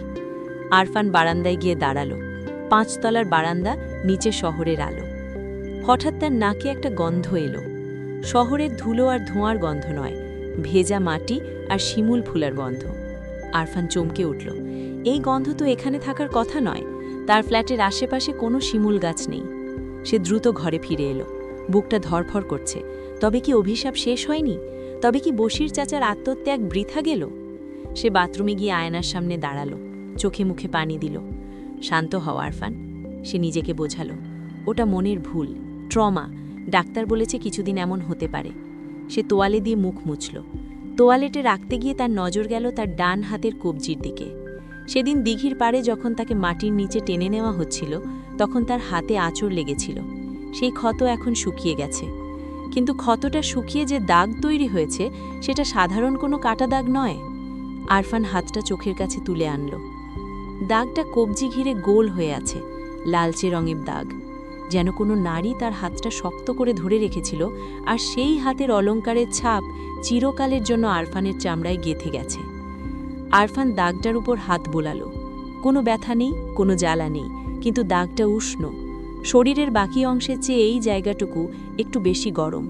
আরফান বারান্দায় গিয়ে দাঁড়ালো। 5 তলার বারান্দা, নিচে শহরের আলো। হঠাৎ তার নাকে একটা গন্ধ এলো। শহরের ধুলো আর ধোঁয়ার গন্ধ নয়, ভেজা মাটি আর শিমুল ফুলের গন্ধ। আরফান চমকে উঠল। এই গন্ধ তো এখানে থাকার কথা নয়। তার ফ্ল্যাটের আশেপাশে কোনো শিমুল গাছ নেই। সে দ্রুত ঘরে ফিরে এলো। বুকটা ধরফর করছে। তবে কি অভিশাপ শেষ হয়নি? তবে কি বশির চাচার আত্মত্যাগ বৃথা গেল? সে বাথরুমে গিয়ে আয়নার সামনে দাঁড়ালো। চোখে মুখে পানি দিল। শান্ত হও আরফান, সে নিজেকে বোঝালো। ওটা মনের ভুল, ট্রমা। ডাক্তার বলেছে কিছুদিন এমন হতে পারে। সে তোয়ালে দিয়ে মুখ মুছল। তোয়ালেটে রাখতে গিয়ে তার নজর গেল তার ডান হাতের কবজির দিকে। সেদিন দিঘির পাড়ে যখন তাকে মাটির নিচে টেনে নেওয়া হচ্ছিল, তখন তার হাতে আঁচড় লেগেছিল। সেই ক্ষত এখন শুকিয়ে গেছে। কিন্তু ক্ষতটা শুকিয়ে যে দাগ তৈরি হয়েছে, সেটা সাধারণ কোনো কাটা দাগ নয়। আরফান হাতটা চোখের কাছে তুলে আনল। দাগটা কবজি ঘিরে গোল হয়ে আছে, লালচে রঙের দাগ। যেন কোনো নারী তার হাতটা শক্ত করে ধরে রেখেছিল, আর সেই হাতের অলংকারের ছাপ চিরকালের জন্য আরফানের চামড়ায় গেঁথে গেছে। আরফান দাগটার উপর হাত বোলালো। কোনো ব্যথা নেই, কোনো জ্বালা নেই, কিন্তু দাগটা উষ্ণ। শরীরের বাকি অংশের চেয়ে এই জায়গাটুকু একটু বেশি গরম।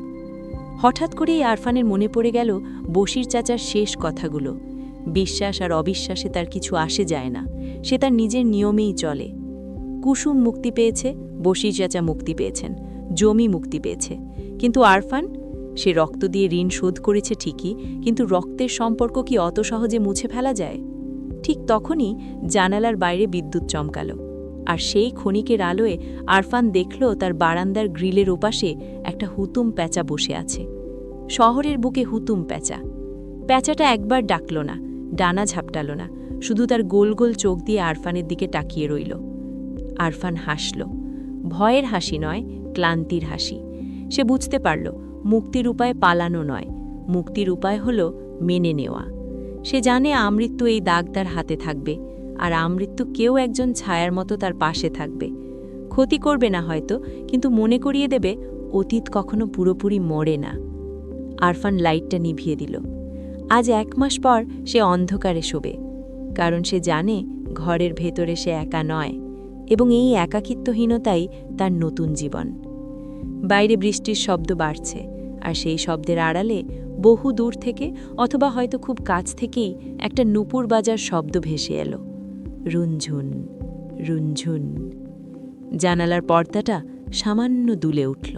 হঠাৎ করেই আরফানের মনে পড়ে গেল বশির চাচার শেষ কথাগুলো। বিশ্বাস আর অবিশ্বাসে তার কিছু আসে যায় না, সে তার নিজের নিয়মেই চলে। কুসুম মুক্তি পেয়েছে, বশির চাচা মুক্তি পেয়েছেন, জমি মুক্তি পেয়েছে। কিন্তু আরফান, সে রক্ত দিয়ে ঋণ শোধ করেছে ঠিকই, কিন্তু রক্তের সম্পর্ক কি অত সহজে মুছে ফেলা যায়? ঠিক তখনই জানালার বাইরে বিদ্যুৎ চমকালো। আর সেই ক্ষণিকের আলোয় আরফান দেখল তার বারান্দার গ্রিলের ওপাশে একটা হুতুম প্যাঁচা বসে আছে। শহরের বুকে হুতুম প্যাঁচা। প্যাঁচাটা একবার ডাকল না, ডানা ঝাপটাল না, শুধু তার গোল গোল চোখ দিয়ে আরফানের দিকে তাকিয়ে রইল। আরফান হাসল। ভয়ের হাসি নয়, ক্লান্তির হাসি। সে বুঝতে পারল মুক্তির উপায় পালানো নয়, মুক্তির উপায় হল মেনে নেওয়া। সে জানে আমৃত্যু এই দাগ তার হাতে থাকবে, আর আমৃত্যু কেউ একজন ছায়ার মতো তার পাশে থাকবে। ক্ষতি করবে না হয়তো, কিন্তু মনে করিয়ে দেবে অতীত কখনো পুরোপুরি মরে না। আরফান লাইটটা নিভিয়ে দিল। আজ 1 মাস পর সে অন্ধকারে শোবে, কারণ সে জানে ঘরের ভেতরে সে একা নয়, এবং এই একাকিত্বহীনতাই তার নতুন জীবন। বাইরে বৃষ্টির শব্দ বাড়ছে, আর সেই শব্দের আড়ালে বহু দূর থেকে অথবা হয়তো খুব কাছ থেকেই একটা নূপুর বাজার শব্দ ভেসে এলো। রুনঝুন রুনঝুন। জানালার পর্দাটা সামান্য দুলে উঠল।